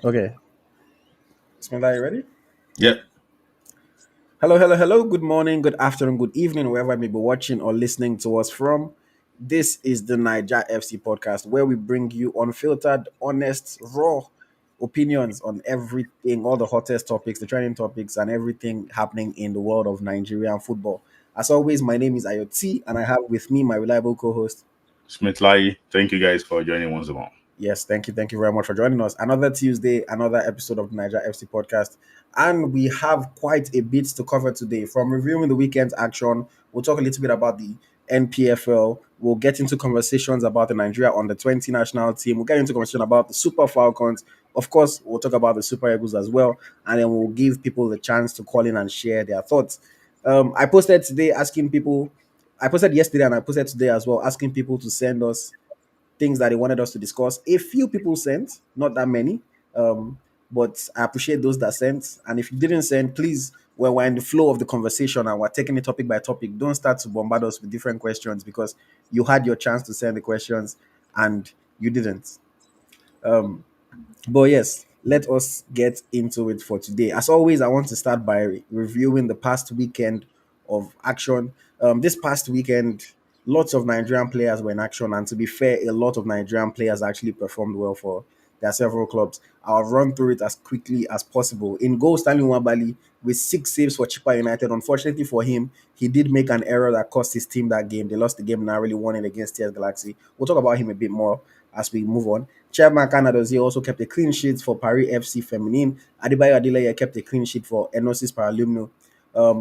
Okay. Smith Layi, ready? Yep. Hello, hello, hello. Good morning, good afternoon, good evening, wherever you may be watching or listening to us from. This is the Niger FC podcast where we bring you unfiltered, honest, raw opinions on everything, all the hottest topics, the trending topics, and everything happening in the world of Nigerian football. As always, my name is AyoT, and I have with me my reliable co host. Smith Layi, thank you guys for joining once more. Yes, thank you. Thank you very much for joining us. Another Tuesday, another episode of the Niger FC podcast. And we have quite a bit to cover today. From reviewing the weekend's action, we'll talk a little bit about the NPFL. We'll get into conversations about the Nigeria under 20 national team. We'll get into conversation about the Super Falcons. Of course, we'll talk about the Super Eagles as well. And then we'll give people the chance to call in and share their thoughts. I posted today asking people, I posted yesterday and I posted today as well, asking people to send us things that they wanted us to discuss. A few people sent, not that many, but I appreciate those that sent. And if you didn't send, please, when we're in the flow of the conversation and we're taking it topic by topic, don't start to bombard us with different questions because you had your chance to send the questions and you didn't. Um, but yes, let us get into it for today. As always, I want to start by reviewing the past weekend of action. This past weekend, lots of Nigerian players were in action, and to be fair, a lot of Nigerian players actually performed well for their several clubs. I'll run through it as quickly as possible. In goal, Stanley Nwabali with 6 saves for Chippa United. Unfortunately for him, he did make an error that cost his team that game. They lost the game, narrowly won it against TS Galaxy. We'll talk about him a bit more as we move on. Chairman Kanadozie also kept a clean sheet for Paris FC Feminine. Adebayo Adeleye kept a clean sheet for Enosis Paralumno.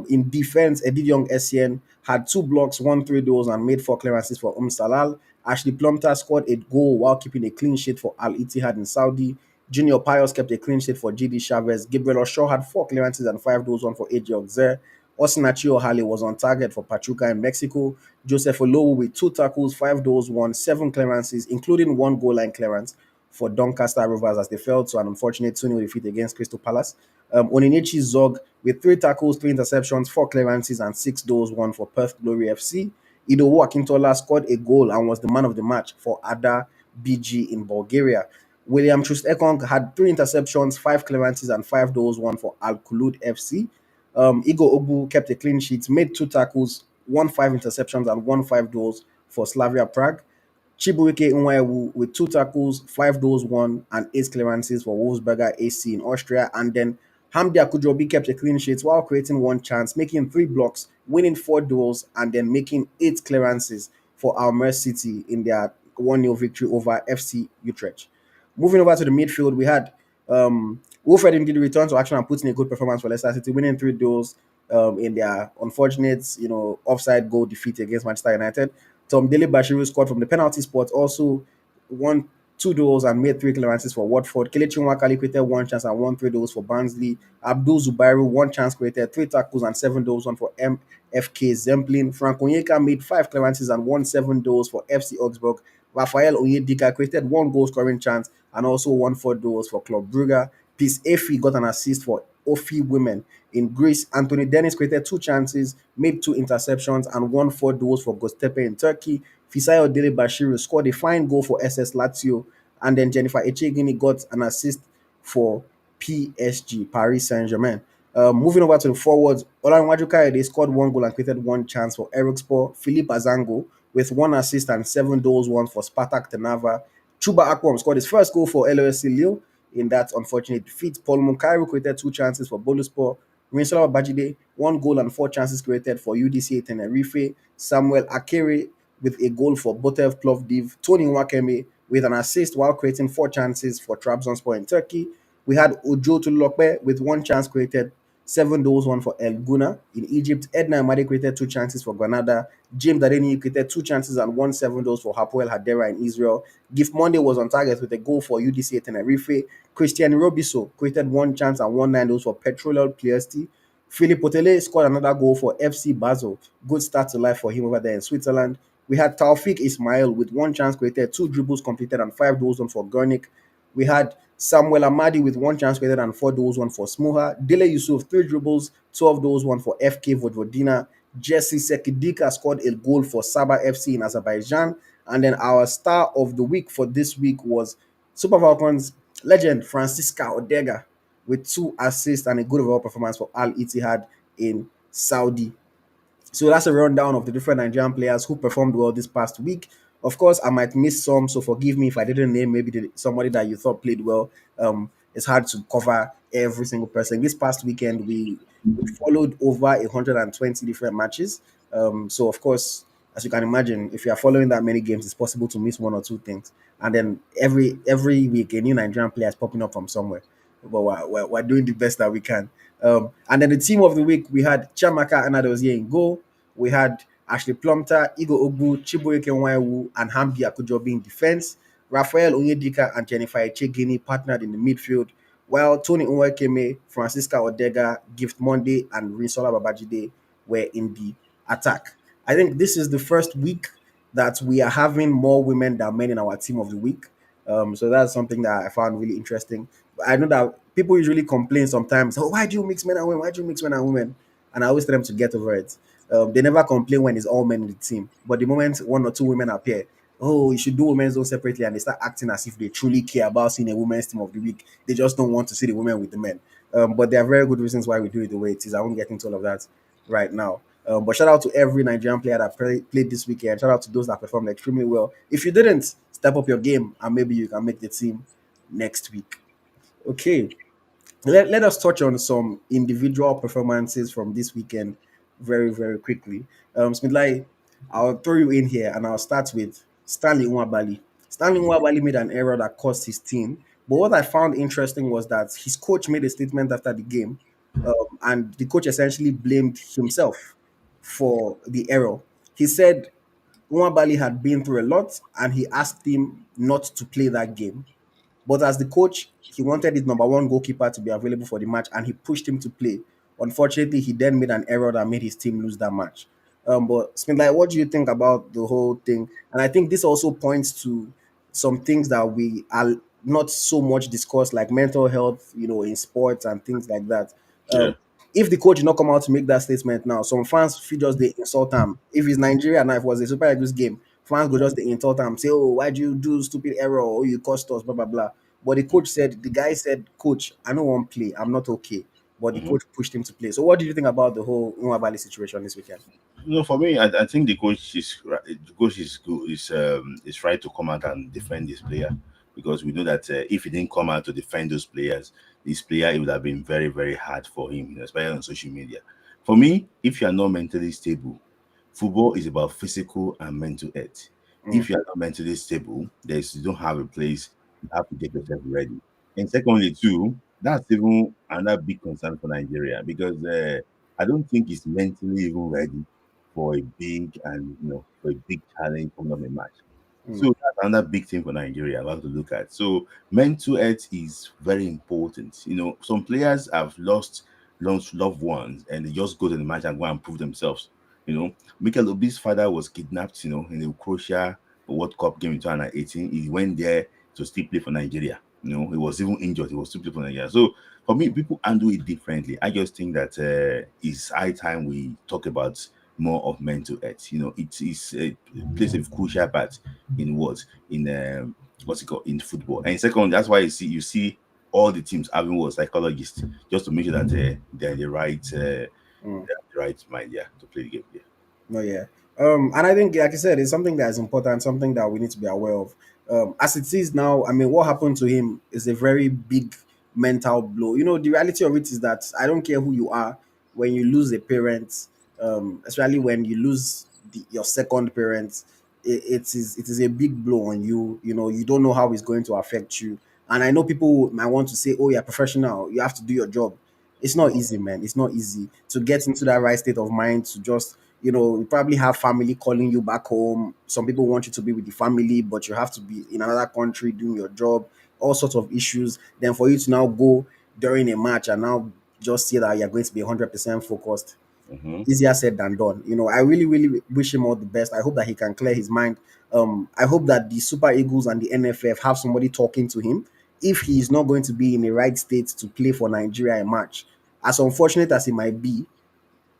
In defense, Edidiong Essien had 2 blocks, won 3 goals, and made 4 clearances for Salal. Ashley Plumter scored a goal while keeping a clean sheet for Al Ittihad in Saudi. Junior Pius kept a clean sheet for GD Chavez. Gabriel Oshaw had 4 clearances and 5 goals, one for AJ Oxer. Osinachi Ohale was on target for Pachuca in Mexico. Joseph Olowu with 2 tackles, 5 goals, won 7 clearances, including 1 goal line clearance for Doncaster Rovers as they fell to an unfortunate 2-0 defeat against Crystal Palace. Oninichi Zog with 3 tackles, 3 interceptions, 4 clearances, and 6 goals, won for Perth Glory FC. Idowu Akintola scored a goal and was the man of the match for Ada BG in Bulgaria. William Troost Ekong had 3 interceptions, 5 clearances, and 5 goals, won for Al Kulud FC. Igor Ogbu kept a clean sheet, made 2 tackles, won 5 interceptions, and won 5 goals for Slavia Prague. Chibuike Nwaewu with 2 tackles, 5 goals, won, and 8 clearances for Wolfsberger AC in Austria. And then Hamdi Akudrobi kept a clean sheet while creating 1 chance, making 3 blocks, winning 4 duels, and then making 8 clearances for Almer City in their 1-0 victory over FC Utrecht. Moving over to the midfield, we had Wilfred indeed returned to action and put in a good performance for Leicester City, winning 3 duels in their unfortunate, offside goal defeat against Manchester United. Tom Dele Bashiru scored from the penalty spot, also won 2 duels and made 3 clearances for Watford. Kelechi Nwakali created 1 chance and won 3 duels for Barnsley. Abdul Zubairu 1 chance created, 3 tackles and 7 duels, one for MFK Zemplin. Frank Onyeka made 5 clearances and won 7 duels for FC Augsburg. Rafael Onyedika created 1 goal scoring chance and also won 4 duels for Club Brugge. Peace Efi got an assist for Ofi Women in Greece. Anthony Dennis created 2 chances, made 2 interceptions, and won 4 duels for Göztepe in Turkey. Fisayo Dele Bashiru scored a fine goal for SS Lazio, and then Jennifer Echegini got an assist for PSG, Paris Saint-Germain. Moving over to the forwards, Olanwaju Kayode scored 1 goal and created 1 chance for Ericspor. Philippe Azango with 1 assist and 7 goals, won for Spartak Trnava. Chuba Akpom scored his first goal for LOSC Lille in that unfortunate defeat. Paul Munkairu created 2 chances for Boluspor. Rinsola Bajide, 1 goal and 4 chances created for UDC Tenerife. Samuel Akere with a goal for Botev Plovdiv. Tony Wakeme with an assist while creating 4 chances for Trabzonspor in Turkey. We had Ojo Tulokbe with 1 chance created, 7 goals, one for El Guna in Egypt. Edna Amadi created 2 chances for Granada. James Adeni created 2 chances and won 7 goals for Hapoel Hadera in Israel. Gift Monday was on target with a goal for UDC Tenerife. Christian Robiso created 1 chance and won 9 goals for Petrolel Pliesti. Philippe Potele scored another goal for FC Basel. Good start to life for him over there in Switzerland. We had Taufik Ismail with 1 chance created, 2 dribbles completed, and 5 goals, one for Gurnik. We had Samuel Amadi with 1 chance created and 4 goals, one for Smuha. Dele Yusuf, 3 dribbles, 12 goals, one for FK Vojvodina. Jesse Sekidika scored a goal for Saba FC in Azerbaijan. And then our star of the week for this week was Super Falcons Legend Francisca Odega with 2 assists and a good overall performance for Al Ittihad in Saudi. So that's a rundown of the different Nigerian players who performed well this past week. Of course, I might miss some, so forgive me if I didn't name maybe somebody that you thought played well. It's hard to cover every single person. This past weekend, we followed over 120 different matches. So of course, as you can imagine, if you are following that many games, it's possible to miss one or two things. And then every week, a new Nigerian player is popping up from somewhere. But we're doing the best that we can. And then the team of the week, we had Chamaka Anadozie in goal. We had Ashley Plumter, Igo Ogbu, Chibuike Nwaiwu, and Hambi Akujobi in defense. Raphael Onyedika and Jennifer Echegini partnered in the midfield, while Tony Nwekeme, Francisca Odega, Gift Monday, and Rinsola Babajide were in the attack. I think this is the first week that we are having more women than men in our team of the week. So that's something that I found really interesting. I know that people usually complain sometimes, oh, why do you mix men and women? Why do you mix men and women? And I always tell them to get over it. They never complain when it's all men in the team. But the moment one or two women appear, oh, you should do women's zone separately, and they start acting as if they truly care about seeing a women's team of the week. They just don't want to see the women with the men. But there are very good reasons why we do it the way it is. I won't get into all of that right now. But shout out to every Nigerian player that played this weekend. Shout out to those that performed extremely well. If you didn't, step up your game and maybe you can make the team next week. Okay, let us touch on some individual performances from this weekend very, very quickly. Smith I'll throw you in here and I'll start with Stanley Nwabali. Stanley Nwabali made an error that cost his team. But what I found interesting was that his coach made a statement after the game, and the coach essentially blamed himself for the error. He said Nwabali had been through a lot and he asked him not to play that game, but as the coach, he wanted his number one goalkeeper to be available for the match and he pushed him to play. Unfortunately, he then made an error that made his team lose that match. But Smith, what do you think about the whole thing? And I think this also points to some things that we are not so much discussed, like mental health, in sports and things like that. Yeah. If the coach did not come out to make that statement now, some fans feel just they insult him. If it's Nigeria now, if it was a Super Eagles game, fans go just they insult him, say, "Oh, why'd you do stupid error? Or you cost us, blah blah blah." But the guy said, "Coach, I don't want to play. I'm not okay." But the Mhm. coach pushed him to play. So, what do you think about the whole Nwabali situation this weekend? For me, I think the coach is the coach is good is right to come out and defend this player, because we know that if he didn't come out to defend those players, this player, it would have been very very hard for him, especially on social media. For me, if you are not mentally stable, football is about physical and mental health. Mm, If you are not mentally stable, you don't have a place. You have to get yourself ready. And secondly, too, that's even another big concern for Nigeria, because I don't think he's mentally even ready for a big and for a big challenge coming up in March. mm, So that's another big thing for Nigeria we have to look at. So mental health is very important. Some players have lost loved ones and they just go to the match and go and prove themselves. Mikel Obi's father was kidnapped, in the Croatia World Cup game in 2018. He went there to still play for Nigeria. He was even injured. He was still playing for Nigeria. So for me, people handle it differently. I just think that it's high time we talk about more of mental health. It is plays a crucial part in what's it called in football. And second, that's why you see all the teams having what psychologists, just to make sure that they're mm. the right mind, yeah, to play the game. Yeah. No, yeah. And I think, like I said, it's something that is important, something that we need to be aware of. As it is now, I mean, what happened to him is a very big mental blow. The reality of it is that I don't care who you are, when you lose a parent, especially when you lose your second parent, it is a big blow on you. You don't know how it's going to affect you. And I know people might want to say, "Oh, you're a professional. You have to do your job." It's not easy, man. It's not easy to get into that right state of mind to just you probably have family calling you back home. Some people want you to be with the family, but you have to be in another country doing your job, all sorts of issues. Then for you to now go during a match and now just say that you're going to be 100% focused, Mm-hmm. easier said than done. I really, really wish him all the best. I hope that he can clear his mind. I hope that the Super Eagles and the NFF have somebody talking to him if he is not going to be in the right state to play for Nigeria a match. As unfortunate as it might be,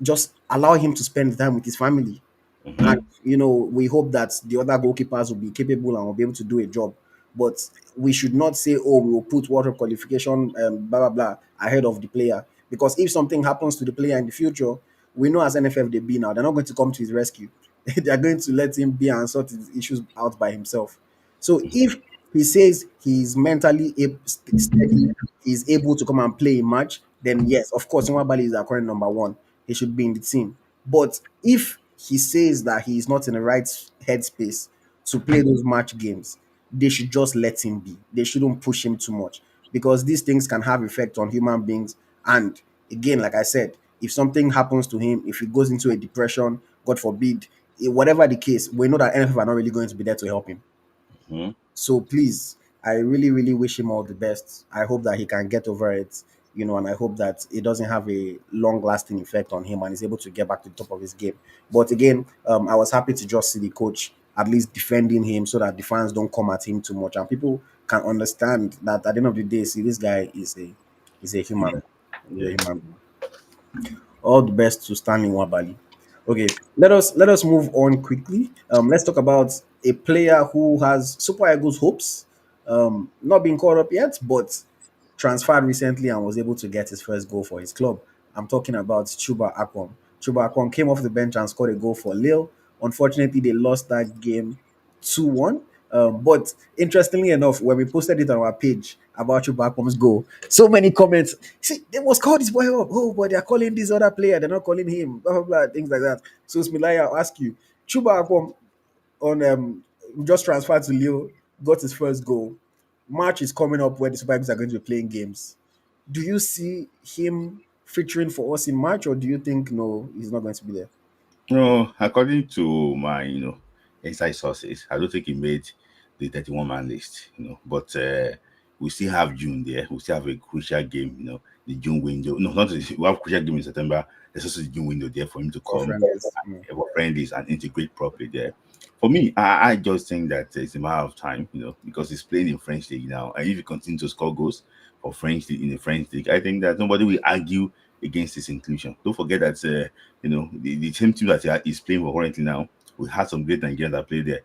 just allow him to spend time with his family. And Mm-hmm. we hope that the other goalkeepers will be capable and will be able to do a job. but we should not say, oh, we will put water qualification, blah blah blah, ahead of the player. Because if something happens to the player in the future, we know as NFF they be now, they're not going to come to his rescue. They are going to let him be and sort his issues out by himself. So if he says he's mentally steady, he's able to come and play a match, then yes, of course, Nwabali is our current number one. He should be in the team. But if he says that he is not in the right headspace to play those match games, they should just let him be. They shouldn't push him too much because these things can have effect on human beings. And again, like I said, if something happens to him, if he goes into a depression, God forbid, whatever the case, we know that NFF are not really going to be there to help him. Mhm. So please, I really, really wish him all the best. I hope that he can get over it, and I hope that it doesn't have a long lasting effect on him and he's able to get back to the top of his game. But again, I was happy to just see the coach at least defending him so that the fans don't come at him too much and people can understand that at the end of the day, see, this guy is a Yeah. human. He's a Yeah. human being. All the best to Stanley Wabali. Okay, let us move on quickly. Let's talk about a player who has Super Eagles hopes. Not been caught up yet, but transferred recently and was able to get his first goal for his club. I'm talking about Chuba Akpom. Chuba Akpom came off the bench and scored a goal for Lille. Unfortunately, they lost that game 2-1. But interestingly enough, when we posted it on our page about Chuba Akpom's goal, so many comments. See, they must call this boy up. Oh, but they're calling this other player. They're not calling him. Blah blah blah. Things like that. So Smilaya, I'll ask you. Chuba Akpom on just transferred to Lille, got his first goal. March is coming up where the Super Eagles are going to be playing games. Do you see him featuring for us in March, or do you think no, he's not going to be there? No, according to my, inside sources, I don't think he made the 31-man list, But we still have June there. We still have a crucial game, the June window. No, not the, we have crucial game in September. There's also the June window there for him to For come friendlies. for friendlies and integrate properly there. For me, I just think that it's a matter of time, because he's playing in French league now, and if he continues to score goals for French league in the French league, I think that nobody will argue against his inclusion. Don't forget that the same team that he is playing for currently now. We had some great Nigerians that played there.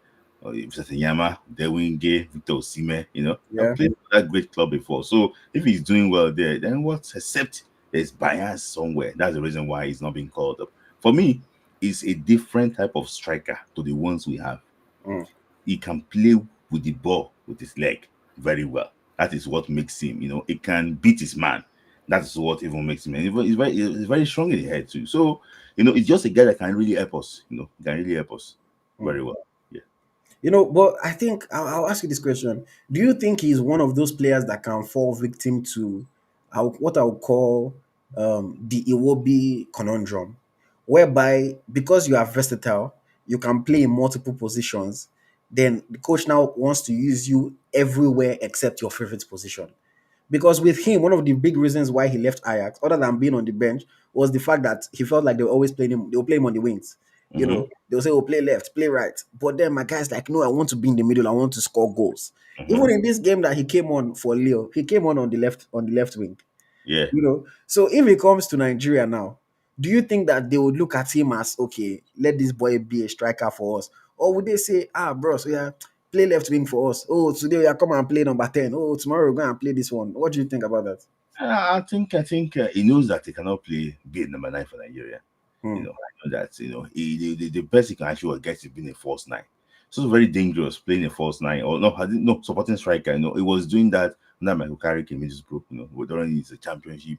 Yama, Dewinge, Victor Osime, have Yeah. played for that great club before. So if he's doing well there, then what? Except there's bias somewhere. That's the reason why he's not being called up. For me, he's a different type of striker to the ones we have. Mm, He can play with the ball with his leg very well. That is what makes him, he can beat his man. That is what even makes him. And he's very strong in the head too. So, it's just a guy that can really help us. Can really help us mm. very well. Yeah. But I think I'll ask you this question. Do you think he's one of those players that can fall victim to what I would call the Iwobi conundrum, whereby because you are versatile, you can play in multiple positions, then the coach now wants to use you everywhere except your favorite position? Because with him, one of the big reasons why he left Ajax, other than being on the bench, was the fact that he felt like they were always playing him, they were playing him on the wings. Mm-hmm. They'll say, oh, play left, play right. But then my guy's like, no, I want to be in the middle, I want to score goals. Mm-hmm. Even in this game that he came on for Leo, he came on the left wing. Yeah. So if he comes to Nigeria now, do you think that they would look at him as okay, let this boy be a striker for us? Or would they say, bro, so yeah, play left wing for us. Oh, today we are come and play number 10. Oh, tomorrow we're going to play this one. What do you think about that? I think he knows that he cannot play be number 9 for Nigeria. Hmm. I know that the best he can actually get is being a false nine. So it's very dangerous playing a false nine or no, I didn't no supporting striker. He was doing that under Michael Carrick in Middlesbrough. During his championship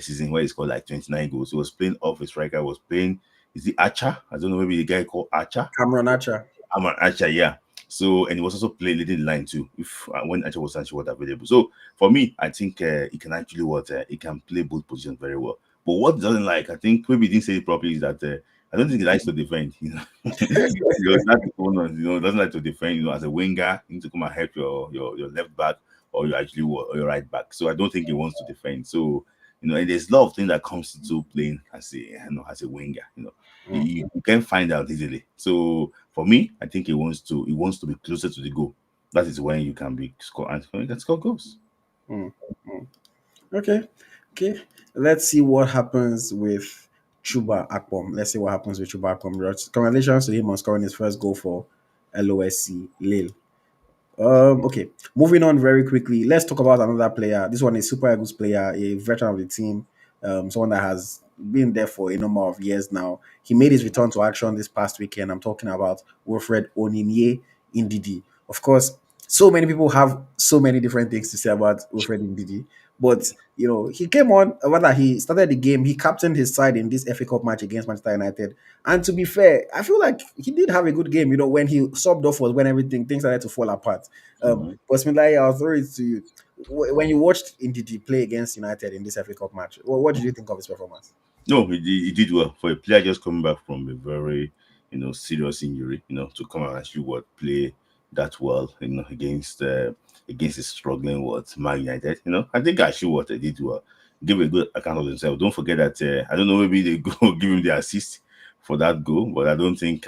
season where he scored like 29 goals. He was playing off a striker. Was playing. Is it Archer? I don't know. Maybe the guy called Archer. Cameron Archer. I'm an Archer, yeah. So and he was also playing leading the line too. If when Archer was actually available. So for me, I think he can actually he can play both positions very well. But what he doesn't like, I think maybe he didn't say it properly, is that I don't think he likes to defend. That's the bonus, doesn't like to defend. As a winger, you need to come and help your left back or your right back. So I don't think he wants to defend. So and there's a lot of things that comes into playing as a winger. Hmm. You can find out easily. So for me, I think he wants to be closer to the goal. That is when you can be score and you can score goals. Hmm. Hmm. Okay. Okay. Let's see what happens with Chuba Akpom. Let's see what happens with Chuba Akpom. Congratulations to him on scoring his first goal for LOSC Lille. Okay, moving on very quickly. Let's talk about another player. This one is Super Eagles player, a veteran of the team, someone that has been there for a number of years now. He made his return to action this past weekend. I'm talking about Wilfred Onimie Ndidi. Of course, so many people have so many different things to say about Wilfred Ndidi, but he came on. Rather, he started the game. He captained his side in this FA Cup match against Manchester United. And to be fair, I feel like he did have a good game. When he subbed off was when everything things started to fall apart. Mhm. But Smith Layi, I'll throw it to you. When you watched Ndidi play against United in this FA Cup match, what did you think of his performance? No, he did well for a player just coming back from a very, serious injury. To come and actually play that well, against a struggling Man United. I think actually what they did well, give a good account of themselves. Don't forget that I don't know, maybe they go give him the assist for that goal, but I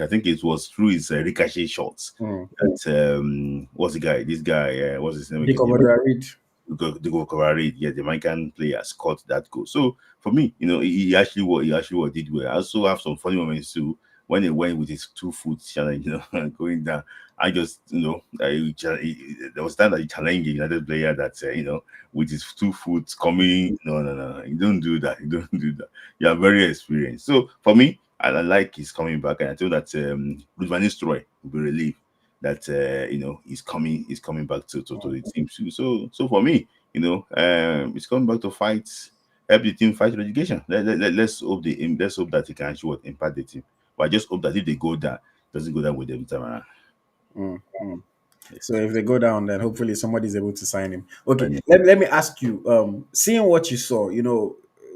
think it was through his ricochet shots Mm. that what's the guy? This guy, what's his name Dick again? Reed. The goal coverage, yeah, the Jamaican player scored that goal. So for me, did well. I also have some funny moments too when he went with his 2 foot challenge, going down. I just, there was time that he challenged a United player that, with his 2 foot coming. No, no, no, no, you don't do that. You don't do that. You are very experienced. So for me, I like his coming back, and I feel that Van Nistelrooy will be relieved that he's coming back to the team too. So for me, he's coming back to help the team fight relegation. Let's hope that he can actually impact the team. But I just hope that if they go down, it doesn't go down with them time around. Mm, mm. So if they go down, then hopefully somebody's able to sign him. Okay, And, let me ask you. Seeing what you saw,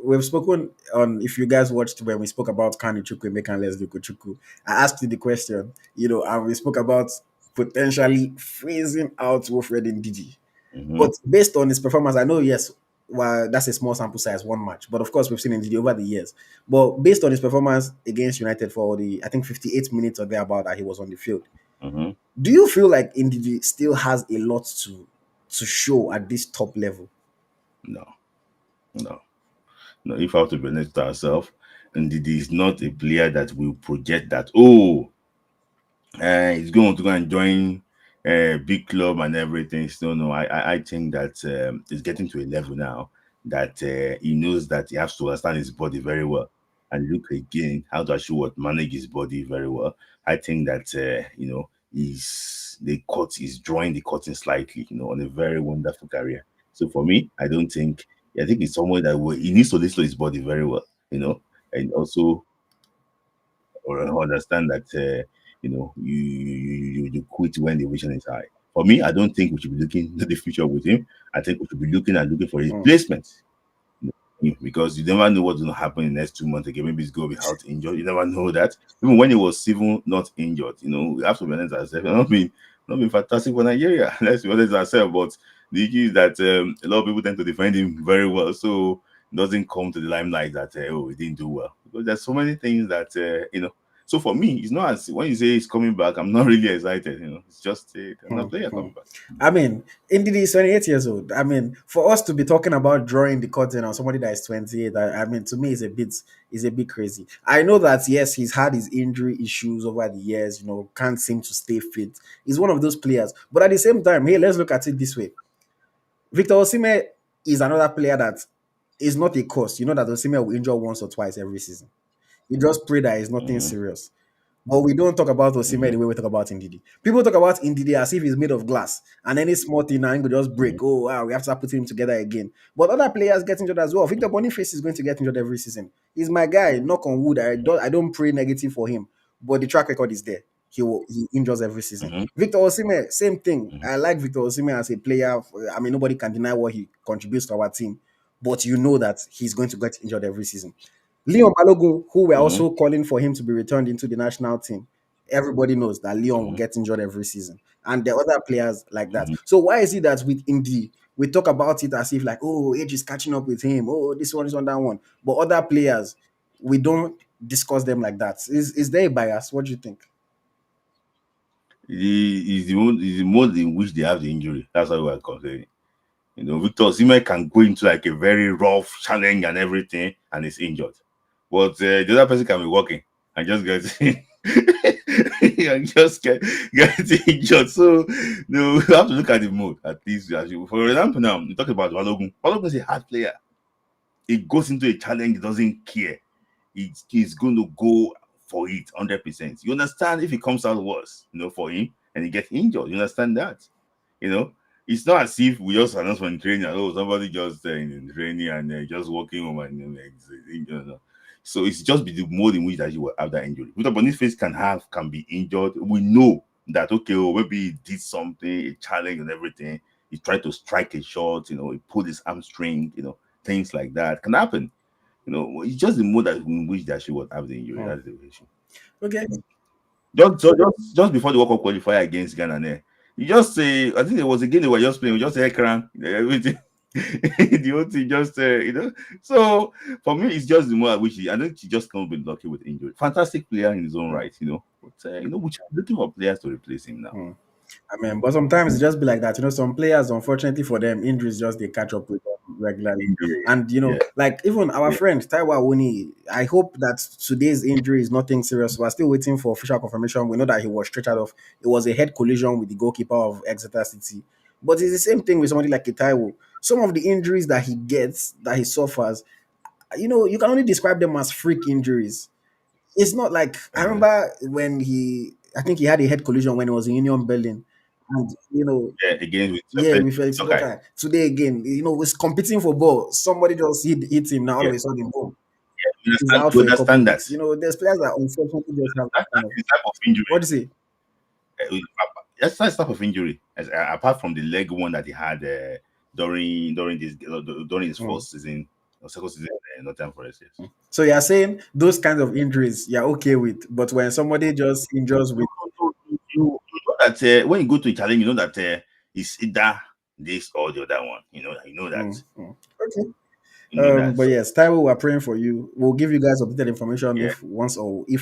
we've spoken on. If you guys watched when we spoke about Kanu Chukwu, Mekan Leslie Kuchuku, I asked you the question. And we spoke about potentially phasing out Wilfred Ndidi. mhm, But based on his performance, I know yes, well that's a small sample size, one match. But of course, we've seen Ndidi over the years. But based on his performance against United for the I think 58 minutes or thereabout that he was on the field, mhm. do you feel like Ndidi still has a lot to show at this top level? No, no, no. If I have to be honest with ourselves, and it is not a player that will project that. Oh, he's going to go and join a big club and everything. So no, I think that it's getting to a level now that he knows that he has to understand his body very well and look again how to actually manage his body very well. I think that he's drawing the cutting slightly, on a very wonderful career. So for me, I think it's someone that he needs to listen to his body very well, and also or understand that you quit when the vision is high. For me, I don't think we should be looking to the future with him. I think we should be looking for Mm, replacement. Because you never know what's going to happen in the next 2 months again. Maybe he's going to be out injured. You never know that. Even when he was even not injured, we have to be honest ourselves. Not been fantastic for Nigeria. Let's be honest ourselves. But the issue is that a lot of people tend to defend him very well. So it doesn't come to the limelight that he didn't do well. Because there's so many things that So for me, it's not as when you say he's coming back, I'm not really excited. It's just another mm, player mm. coming back. I mean, Ndidi is 28 years old. I mean, for us to be talking about drawing the curtain on somebody that is 28, I mean, to me, is a bit crazy. I know that yes, he's had his injury issues over the years. Can't seem to stay fit. He's one of those players. But at the same time, hey, let's look at it this way. Victor Osimhen is another player that is not a cost. You know that Osimhen will injure once or twice every season. You just pray that it's nothing Hmm. serious. But we don't talk about Osimhen Hmm. the way we talk about Ndidi. People talk about Ndidi as if he's made of glass, and any small thing now could just break. Hmm. Oh wow, we have to start putting him together again. But other players get injured as well. Victor Boniface is going to get injured every season. He's my guy. Knock on wood. I don't pray negative for him, but the track record is there. He injures every season. Hmm. Victor Osimhen, same thing. Hmm. I like Victor Osimhen as a player. I mean, nobody can deny what he contributes to our team, but you know that he's going to get injured every season. Leon Balogun, who we're Hmm. also calling for him to be returned into the national team, everybody knows that Leon will Hmm. get injured every season. And there are other players like that. Hmm. So why is it that with Indy, we talk about it as if like, oh, age is catching up with him. Oh, this one, that one. But other players, we don't discuss them like that. Is there a bias? What do you think? Is the mode in which they have the injury. That's why we're complaining. Victor Osimhen can go into like a very rough challenge and everything, and is injured. But the other person can be walking and just get You just get injured. So no, you have to look at the mood at least. As you, for example, now you talk about Balogun. Balogun is a hard player. He goes into a challenge, he doesn't care. He's going to go for it 100%. You understand if it comes out worse, for him and he gets injured. You understand that? You know, it's not as if we just announce when training, oh, somebody just in training and just walking home and injured. No. So it's just be the mode in which that you will have that injury. With Boniface can be injured. We know that okay, oh, maybe he did something, a challenge and everything. He tried to strike a shot, he pulled his hamstring, things like that can happen. It's just the mode that in which that she would have the injury. Mm. That's the issue. Okay. Just before the World Cup qualifier against Ghana, you just say I think there was a game they were just playing, we just say crank everything. The whole thing just So for me, it's just the more I wish. I think she just can't be lucky with injury. Fantastic player in his own Mm. right, But which I'm looking for players to replace him now. Mm. I mean, but sometimes it just be like that. Some players, unfortunately for them, injuries just they catch up with them regularly. Injury, And yeah, like even our yeah. friend Taiwa Wuni, I hope that today's injury is nothing serious. We're still waiting for official confirmation. We know that he was stretchered off. It was a head collision with the goalkeeper of Exeter City. But it's the same thing with somebody like Taiwo. Some of the injuries that he gets, that he suffers, you can only describe them as freak injuries. It's not like I Mhm. remember when I think he had a head collision when he was in Union Berlin. And Yeah, again with yeah, with Felix okay. Bokai. Today again, was competing for ball. Somebody just hit him now all Yeah, of a sudden, boom, he's understand. out You for a couple understand that. weeks. There's players that unfortunately just have that That kind of is the type of injury. what do you say? That's that type of injury. Apart from the leg one that he had during his Mm. first season or second season in Nottingham Forest. Yes. So you're saying those kinds of injuries you're okay with, but when somebody just injures with You know that when you go to a challenge, you know that it's either this or the other one. You know that. mm, mm. Okay. You know that. But So yes, Taiwo, we're praying for you. We'll give you guys updated information yeah. if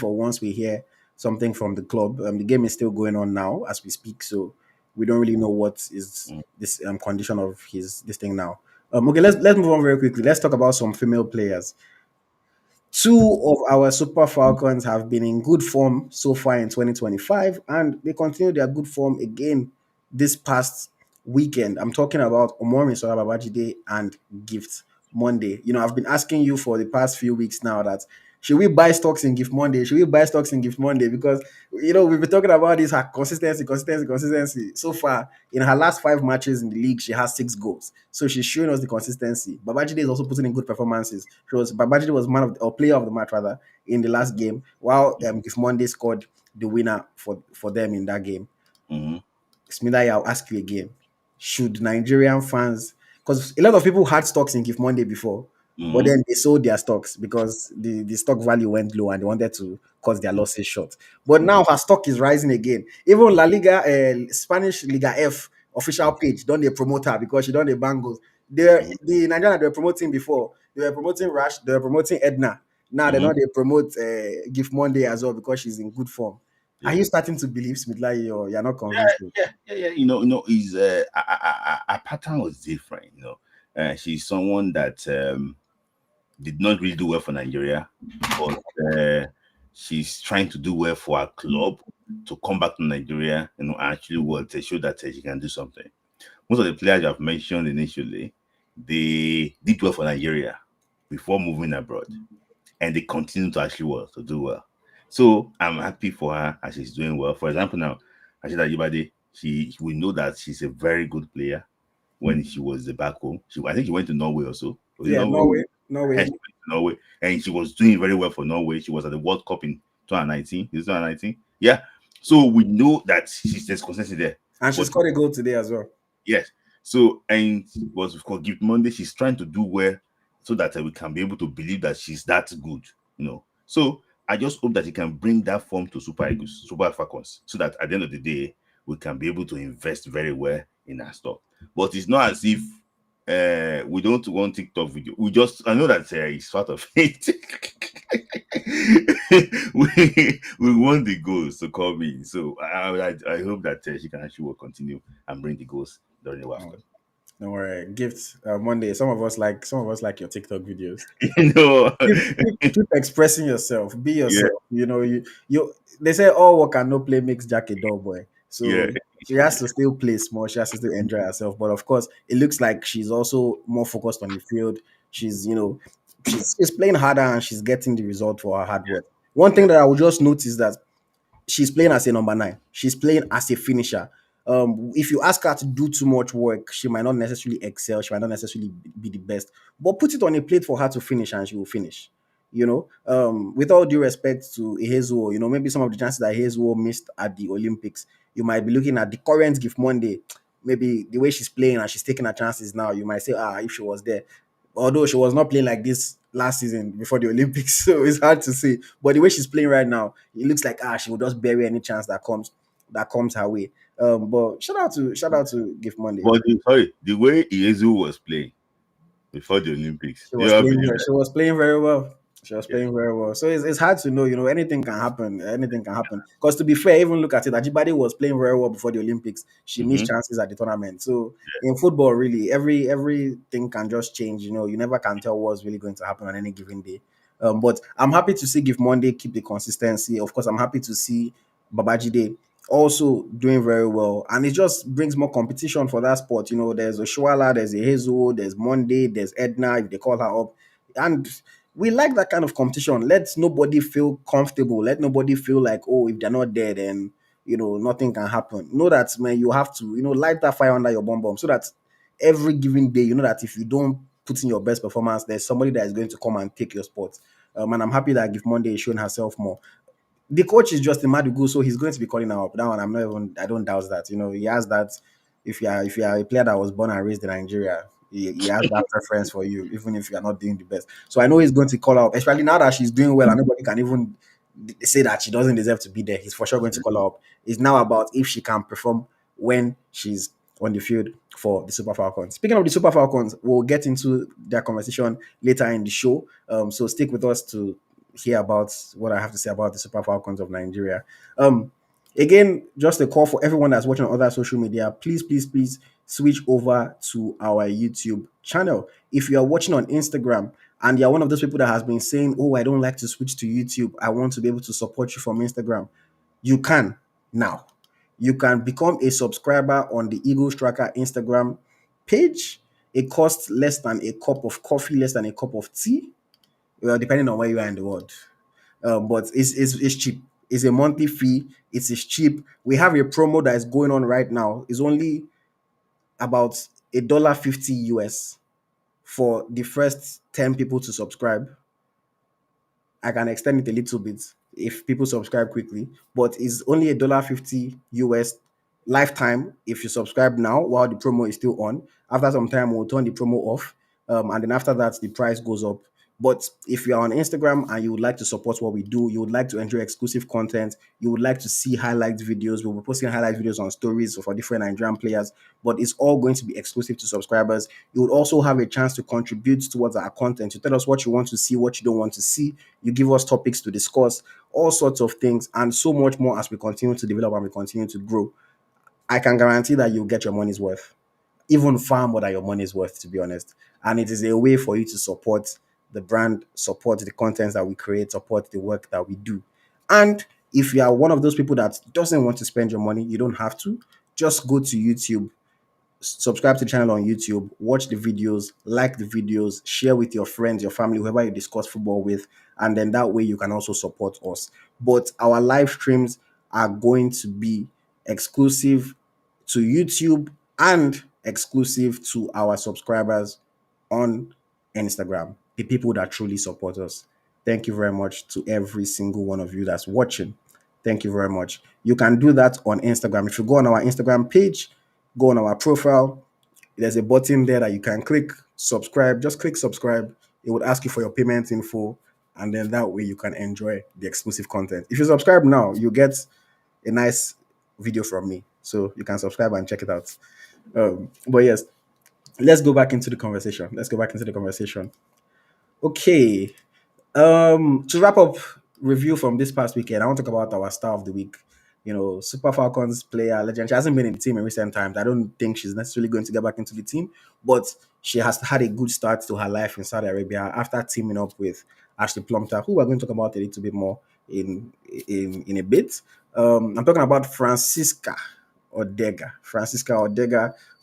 or once we hear something from the club. The game is still going on now as we speak, so we don't really know what is Mm, this condition of his this thing now. Okay, let's move on very quickly. Let's talk about some female players. Two of our Super Falcons have been in good form so far in 2025, and they continue their good form again this past weekend. I'm talking about Omori Sora Babajide and Gift Monday. I've been asking you for the past few weeks now that should we buy stocks in Gift Monday? Should we buy stocks in Gift Monday? Because we've been talking about this her consistency, consistency, consistency. So far, in her last 5 matches in the league, she has 6 goals. So she's showing us the consistency. Babajide is also putting in good performances. Babajide was man of or player of the match rather in the last game, while Gift Monday scored the winner for them in that game. mm-hmm, Smilai, I'll ask you again. Should Nigerian fans, because a lot of people had stocks in Gift Monday before, but mm-hmm, then they sold their stocks because the stock value went low and they wanted to cut their losses short. But mm-hmm, now her stock is rising again. Even La Liga, Spanish Liga F official page, don't they promote her because she done the bangles. mm-hmm, The Nigerian they were promoting before, they were promoting Rash, they were promoting Edna. Now they mm-hmm. know they promote Gift Monday as well because she's in good form. Are Yeah. you starting to believe Smith Layi or you're not convinced yet? Yeah. Is a pattern was different. She's someone that did not really do well for Nigeria, but she's trying to do well for her club to come back to Nigeria, actually what to show that she can do something. Most of the players you have mentioned initially, they did well for Nigeria before moving abroad, and they continue to actually do well. So I'm happy for her as she's doing well. For example, now Ashida Yibade, we know that she's a very good player. When she was back home, I think she went to Norway also. Was it Yeah, Norway? Norway, And Norway. she went to Norway, and she was doing very well for Norway. She was at the World Cup in 2019. Is it 2019? Yeah. So we know that there's consistency there. And she But scored a goal today as well. yes, so and was called Gift Monday. She's trying to do well so that we can be able to believe that she's that good. So I just hope that he can bring that form to Super Eagles, Super Falcons, so that at the end of the day we can be able to invest very well in our stock. But it's not as if we don't want TikTok video. I know that it's part of it. we want the goals to come in. So I hope that she can actually will continue and bring the goals during the World Mm. Cup. Don't worry. Gift Monday. Some of us like your TikTok videos. You know, Keep expressing yourself. Be yeah, yourself. You. They say all work and no play makes Jack a dull boy. yeah. So she has to still play small. She has to still enjoy herself. But of course, it looks like she's also more focused on the field. She's she's playing harder and she's getting the result for her hard work. One thing that I would just notice that she's playing as a number nine. She's playing as a finisher. If you ask her to do too much work, she might not necessarily excel. She might not necessarily be the best. But put it on a plate for her to finish, and she will finish. With all due respect to Ihezuo, maybe some of the chances that Ihezuo missed at the Olympics, you might be looking at the current Gift Monday. Maybe the way she's playing and she's taking her chances now, you might say, if she was there, although she was not playing like this last season before the Olympics, so it's hard to say. But the way she's playing right now, it looks like she will just bury any chance that comes her way. But shout out to Gift Monday. But the way Iezu was playing before the Olympics, She do you was ever playing. believe She was playing very well. She was that? playing very well. So it's hard to know. Anything can happen. Anything can happen. Because to be fair, even look at it. Ajibade was playing very well before the Olympics. She Yeah. missed chances at the tournament. So in football, really, everything can just change. You never can tell what's really going to happen on any given day. But I'm happy to see Give Monday keep the consistency. Of course, I'm happy to see Babajide also doing very well, and it just brings more competition for that sport. There's Oshuala, there's Ehezo, there's Monday, there's Edna if they call her up, and we like that kind of competition. Let nobody feel comfortable. Let nobody feel like, if they're not there, then nothing can happen. Know that, man, you have to light that fire under your bum bum, so that every given day, that if you don't put in your best performance, there's somebody that is going to come and take your spot. And I'm happy that Give Monday is showing herself more. The coach is Justin Madugu, so he's going to be calling her up. That one, I don't doubt that. He has that. If you are a player that was born and raised in Nigeria, he has that preference for you, even if you are not doing the best. So I know he's going to call her up, especially now that she's doing well and nobody can even say that she doesn't deserve to be there. He's for sure going to call her up. It's now about if she can perform when she's on the field for the Super Falcons. Speaking of the Super Falcons, we'll get into their conversation later in the show. So stick with us to hear about what I have to say about the Super Falcons of Nigeria. Um, Again, just a call for everyone that's watching on other social media. Please, please, please switch over to our YouTube channel. If you are watching on Instagram and you're one of those people that has been saying, "Oh, I don't like to switch to YouTube. I want to be able to support you from Instagram," you can now. You can become a subscriber on the Eagles Tracker Instagram page. It costs less than a cup of coffee, less than a cup of tea, well, depending on where you are in the world. But it's cheap. It's a monthly fee. It is cheap. We have a promo that is going on right now. It's only about $1.50 US for the first 10 people to subscribe. I can extend it a little bit if people subscribe quickly, but it's only $1.50 US lifetime if you subscribe now while the promo is still on. After some time, we'll turn the promo off, and then after that, the price goes up. But if you are on Instagram and you would like to support what we do, you would like to enjoy exclusive content, you would like to see highlight videos, we'll be posting highlight videos on stories for different Nigerian players, but it's all going to be exclusive to subscribers. You would also have a chance to contribute towards our content. You tell us what you want to see, what you don't want to see. You give us topics to discuss, all sorts of things, and so much more as we continue to develop and we continue to grow. I can guarantee that you'll get your money's worth, even far more than your money's worth, to be honest. And it is a way for you to support the brand, support the content that we create, support the work that we do. And if you are one of those people that doesn't want to spend your money, you don't have to. Just go to YouTube, subscribe to the channel on YouTube, watch the videos, like the videos, share with your friends, your family, whoever you discuss football with, and then that way you can also support us. But our live streams are going to be exclusive to YouTube and exclusive to our subscribers on Instagram, the people that truly support us. Thank you very much to every single one of you that's watching. Thank you very much. You can do that on Instagram. If you go on our Instagram page, go on our profile, there's a button there that you can click subscribe. Just click subscribe. It would ask you for your payment info, and then that way you can enjoy the exclusive content. If you subscribe now, you get a nice video from me. So you can subscribe and check it out. But yes, let's go back into the conversation. Okay. To wrap up review from this past weekend, I want to talk about our star of the week. Super Falcons player, legend. She hasn't been in the team in recent times. I don't think she's necessarily going to get back into the team, but she has had a good start to her life in Saudi Arabia after teaming up with Ashley Plumter, who we're going to talk about a little bit more in a bit. I'm talking about Francisca Odega,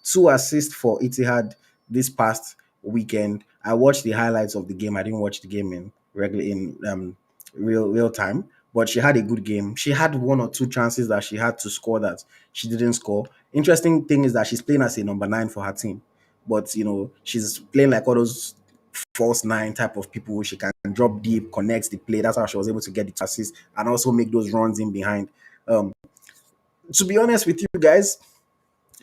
2 assists for Etihad this past weekend. I watched the highlights of the game. I didn't watch the game in regular in real time, but she had a good game. She had one or two chances that she had to score that she didn't score. Interesting thing is that she's playing as a number 9 for her team, but she's playing like all those false nine type of people. She can drop deep, connect the play. That's how she was able to get the assists and also make those runs in behind. To be honest with you guys,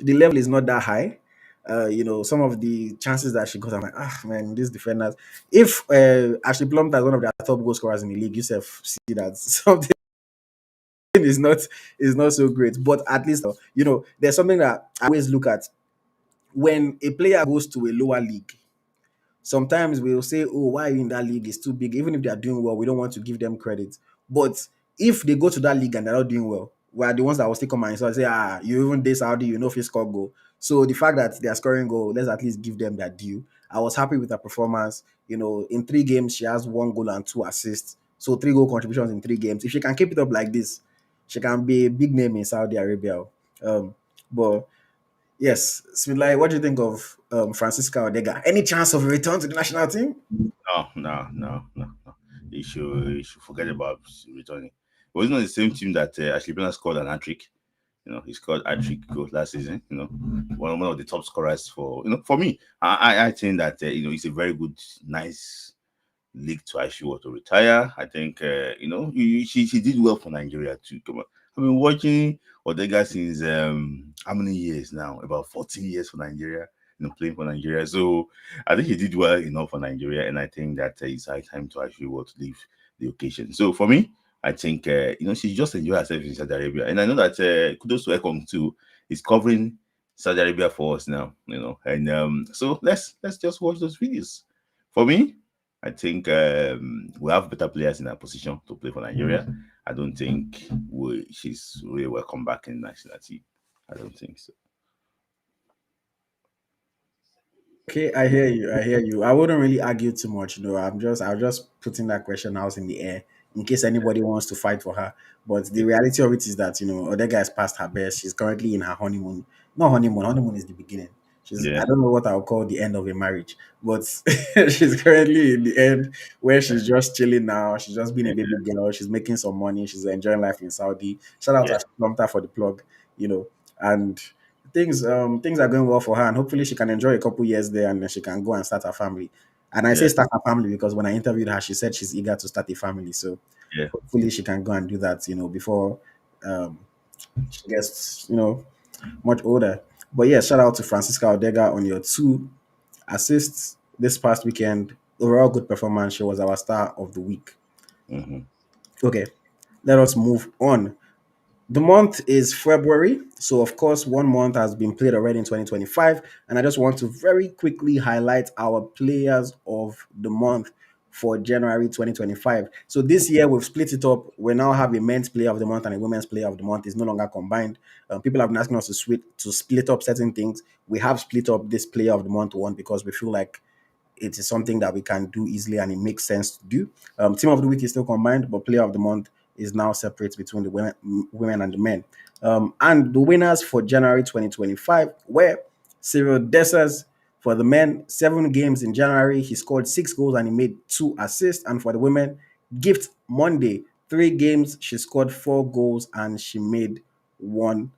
the level is not that high. Some of the chances that she got, I'm like, man, these defenders. If Ashley Plum is one of the top goal scorers in the league, you see that something is not so great. But at least there's something that I always look at when a player goes to a lower league. Sometimes we'll say, oh, why are you in that league? It's too big. Even if they are doing well, we don't want to give them credit. But if they go to that league and they're not doing well, we are the ones that will still come and say, you even this Saudi, if you score goal. So the fact that they are scoring goal, let's at least give them that due. I was happy with her performance. In 3 games, she has 1 goal and 2 assists. So 3 goal contributions in 3 games. If she can keep it up like this, she can be a big name in Saudi Arabia. But yes, Smith, what do you think of Francisca Odega? Any chance of a return to the national team? No, no, no, no, no. You should forget about returning. It wasn't on the same team that Ashley Bernard scored an hat trick. He scored hat trick goals last season. One of the top scorers for me. I think that it's a very good, nice league to actually to retire. I think she did well for Nigeria too. Come on, I've been watching Odega since how many years now? About 14 years for Nigeria. Playing for Nigeria. So I think he did well enough for Nigeria, and I think that it's high time to actually want to leave the occasion. So for me, I think she just enjoy herself in Saudi Arabia, and I know that kudos to Ekong too is covering Saudi Arabia for us now. And so let's just watch those videos. For me, I think we have better players in our position to play for Nigeria. I don't think she's really welcome back in national team. I don't think so. Okay, I hear you. I hear you. I wouldn't really argue too much, though. I'm just putting that question out in the air in case anybody wants to fight for her. But the reality of it is that Odega has passed her best. She's currently in her honeymoon. Not honeymoon. Honeymoon is the beginning. I Yeah, don't know what I'll call the end of a marriage, but she's currently in the end where she's just chilling now. She's just being a yeah, baby girl. She's making some money. She's enjoying life in Saudi. Shout out to yeah, Ashlamta for the plug, and things are going well for her, and hopefully she can enjoy a couple years there, and then she can go and start her family. And I say yeah, start her family because when I interviewed her, she said she's eager to start a family. So yeah. hopefully she can go and do that, before um, she gets, much older. But yeah, shout out to Francisca Odega on your 2 assists this past weekend. Overall good performance. She was our star of the week. Hmm. Okay, let us move on. The month is February. So, of course, 1 month has been played already in 2025. And I just want to very quickly highlight our players of the month for January 2025. So, this year we've split it up. We now have a men's player of the month and a women's player of the month. It's no longer combined. People have been asking us to split up certain things. We have split up this player of the month one because we feel like it is something that we can do easily and it makes sense to do. Team of the week is still combined, but player of the month is now separate between the women and the men. And the winners for January 2025 were Cyril Dessers for the men, 7 games in January. He scored 6 goals and he made 2 assists. And for the women, Gift Monday, 3 games. She scored 4 goals and she made 1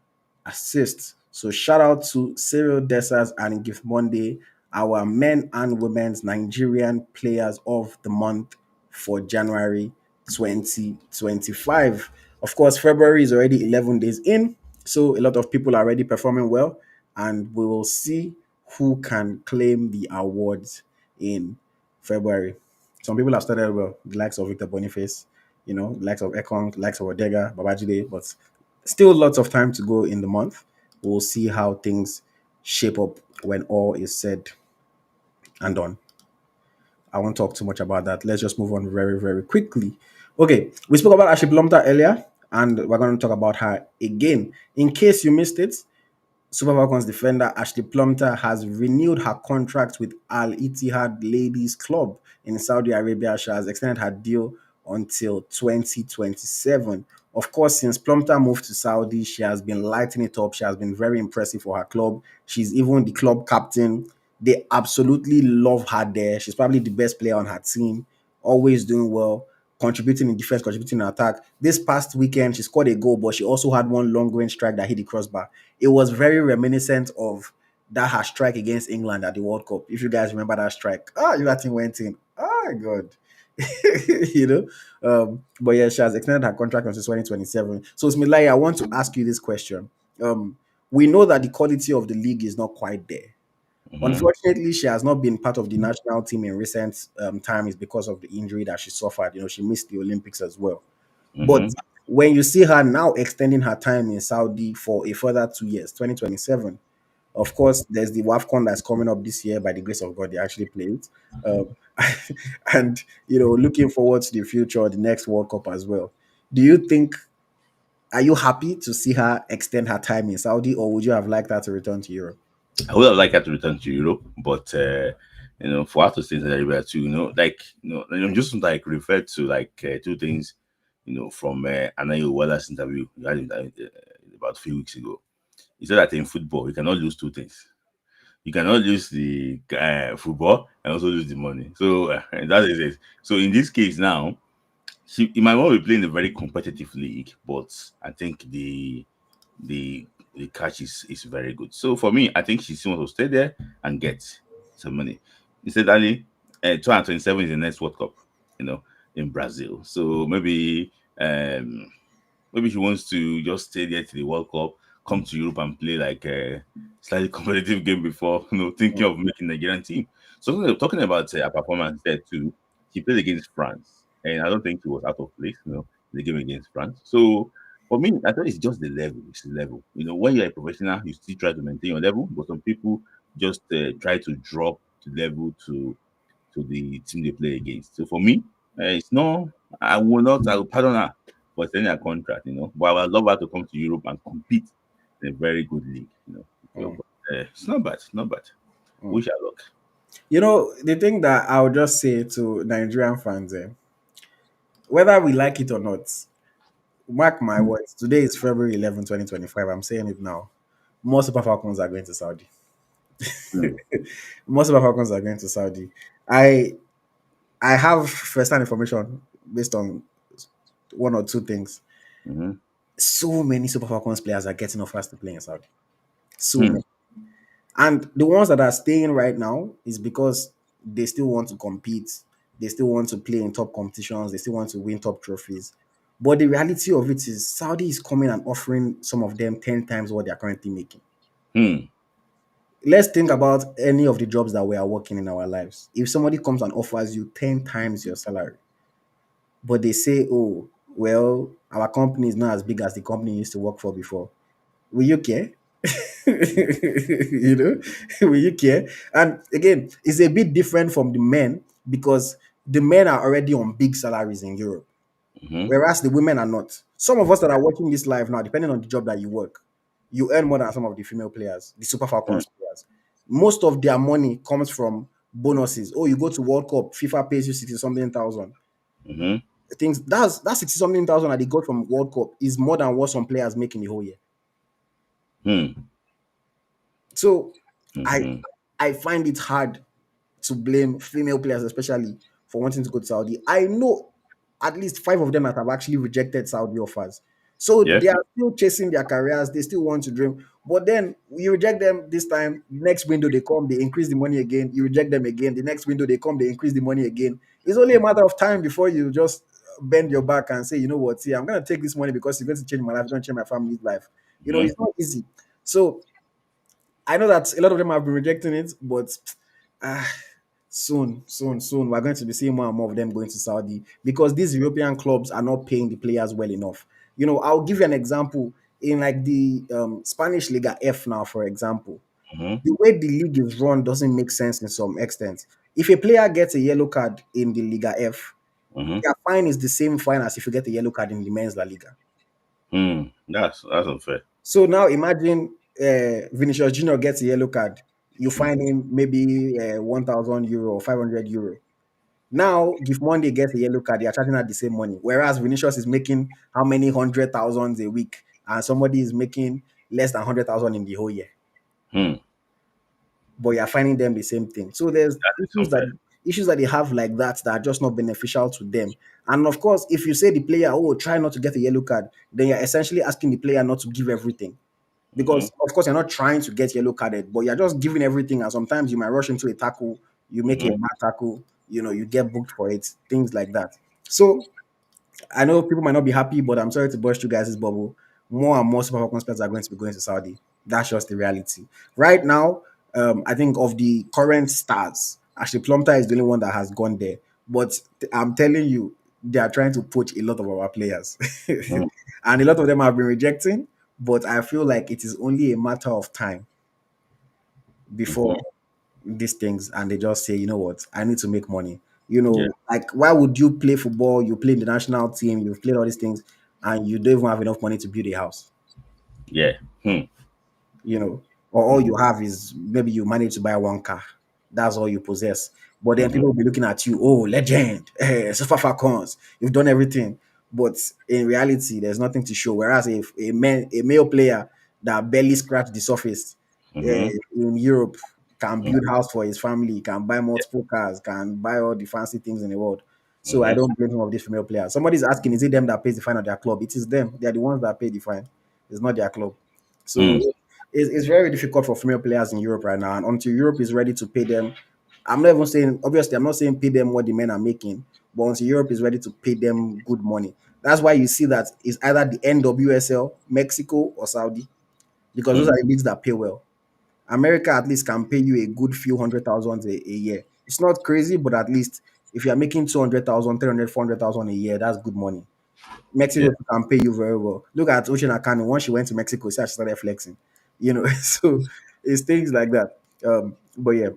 assist. So shout out to Cyril Dessers and Gift Monday, our men and women's Nigerian players of the month for January 2025. Of course, February is already 11 days in, so a lot of people are already performing well, and we will see who can claim the awards in February. Some people have started well, the likes of Victor Boniface, the likes of Ekong, the likes of Odega, Babajide, but still lots of time to go in the month. We'll see how things shape up when all is said and done. I won't talk too much about that. Let's just move on very, very quickly. Okay, we spoke about Ashley Blomter earlier. and we're going to talk about her again. In case you missed it, Super Falcons defender Ashley Plumter has renewed her contract with Al Ittihad Ladies Club in Saudi Arabia. She has extended her deal until 2027. Of course, since Plumter moved to Saudi, she has been lighting it up. She has been very impressive for her club. She's even the club captain. They absolutely love her there. She's probably the best player on her team, always doing well, contributing in defense, contributing in attack. This past weekend, she scored a goal, but she also had one long range strike that hit the crossbar. It was very reminiscent of that her strike against England at the World Cup. If you guys remember that strike, that thing went in. Oh my god. you know. But yeah, she has extended her contract until 2027. So Smith Layi, I want to ask you this question. We know that the quality of the league is not quite there. Mm-hmm. Unfortunately, she has not been part of the national team in recent times because of the injury that she suffered. She missed the Olympics as well. But Mm-hmm. when you see her now extending her time in Saudi for a further 2 years, 2027, of course, there's the WAFCON that's coming up this year. By the grace of God, they actually play it. Um, and, looking forward to the future, the next World Cup as well. Do you think, are you happy to see her extend her time in Saudi, or would you have liked her to return to Europe? I would have liked her to return to Europe, but for her to stay in Saudi Arabia too, I'm just like referred to like two things, from Anayo Wallace's interview we had about a few weeks ago. He said that in football you cannot lose two things. You cannot lose the football and also lose the money. So that is it. So in this case now, he might want to be playing a very competitive league, but I think the catch is very good. So for me, I think she still wants to stay there and get some money. Incidentally, 2027 is the next World Cup, in Brazil. So maybe she wants to just stay there to the World Cup, come to Europe and play like a slightly competitive game before, thinking of making the Nigerian team. So talking about her performance there too, she played against France, and I don't think she was out of place, the game against France. So for me, I thought it's just the level. It's the level. When you're a professional, you still try to maintain your level, but some people just try to drop the level to the team they play against. So for me, it's no, I will not, I will pardon her for signing a contract, but I would love her to come to Europe and compete in a very good league. So, Mm, but, it's not bad, not bad. mm. Wish her luck. The thing that I'll just say to Nigerian fans, whether we like it or not, mark my words, today is February 11, 2025. I'm saying it now. Most Super Falcons are going to Saudi. Mm, Most Super Falcons are going to Saudi. I I have first-hand information based on one or two things. mm-hmm. So many Super Falcons players are getting offers to play in Saudi. So Hmm, many. And the ones that are staying right now is because they still want to compete. They still want to play in top competitions. They still want to win top trophies. But the reality of it is Saudi is coming and offering some of them 10 times what they're currently making. hmm, Let's think about any of the jobs that we are working in our lives. If somebody comes and offers you 10 times your salary, but they say, oh, well, our company is not as big as the company you used to work for before. Will you care? Will you care? And again, it's a bit different from the men because the men are already on big salaries in Europe, mm-hmm. whereas the women are not. Some of us that are watching this live now, depending on the job that you work, you earn more than some of the female players, the Super Hmm, Falcons players. Most of their money comes from bonuses. Oh, you go to World Cup, FIFA pays you 60 something thousand. mm-hmm. Things that 60 something thousand that they got from World Cup is more than what some players make in the whole year. Hmm, So I mm-hmm. I find it hard to blame female players, especially for wanting to go to Saudi. I know at least five of them that have actually rejected Saudi offers. So Yeah. they are still chasing their careers, they still want to dream. But then you reject them this time, next window they come, they increase the money again, you reject them again, the next window they come, they increase the money again. It's only a matter of time before you just bend your back and say, you know what, see, I'm gonna take this money because it's going to change my life, it's going to change my family's life. Mm-hmm. It's not easy. So I know that a lot of them have been rejecting it, but ah, soon, we're going to be seeing more and more of them going to Saudi because these European clubs are not paying the players well enough. I'll give you an example in like the Spanish Liga F now, for example. Mm-hmm. The way the league is run doesn't make sense in some extent. If a player gets a yellow card in the Liga F, Mm-hmm. their fine is the same fine as if you get a yellow card in the men's La Liga. That's unfair. So now imagine Vinicius Junior gets a yellow card. You find him maybe 1,000 euro or 500 euro. Now, if Monday gets a yellow card, they are charging her the same money. Whereas Vinicius is making how many hundred thousands a week, and somebody is making less than 100,000 in the whole year. Hmm. But you are finding them the same thing. So there's That is issues unfair. that they have like that are just not beneficial to them. And of course, if you say the player, oh, try not to get a yellow card, then you're essentially asking the player not to give everything. Mm-hmm. Because of course you're not trying to get yellow carded, but you're just giving everything. And sometimes you might rush into a tackle, you make a Mm-hmm. bad tackle, you get booked for it, things like that. So I know people might not be happy, but I'm sorry to burst you guys' bubble. More and more Super Falcons players are going to be going to Saudi. That's just the reality. Right now, I think of the current stars, actually Plumter is the only one that has gone there. But I'm telling you, they are trying to poach a lot of our players. And a lot of them have been rejecting, but I feel like it is only a matter of time Mm-hmm. before these things and they just say, you know what, I need to make money. Yeah. Like why would you play football? You play in the national team, you've played all these things, and you don't even have enough money to build a house, Yeah. Hmm. you know, or all you have is maybe you manage to buy one car. That's all you possess. But then Mm-hmm. people will be looking at you, oh, legend, Super Falcons, you've done everything. But in reality, there's nothing to show. Whereas if a male player that barely scratched the surface Mm-hmm. in Europe can Mm-hmm. build house for his family, can buy Yeah. multiple cars, can buy all the fancy things in the world. So I Mm-hmm. don't blame him of these female players. Somebody's asking, is it them that pays the fine of their club? It is them. They are the ones that pay the fine. It's not their club. So Mm. it's very difficult for female players in Europe right now. And until Europe is ready to pay them, I'm not even saying, obviously, I'm not saying pay them what the men are making, but until Europe is ready to pay them good money. That's why you see that it's either the NWSL, Mexico, or Saudi, because those Mm. are the leagues that pay well. America at least can pay you a good few hundred thousands a year. It's not crazy, but at least if you are making 200,000, 300, 400,000 a year, that's good money. Yeah. Mexico can pay you very well. Look at Ocean Akano. Once she went to Mexico, she started flexing. So it's things like that. But yeah,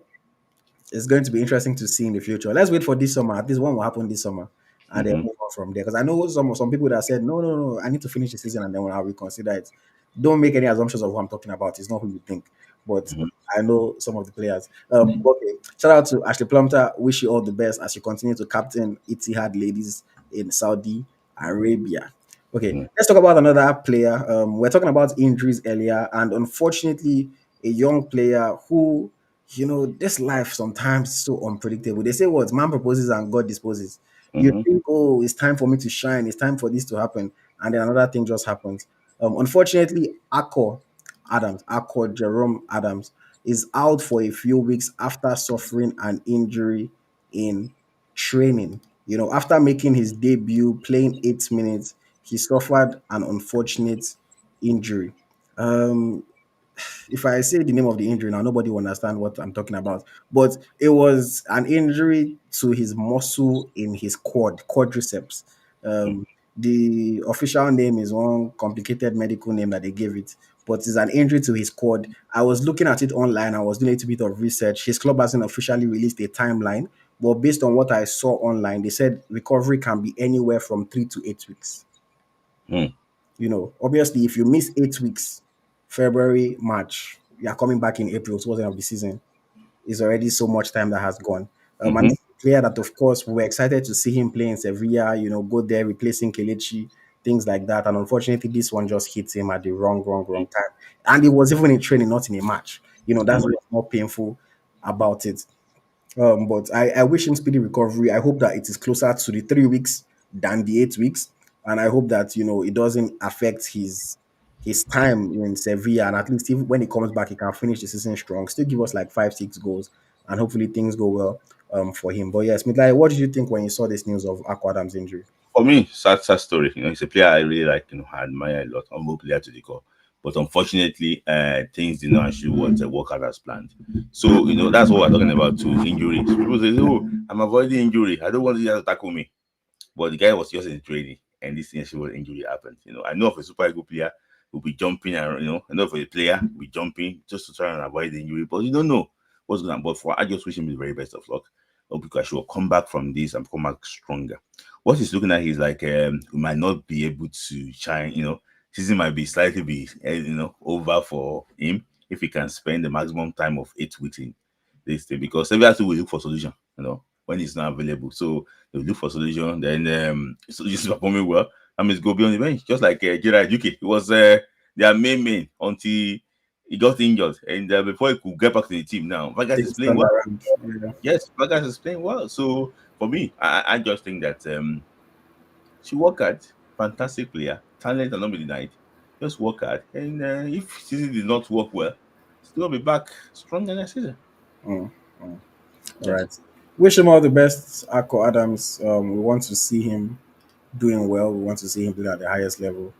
it's going to be interesting to see in the future. Let's wait for this summer. At least one will happen this summer, and then Mm-hmm. move on from there. Because I know some people that said, no, no, no, I need to finish the season and then I'll reconsider it. Don't make any assumptions of who I'm talking about. It's not who you think. But Mm-hmm. I know some of the players. Okay. Shout out to Ashley Plumter. Wish you all the best as you continue to captain Etihad ladies in Saudi Arabia. Okay, Mm-hmm. let's talk about another player. We're talking about injuries earlier, and unfortunately, a young player who, this life sometimes is so unpredictable. They say what man proposes and God disposes. You Mm-hmm. think, oh, it's time for me to shine, it's time for this to happen, and then another thing just happens. Unfortunately, Akko Jerome Adams, is out for a few weeks after suffering an injury in training. After making his debut, playing 8 minutes, he suffered an unfortunate injury. Um, if I say the name of the injury now, nobody will understand what I'm talking about. But it was an injury to his muscle in his quadriceps. The official name is one complicated medical name that they gave it, but it's an injury to his quad. I was looking at it online. I was doing a little bit of research. His club hasn't officially released a timeline, but based on what I saw online, they said recovery can be anywhere from 3 to 8 weeks. Mm. Obviously, if you miss 8 weeks, February, March, you are coming back in April towards the end of the season. Is already so much time that has gone. And Mm-hmm. it's clear that, of course, we were excited to see him play in Sevilla, go there, replacing Kelechi, things like that. And unfortunately, this one just hits him at the wrong, wrong, wrong time. And it was even in training, not in a match. That's what's more painful about it. But I wish him speedy recovery. I hope that it is closer to the 3 weeks than the 8 weeks, and I hope that it doesn't affect his time in Sevilla. And at least if, when he comes back, he can finish the season strong. Still give us like 5, 6 goals, and hopefully things go well for him. But yes, Smith, like, what did you think when you saw this news of Aqua Adams' injury? For me, sad story. He's a player I really like. I admire a lot. Humble player to the core. But unfortunately, things did not actually work out as planned. So that's what we're talking about too. Injuries. People say, "Oh, I'm avoiding injury. I don't want you to tackle me." But the guy was just in training, and this actually injury happened. I know of a super good player who'll be jumping, and I know of a player who'll be jumping just to try and avoid the injury, but you don't know what's going to happen. But I just wish him the very best of luck, because he will come back from this and come back stronger. What he's looking at, he's like, we might not be able to shine, season might be slightly be over for him if he can spend the maximum time of 8 weeks in this thing, because every two will look for solution, when it's not available. So they will look for solution. Then so this is performing well. I mean, go beyond the bench, just like Gerard UK. He was their main until he got injured, and before he could get back to the team. Now Vargas is Things playing turned well. around. Yeah. Yes, Vargas is playing well. So for me, I just think that she work hard, fantastic player, talent and not be denied. Just work hard, and if season did not work well, still be back stronger next season. Mm, mm. All Yes, right. Wish him all the best, Akko Adams. We want to see him doing well. We want to see him doing at the highest level,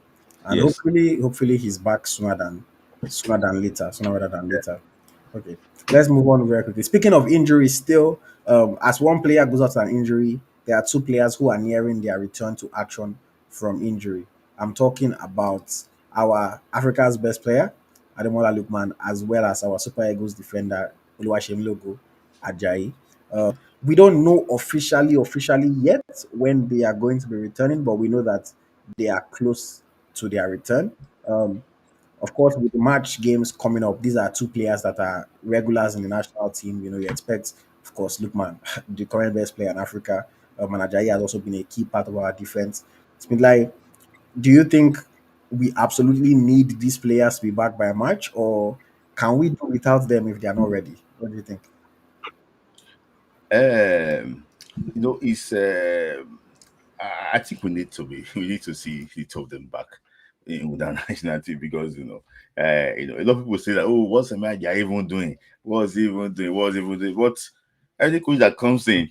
and yes, hopefully he's back sooner than later, sooner rather than later. Okay, let's move on very quickly. Speaking of injuries, still, as one player goes out to an injury, there are two players who are nearing their return to action from injury. I'm talking about our Africa's best player, Ademola Lookman, as well as our Super Eagles defender, Oluwaseun Logo Ajayi. We don't know officially yet when they are going to be returning, but we know that they are close to their return. Um, of course, with the match games coming up, these are two players that are regulars in the national team. You expect, of course, Lukman, the current best player in Africa, and Ajayi has also been a key part of our defense. It's been like, do you think we absolutely need these players to be back by March, or can we do without them if they are not ready? What do you think? um, it's I think we need to see the two of them back with our national team, because a lot of people say that, oh, what's the man even doing? What's he even doing? What's he even doing? What any coach that comes in,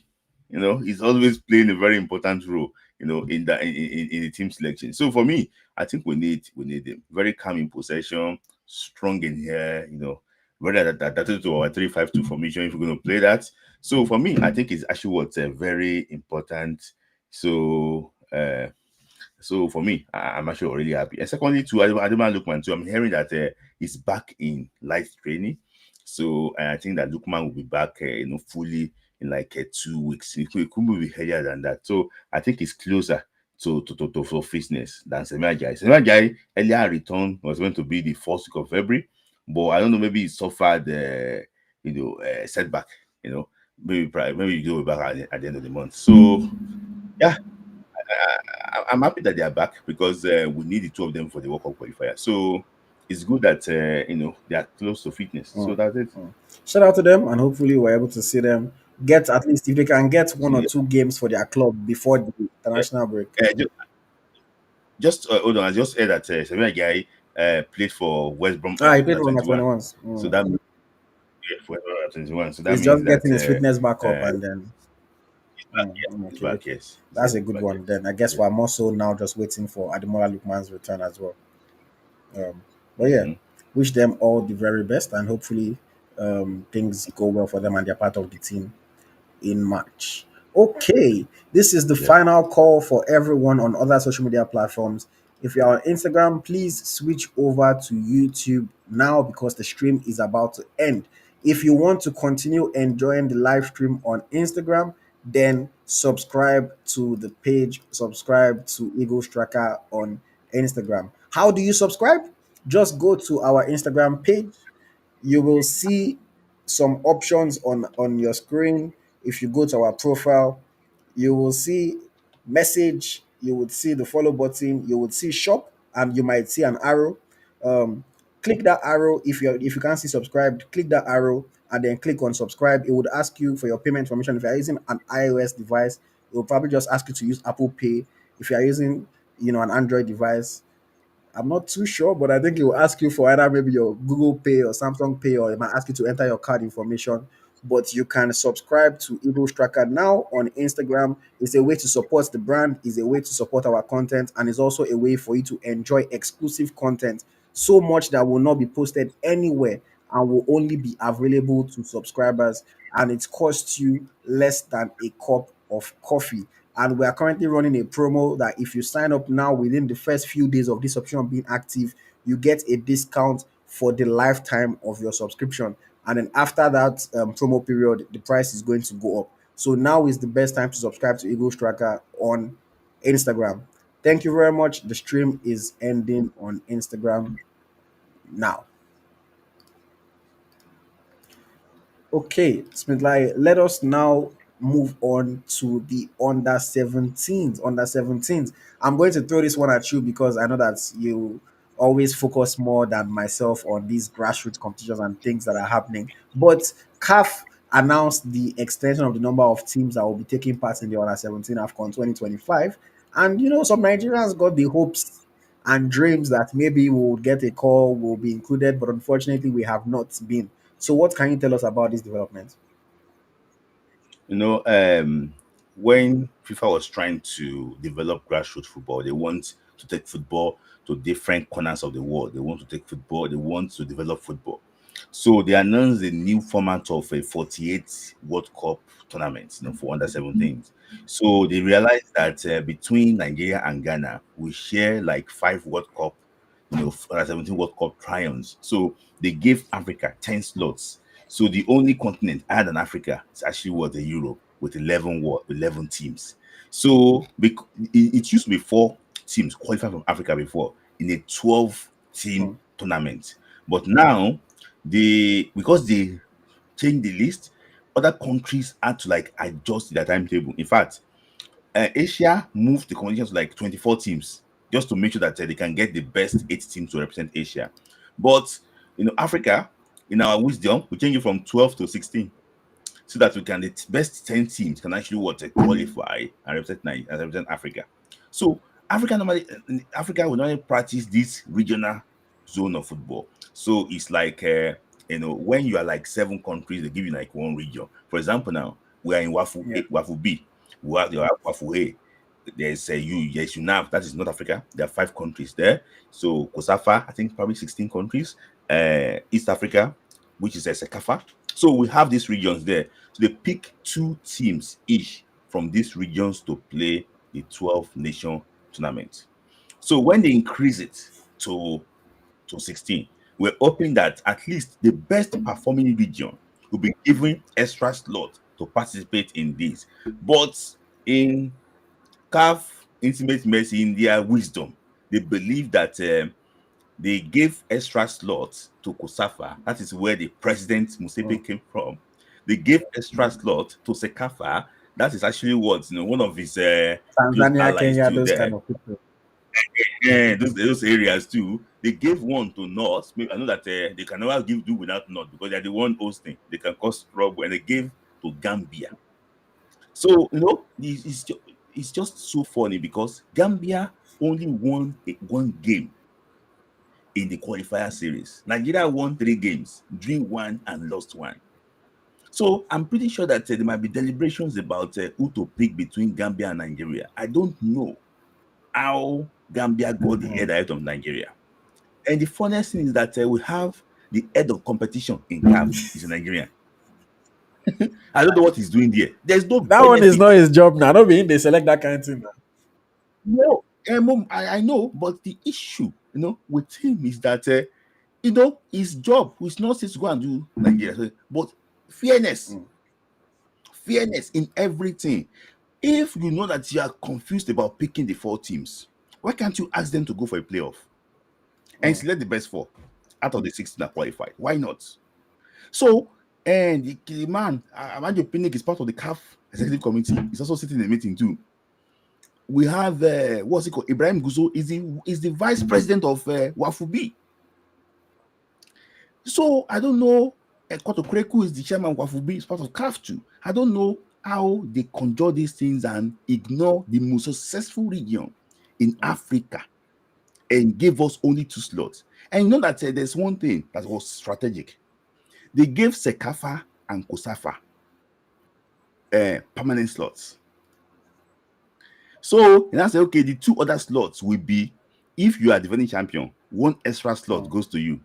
he's always playing a very important role, in the team selection. So for me, I think we need them very calm in possession, strong in here, very adapted to our 3-5-2 formation if we're going to play that. So for me, I think it's actually what's very important. So for me, I'm actually really happy. And secondly, too, I don't mind Lukman too. I'm hearing that he's back in light training. So I think that Lukman will be back, fully in like 2 weeks. It could be earlier than that. So I think he's closer to full fitness than Semajai. Semajai earlier return was going to be the first week of February, but I don't know. Maybe he suffered, setback. Maybe you go back at the end of the month. So yeah, I'm happy that they are back, because we need the two of them for the World Cup qualifier. So it's good that they are close to fitness. So Mm, that's it. mm. Shout out to them, and hopefully we're able to see them get, at least if they can get one or See, two games for their club before the uh, international break. just hold on. I just heard that Sevilla guy played for West Brom He played under for under 21. 21s. So that means, yeah, for under 21. So that He's means just that getting his fitness back up, uh, and then he's back. Yes, he's okay, back. okay, Yes, he that's said a he's good back. Yes. one. Then I guess Yes. we're more so now just waiting for Ademola Lukman's return as well. But yeah, Mm-hmm. wish them all the very best, and hopefully things go well for them and they're part of the team in March. Okay, this is the Yeah. final call for everyone on other social media platforms. If you're on Instagram, please switch over to YouTube now because the stream is about to end. If you want to continue enjoying the live stream on Instagram, then subscribe to the page, subscribe to Eagles Tracker on Instagram. How do you subscribe? Just go to our Instagram page. You will see some options on your screen. If you go to our profile, you will see message, you would see the follow button, you would see shop, and you might see an arrow. um Click that arrow. If you can't see subscribed, click that arrow and then click on subscribe. It would ask you for your payment information. If you're using an iOS device, it will probably just ask you to use Apple Pay. If you're using an Android device, I'm not too sure, but I think it will ask you for either maybe your Google Pay or Samsung Pay, or it might ask you to enter your card information. But you can subscribe to Eagles Tracker now on Instagram. It's a way to support the brand, is a way to support our content, and it's also a way for you to enjoy exclusive content, so much that will not be posted anywhere and will only be available to subscribers. And it costs you less than a cup of coffee. And we are currently running a promo that if you sign up now within the first few days of this option being active, you get a discount for the lifetime of your subscription. And then after that promo period, the price is going to go up. So now is the best time to subscribe to Eagles Tracker on Instagram. Thank you very much. The stream is ending on Instagram now. Okay, Smith, let us now move on to the under 17s. Under 17s. I'm going to throw this one at you because I know that you always focus more than myself on these grassroots competitions and things that are happening. But CAF announced the extension of the number of teams that will be taking part in the under 17 AFCON 2025. And some Nigerians got the hopes and dreams that maybe we'll get a call, we'll be included, but unfortunately, we have not been. So, what can you tell us about this development? You know, when FIFA was trying to develop grassroots football, they want to take football to different corners of the world. They want to take football, they want to develop football. So they announced a new format of a 48 World Cup tournament, for under 17s. So they realized that between Nigeria and Ghana, we share like 5 World Cup, under 17 World Cup triumphs. So they gave Africa 10 slots. So the only continent other than Africa is actually what the Europe with 11 teams. So it used to be 4 teams qualified from Africa before in a 12-team Hmm. tournament. But now because they changed the list, other countries had to like adjust their timetable. In fact, Asia moved the competition to like 24 teams just to make sure that they can get the best 8 teams to represent Asia. But Africa, in our wisdom, we change it from 12 to 16 so that we can the best 10 teams can actually qualify and represent Africa. So Africa will normally practice this regional zone of football. So it's like when you are like 7 countries, they give you like one region. For example, now we are in Yeah. Wafu B. You have Wafu A. There's yes, UNAV, that is North Africa. There are 5 countries there. So COSAFA, I think probably 16 countries. East Africa, which is a CAF. So we have these regions there. So they pick 2 teams each from these regions to play the 12 nation tournament. So when they increase it to 16, we're hoping that at least the best performing region will be given extra slot to participate in this. But in CAF Intimate Mercy, in their wisdom, they believe that they gave extra slots to Kosafa. That is where the president Hmm. Musepe came from. They gave extra slot to Sekafa. That is actually what one of his close Tanzania, allies Kenya, too those kind there. of people. Yeah, those areas too. They gave one to North. I know that they can never do without North because they're the one hosting. They can cause trouble, and they gave to Gambia. So it's just so funny because Gambia only won one game in the qualifier series. Nigeria won 3 games, drew one and lost one. So I'm pretty sure that there might be deliberations about who to pick between Gambia and Nigeria. I don't know how Gambia got the head ahead of Nigeria. And the funniest thing is that we have the head of competition in CAF is a Nigerian. I don't know what he's doing there. There's no That one is not benefit. his job now. Not being they select that kind of thing. Now. No, I know, but the issue, with him is that his job is not just to go and do Nigeria, but fairness, Hmm. fairness in everything. If you know that you are confused about picking the 4 teams, why can't you ask them to go for a playoff and Hmm. select the best 4 out of the 16 that qualified? Why not? So, and the man, Amanjo Pinnick is part of the CAF executive committee. He's also sitting in the meeting too. We have what's it called? Ibrahim Guzo is the vice president of Wafubi. So I don't know. Koto Kreku is the chairman of Wafubi, is part of CAF too. I don't know how they conjure these things and ignore the most successful region in Africa and give us only 2 slots. And you know that there's one thing that was strategic. They gave Sekafa and Kosafa permanent slots. So and I say, okay, the 2 other slots will be if you are defending champion, 1 extra slot Hmm. goes to you.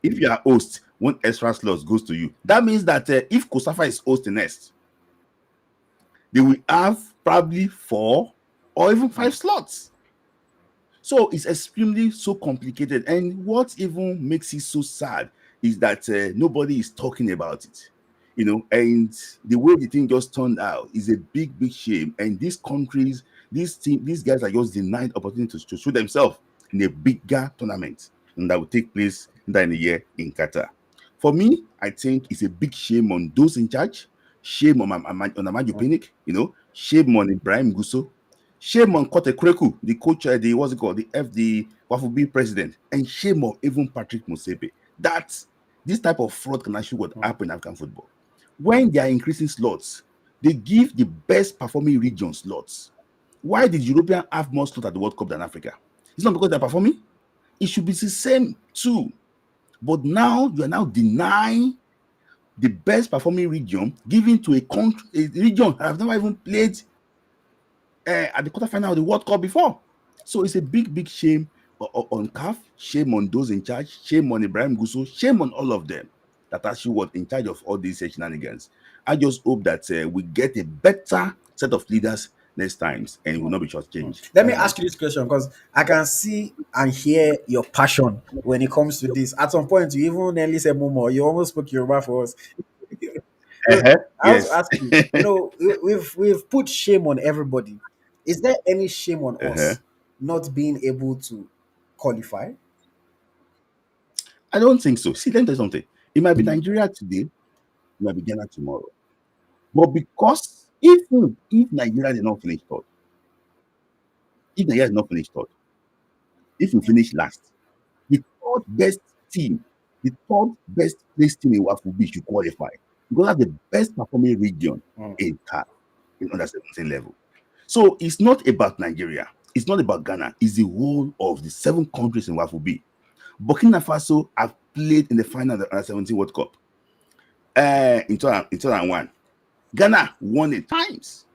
If you are host, 1 extra slot goes to you. That means that if Kosafa is host next, they will have probably 4 or even 5 slots. So it's extremely so complicated. And what even makes it so sad is that nobody is talking about it. And the way the thing just turned out is a big, big shame. And these countries, These guys are just denied opportunity to show themselves in a bigger tournament and that will take place in a year in Qatar. For me, I think it's a big shame on those in charge. Shame on Amaju Mm, Pinnick, shame on Ibrahim Gusso, shame on Kote Kreku, the coach, the what's it called, the Wafubi president, and shame on even Patrick Musepe. That this type of fraud can actually what mm, happen in African football. When they are increasing slots, they give the best performing region slots. Why did European have more slots at the World Cup than Africa? It's not because they're performing. It should be the same too. But now you are now denying the best performing region given to a country, a region that have never even played at the quarterfinal of the World Cup before. So it's a big, big shame on CAF, shame on those in charge, shame on Ibrahim Gusso, shame on all of them that actually were in charge of all these shenanigans. I just hope that we get a better set of leaders next times and will mm, not be mm. shortchanged. Let me That's my ask you take. this question because I can see and hear your passion when it comes to this. At some point, you even nearly said Momo. You almost spoke Yoruba for us. So Uh-huh. I want to Yes. ask you. We've put shame on everybody. Is there any shame on Uh-huh. us not being able to qualify? I don't think so. See, let me tell you something. It might be Nigeria today, it might be Ghana tomorrow. But because if Nigeria did not finish third, if Nigeria did not finish third, if we finish last, the third best team, the third best placed team in WAFU should qualify because that's the best performing region Mm, in CAF in under 17 level. So it's not about Nigeria, it's not about Ghana, it's the whole of the 7 countries in WAFU. Burkina Faso have played in the final of the under 17 World Cup in 2001. Ghana won it times.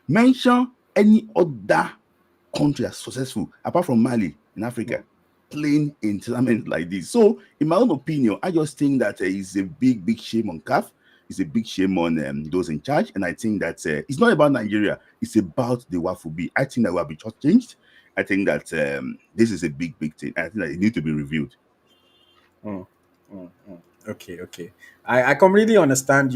Mention any other country that's successful apart from Mali in Africa mm, playing in tournaments like this. So, in my own opinion, I just think that it's a big, big shame on CAF. It's a big shame on those in charge. And I think that it's not about Nigeria, it's about the Wafubi. I think that will be changed. I think that this is a big, big thing. I think that it needs to be reviewed. mm, mm. Okay, okay. I completely understand.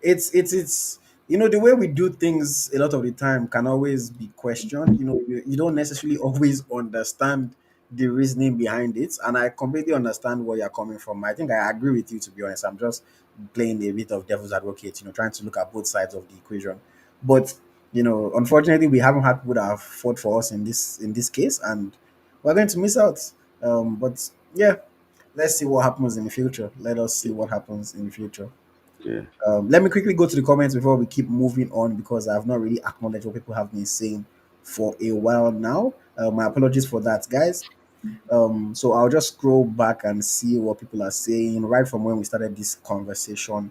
It's the way we do things a lot of the time can always be questioned. You don't necessarily always understand the reasoning behind it, and I completely understand where you're coming from. I think I agree with you, to be honest. I'm just playing a bit of devil's advocate, trying to look at both sides of the equation. But unfortunately, we haven't had people that have fought for us in this case, and we're going to miss out. But yeah, let's see what happens in the future. Let us see what happens in the future. Yeah. Let me quickly go to the comments before we keep moving on because I've not really acknowledged what people have been saying for a while now. My apologies for that, guys. So I'll just scroll back and see what people are saying right from when we started this conversation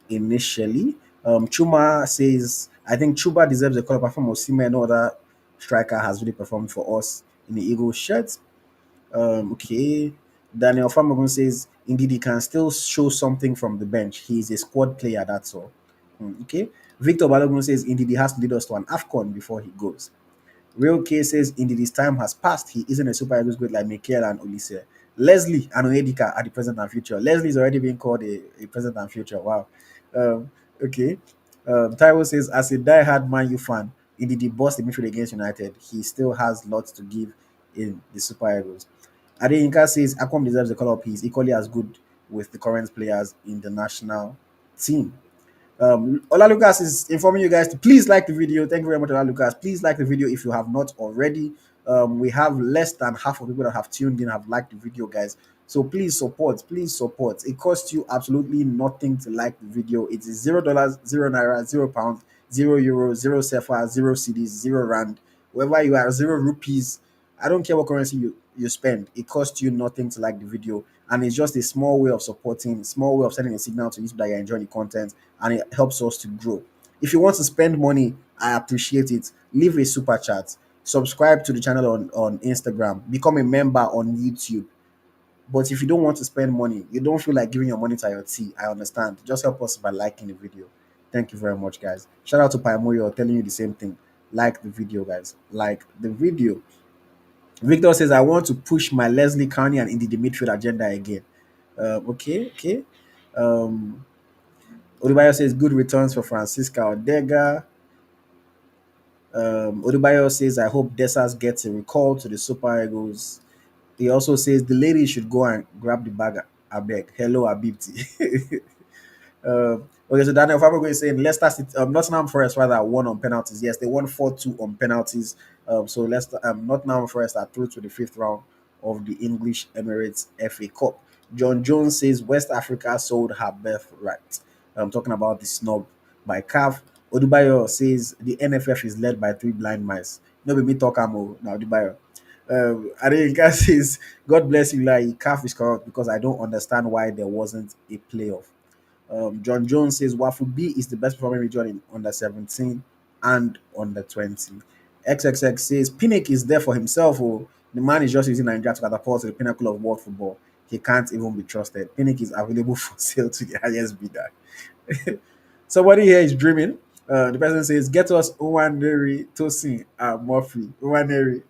initially. Chuma says, I think Chuba deserves a call apart from Osimhen. No other striker has really performed for us in the Eagles shirt. Okay. Daniel Famagun says, indeed, he can still show something from the bench. He is a squad player, that's all. Okay. Victor Balogun says, indeed, he has to lead us to an AFCON before he goes. Real K says, indeed, his time has passed. He isn't a Super Eagles great like Mikel and Olise. Leslie and Oedika are the present and future. Leslie is already being called a present and future. Wow. Okay. Taiwo says, as a die-hard Man U fan, indeed, he bossed the midfield against United. He still has lots to give in the Super Eagles. Adeyinka says Akwam deserves the call up. He's equally as good with the current players in the national team. Ola Lucas is informing you guys to please like the video. Thank you very much, Ola Lucas. Please like the video if you have not already. We have less than half of people that have tuned in have liked the video, guys. So please support, please support. It costs you absolutely nothing to like the video. It is $0, 0 naira, £0, €0, zero sefa, zero cedis, zero rand. Wherever you are, zero rupees. I don't care what currency you spend. It costs you nothing to like the video, and it's just a small way of supporting, small way of sending a signal to YouTube that you're enjoying the content, and it helps us to grow. If you want to spend money, I appreciate it. Leave a super chat. Subscribe to the channel on Instagram. Become a member on YouTube. But if you don't want to spend money, you don't feel like giving your money to IoT, I understand. Just help us by liking the video. Thank you very much, guys. Shout out to Paimoyo telling you the same thing. Like the video, guys. Like the video. Victor says, I want to push my Leslie County and Indy the midfield agenda again. Okay, okay. Um, Odibayo says, good returns for Francisca Odega. Odubayo says, I hope Desas gets a recall to the Super Eagles. He also says the lady should go and grab the bag. I beg. Hello, Abibti. Okay, so Daniel Fabrico is saying Leicester City, Nottingham Forest rather won on penalties. Yes, they won 4-2 on penalties. So Leicester, Nottingham Forest are through to the fifth round of the English Emirates FA Cup. John Jones says West Africa sold her birthright. I'm talking about the snub by CAF. Odubayo says the NFF is led by three blind mice. No be me talk amo now Odubayo. Adenika says, God bless you, like CAF is correct because I don't understand why there wasn't a playoff. John Jones says Wafu B is the best performing region in under 17 and under 20. XXX says Pinnick is there for himself. Oh, the man is just using Nigeria to catapult to the pinnacle of world football. He can't even be trusted. Pinnick is available for sale to the highest bidder. Somebody here is dreaming. The person says, "Get us Owaneri Tosin and Murphy. Owaneri."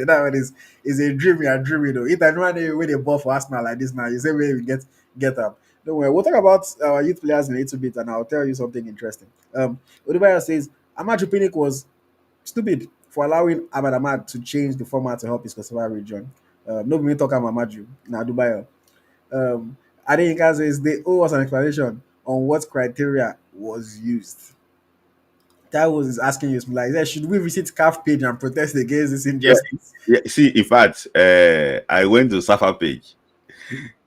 That one is a dream. You are dreaming though. If I know when they ball for Arsenal like this now, you say where we get up. Don't worry. We'll talk about our youth players in a little bit, and I'll tell you something interesting. Odubaya says Amaju Pinnick was stupid for allowing Ahmad to change the format to help his Kosovo region. No, me talk about Amaju. Now Dubai. Adeyinka says they owe us an explanation on what criteria was used. That was asking you, like, should we visit CAF page and protest against this Yeah, injustice? yeah. See, in fact, I went to Safa page.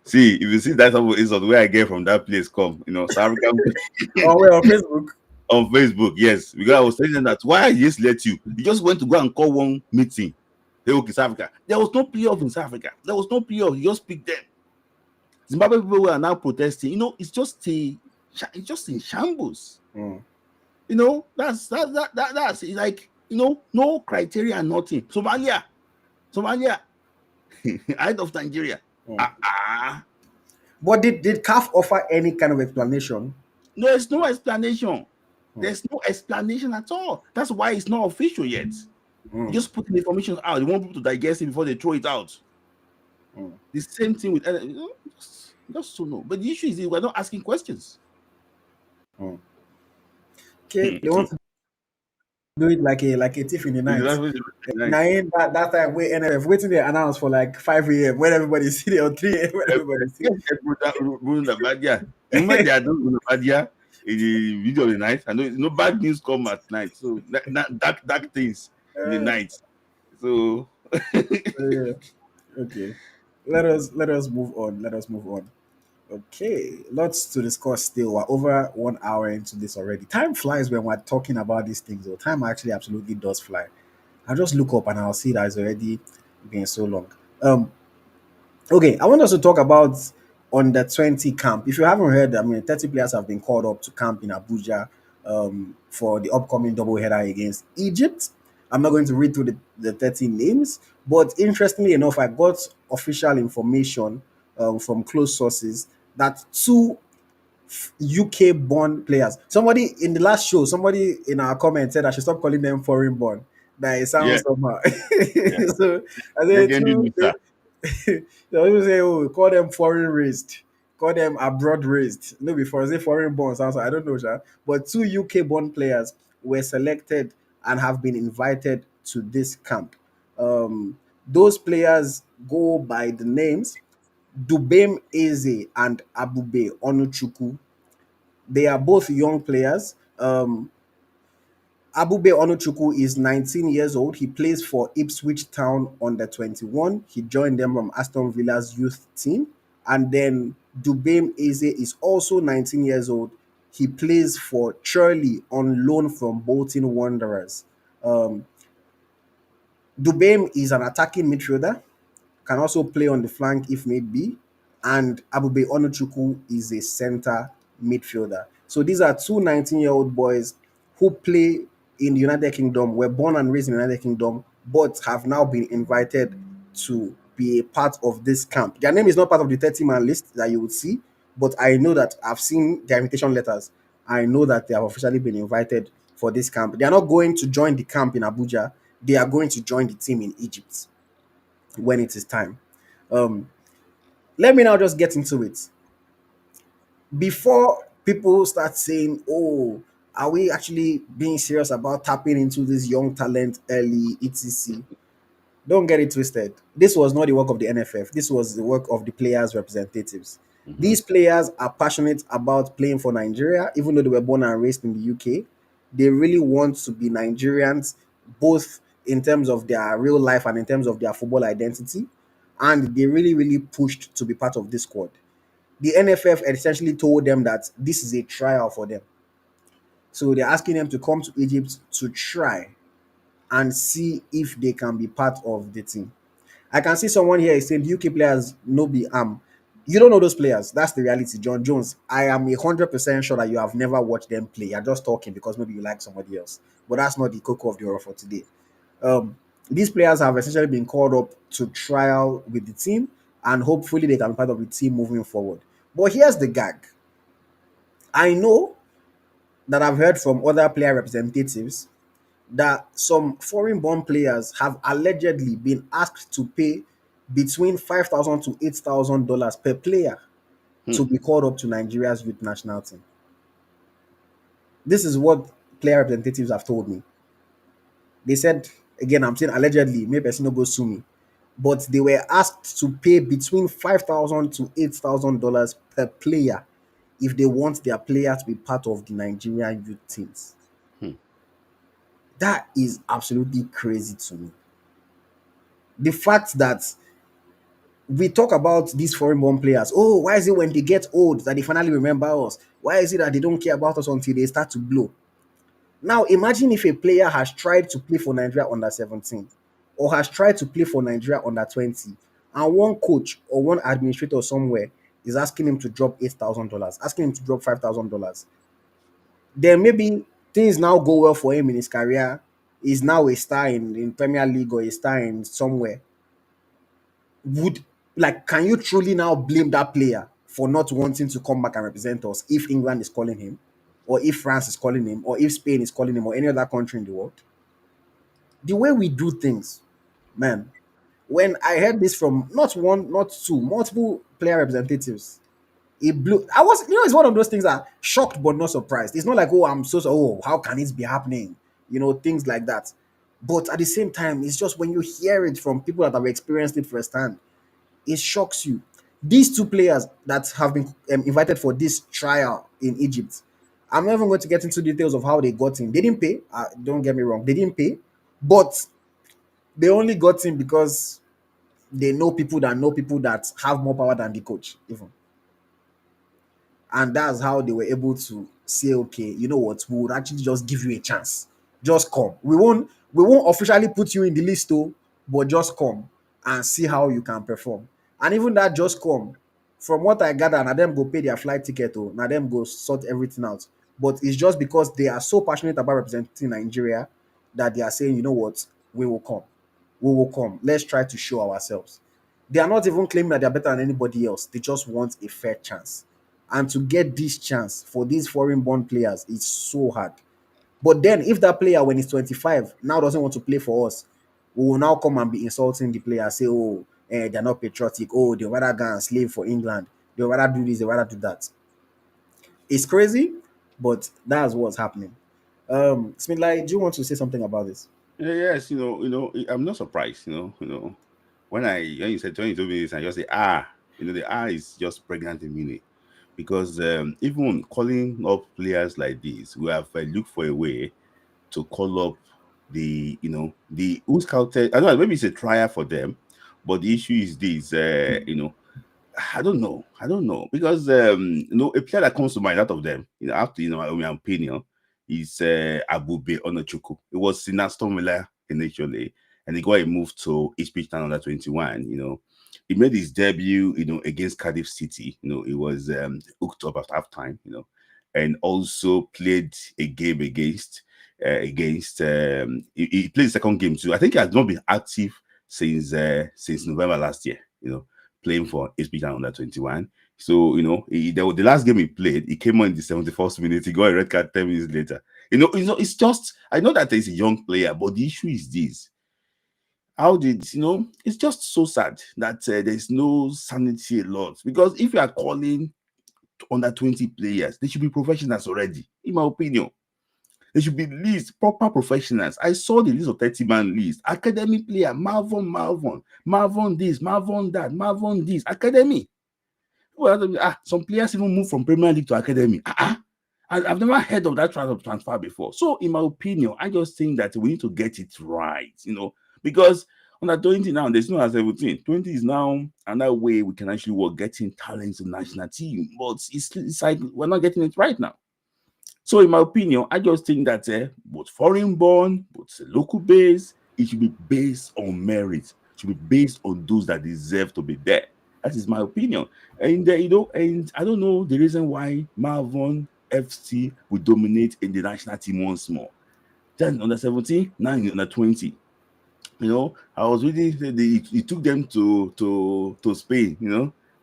See, if you see that some is where I get from that place, come, South African Oh, well, on Facebook. on Facebook, yes, because I was telling them that why I just let you. You just went to go and call one meeting. Hey, okay, South Africa. There was no playoff in South Africa. There was no playoff. You just pick them. Zimbabwe people are now protesting. It's just in shambles. Mm, That's like no criteria, nothing. Somalia, out of Nigeria. mm. Ah. But did CAF offer any kind of explanation? There's no explanation. Mm, There's no explanation at all. That's why it's not official yet. You mm, just put the information out. You want people to digest it before they throw it out. mm, The same thing with just so no. But the issue is we're not asking questions. mm. Okay, they want to do it like a thief in the night. Now Nice. in that time where NFF waiting they announce for like 5 a.m. when everybody's sitting or 3 a.m. when everybody's Yes, sitting. Bruno Badia. The moment they are doing Bruno Badia in the video of the night, I know no bad news come at night. So dark things in the night. So Yeah. Okay. Let us move on. Let us move on. Okay. Lots to discuss still. We're over 1 hour into this already. Time flies when we're talking about these things, though. Time actually absolutely does fly. I'll just look up and I'll see that it's already been so long. Um Okay, I want us to talk about under 20 camp. If you haven't heard, I mean, 30 players have been called up to camp in Abuja for the upcoming double header against Egypt. I'm not going to read through the 30 names, but interestingly enough, I got official information from close sources that two UK born players. Somebody in the last show, somebody in our comment said I should stop calling them foreign born. That it yeah, sounds somehow. yeah. So I said Legendary two. Mister. They always say, "Oh, call them foreign raised, call them abroad raised." No, before say foreign born sounds. I don't know, Sha. But two UK born players were selected and have been invited to this camp. Those players go by the names Dubem Eze and Abube Onuchuku. They are both young players. Abube Onuchuku is 19 years old. He plays for Ipswich Town under 21. He joined them from Aston Villa's youth team. And then Dubem Eze is also 19 years old. He plays for Chelle on loan from Bolton Wanderers. Um, Dubem is an attacking midfielder, can also play on the flank if need be. And Abube Onuchuku is a center midfielder. So these are two 19-year-old boys who play in the United Kingdom, were born and raised in the United Kingdom, but have now been invited to be a part of this camp. Their name is not part of the 30-man list that you would see, but I know that I've seen their invitation letters. I know that they have officially been invited for this camp. They are not going to join the camp in Abuja. They are going to join the team in Egypt when it is time. Um, Let me now just get into it. Before people start saying, "Oh, are we actually being serious about tapping into this young talent early, etc? Don't get it twisted. This was not the work of the NFF. This was the work of the players' representatives. Mm-hmm. These players are passionate about playing for Nigeria, even though they were born and raised in the UK. They really want to be Nigerians, both in terms of their real life and in terms of their football identity. And they really, really pushed to be part of this squad. The NFF essentially told them that this is a trial for them. So they're asking them to come to Egypt to try and see if they can be part of the team. I can see someone here is saying UK players no be you don't know those players. That's the reality. John Jones, I am 100% sure that you have never watched them play. You're just talking because maybe you like somebody else. But that's not the cocoa of the hour for today. Um, these players have essentially been called up to trial with the team, and hopefully they can be part of the team moving forward. But here's the gag. I know that I've heard from other player representatives that some foreign born players have allegedly been asked to pay between $5,000 to $8,000 per player Hmm. to be called up to Nigeria's youth national team. This is what player representatives have told me. They said, again, I'm saying allegedly, maybe person no go sue me, but they were asked to pay between $5,000 to $8,000 per player if they want their player to be part of the Nigerian youth teams. Hmm. That is absolutely crazy to me. The fact that we talk about these foreign born players. Oh, why is it when they get old that they finally remember us? Why is it that they don't care about us until they start to blow? Now, imagine if a player has tried to play for Nigeria under 17 or has tried to play for Nigeria under 20, and one coach or one administrator somewhere is asking him to drop $8,000, asking him to drop $5,000. Then maybe things now go well for him in his career. He's now a star in Premier League or a star in somewhere. Would like can you truly now blame that player for not wanting to come back and represent us if England is calling him, or if France is calling him, or if Spain is calling him, or any other country in the world? The way we do things, man. When I heard this from not one, not two, multiple player representatives, it blew. I was, it's one of those things that shocked but not surprised. It's not like, oh, oh, how can it be happening? Things like that. But at the same time, it's just when you hear it from people that have experienced it firsthand, it shocks you. These two players that have been invited for this trial in Egypt, I'm not even going to get into details of how they got in. They didn't pay. Don't get me wrong, they didn't pay, but they only got in because they know people that have more power than the coach, even. And that's how they were able to say, okay, you know what, we would actually just give you a chance. Just come. We won't officially put you in the list though, but just come and see how you can perform. And even that just come, from what I gather, now them go pay their flight ticket, oh, now them go sort everything out. But it's just because they are so passionate about representing Nigeria that they are saying, you know what, we will come. We will come. Let's try to show ourselves. They are not even claiming that they're better than anybody else. They just want a fair chance. And to get this chance for these foreign born players is so hard. But then, if that player, when he's 25, now doesn't want to play for us, we will now come and be insulting the player, say, oh, they're not patriotic. Oh, they rather go and slave for England. They rather do this, they rather do that. It's crazy, but that's what's happening. Smith, like, do you want to say something about this? Yes, I'm not surprised. When you told me this, I just say the is just pregnant in me because even calling up players like this, we have looked for a way to call up the who scouted. I don't know, maybe it's a trial for them, but the issue is this. I don't know. I don't know because a player that comes to mind out of them, after in my opinion, is Abube Onochuku. It was in Aston Villa initially, and he got a move to Ipswich Town under 21. He made his debut, against Cardiff City. He was hooked up at halftime. And also played a game he played the second game too. I think he has not been active since November last year. Playing for HB under 21. So, the last game he played, he came on in the 71st minute. He got a red card 10 minutes later. It's just, I know that he's a young player, but the issue is this. It's just so sad that there's no sanity a lot. Because if you are calling under 20 players, they should be professionals already, in my opinion. There should be lists, proper professionals. I saw the list of 30-man list. Academy player, Marvon this, Marvon that, Marvon this, academy. Well, some players even move from Premier League to academy. I've never heard of that kind of transfer before. So, in my opinion, I just think that we need to get it right, because under 20 now, there's no under 17. 20 is now another way we can actually work getting talents to national team. But it's like we're not getting it right now. So, in my opinion, I just think that both foreign born, both local base, it should be based on merit. It should be based on those that deserve to be there. That is my opinion. And and I don't know the reason why Malvern FC will dominate in the national team once more. Then under 17, now under 20. I was reading that he took them to Spain.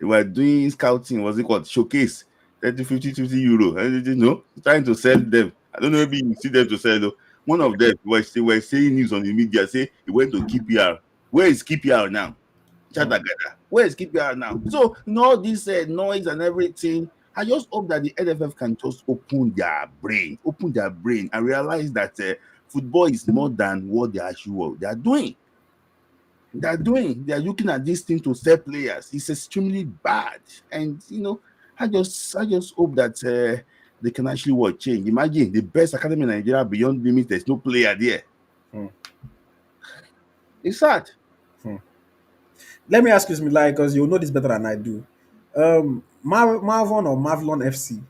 They were doing scouting. What's it called? Showcase 30, 50, 50 euro. And trying to sell them. I don't know, maybe you see them to sell though. One of them were saying news on the media, say he went to KPR. Where is KPR now? Mm. Chatagada. Where is KPR now? So all this noise and everything. I just hope that the NFF can just open their brain, and realize that football is more than what they are doing. They are looking at this thing to sell players. It's extremely bad, and I just hope that they can actually change. Imagine the best academy in Nigeria, beyond limits. There's no player there. Mm. It's sad. Mm. Let me ask you, Smith Layi, because you know this better than I do. Marvon or Marvlon FC,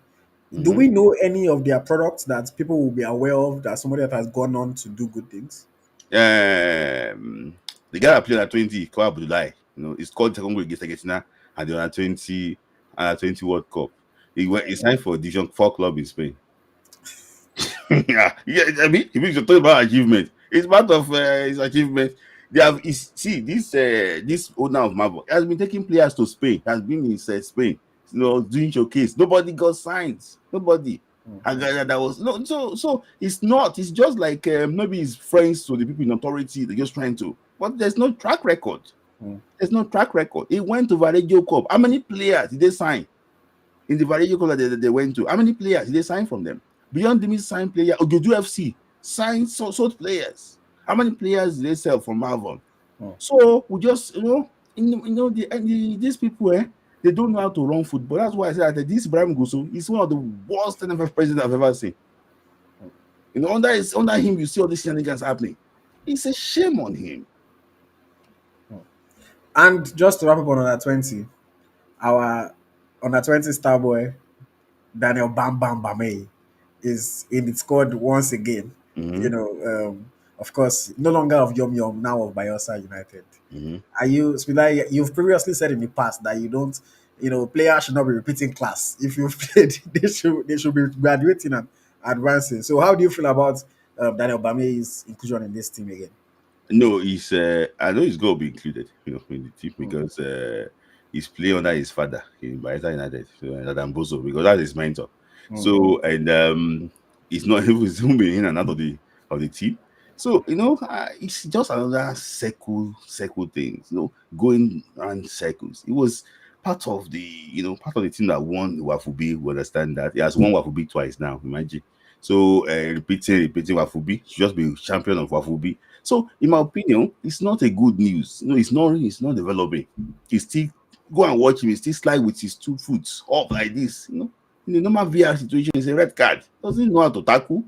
do Mm-hmm. we know any of their products that people will be aware of that somebody that has gone on to do good things? The guy that played at 20, Kwa Abdullah, it's called Congo against Argentina at the under 20 World Cup. He signed for Division 4 club in Spain. Yeah. I mean, if you're talking about achievement, it's part of his achievement. They have see this owner of Marvel has been taking players to Spain, has been in Spain, doing showcase. Nobody got signs. Nobody. And that was no, so it's not. It's just like maybe his friends to the people in authority. They're just trying to, but there's no track record. Mm. There's no track record. He went to Varejo Cup. How many players did they sign in the Varejo Cup that they went to? How many players did they sign from them? Beyond the sign player, Ogodu FC signed sold players. How many players did they sell from Marvin? Mm. So we just these people they don't know how to run football. That's why I said that this Ibrahim Gusso is one of the worst NFF presidents I've ever seen. Under him, you see all these shenanigans happening. It's a shame on him. And just to wrap up on under 20, our under 20 star boy, Daniel Bam Bam Bame, is in the squad once again. Mm-hmm. Of course, no longer of Yom Yom, now of Bayelsa United. Mm-hmm. Are you, Smilai, you've previously said in the past that you don't, players should not be repeating class. If you've played, they should be graduating and advancing. So how do you feel about Daniel Bame's inclusion in this team again? No, he's. I know he's going to be included, in the team Mm. because he's playing under his father in Bayelsa United, so Adam Bozo, because that's his mentor. Mm. So and he's not he's been in and out of the team. So it's just another circle things. Going around circles. It was part of the team that won the Wafubi. We understand that he has won Wafubi twice now. Imagine. So repeating Wafubi, should just be champion of Wafubi. So, in my opinion, it's not a good news. It's not developing. He's still go and watch him. He still slide with his 2 foot up like this. In the normal VR situation, it's a red card. Doesn't know how to tackle.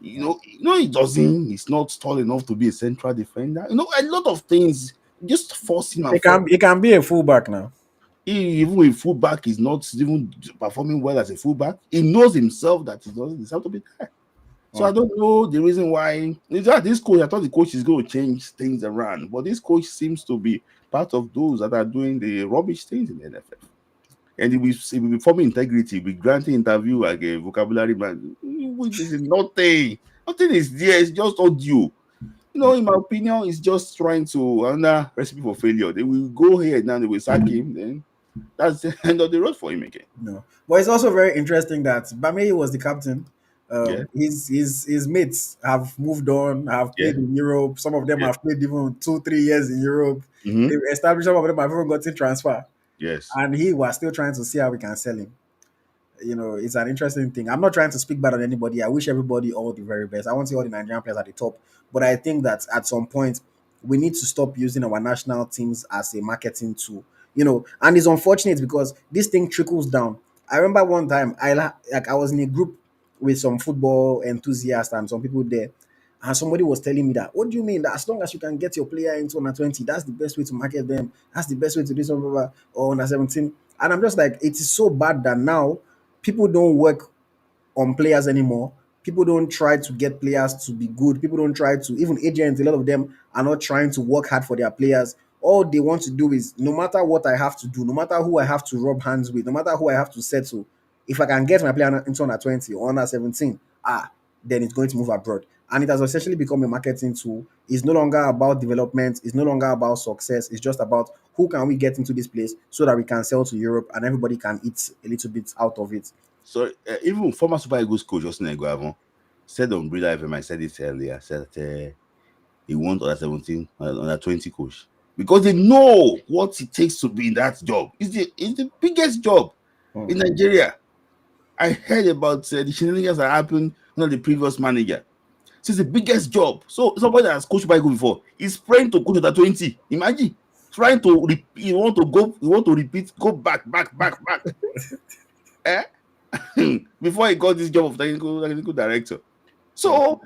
He doesn't. He's not tall enough to be a central defender. A lot of things just force him and force. He can be a fullback now. Even a fullback is not even performing well as a fullback. He knows himself that he doesn't deserve to be there. So I Mm. don't know the reason why. Is that this coach? I thought the coach is going to change things around, but this coach seems to be part of those that are doing the rubbish things in the NFF. And he will be forming integrity, he'll be granting interview like a vocabulary man, which is nothing. Nothing is there. It's just audio. In my opinion, it's just trying to another recipe for failure. They will go here now. They will sack him. Then that's the end of the road for him again. No, but it's also very interesting that Bame was the captain. Yeah, His mates have moved on, have yeah, played in Europe. Some of them yeah. have played even 2, 3 years in Europe. Mm-hmm. They've established, some of them have even gotten transfer, Yes. and he was still trying to see how we can sell him. it's an interesting thing. I'm not trying to speak bad on anybody. I wish everybody all the very best. I want to see all the Nigerian players at the top. But I think that at some point, we need to stop using our national teams as a marketing tool. And it's unfortunate because this thing trickles down. I remember one time I was in a group with some football enthusiasts and some people there. And somebody was telling me that, what do you mean that as long as you can get your player into under 20, that's the best way to market them? That's the best way to do something, blah, blah, blah, or under 17. And I'm just like, it is so bad that now people don't work on players anymore. People don't try to get players to be good. People don't try to, even agents, a lot of them are not trying to work hard for their players. All they want to do is no matter what I have to do, no matter who I have to rub hands with, no matter who I have to settle, if I can get my player into under 20 or under 17, then it's going to move abroad. And it has essentially become a marketing tool. It's no longer about development, it's no longer about success. It's just about who can we get into this place so that we can sell to Europe and everybody can eat a little bit out of it. So even former Super Eagles coach Justin Eguavon said on Breeder FM, I said it earlier, said he wants under 17, under 20 coach because they know what it takes to be in that job. It's the biggest job Hmm. in Nigeria. I heard about the shenanigans that happened under the previous manager. So it's the biggest job. So somebody that has coached Super Eagles before is praying to coach under 20. Imagine trying to repeat, you want to repeat, go back. Eh? Before he got this job of technical director. So,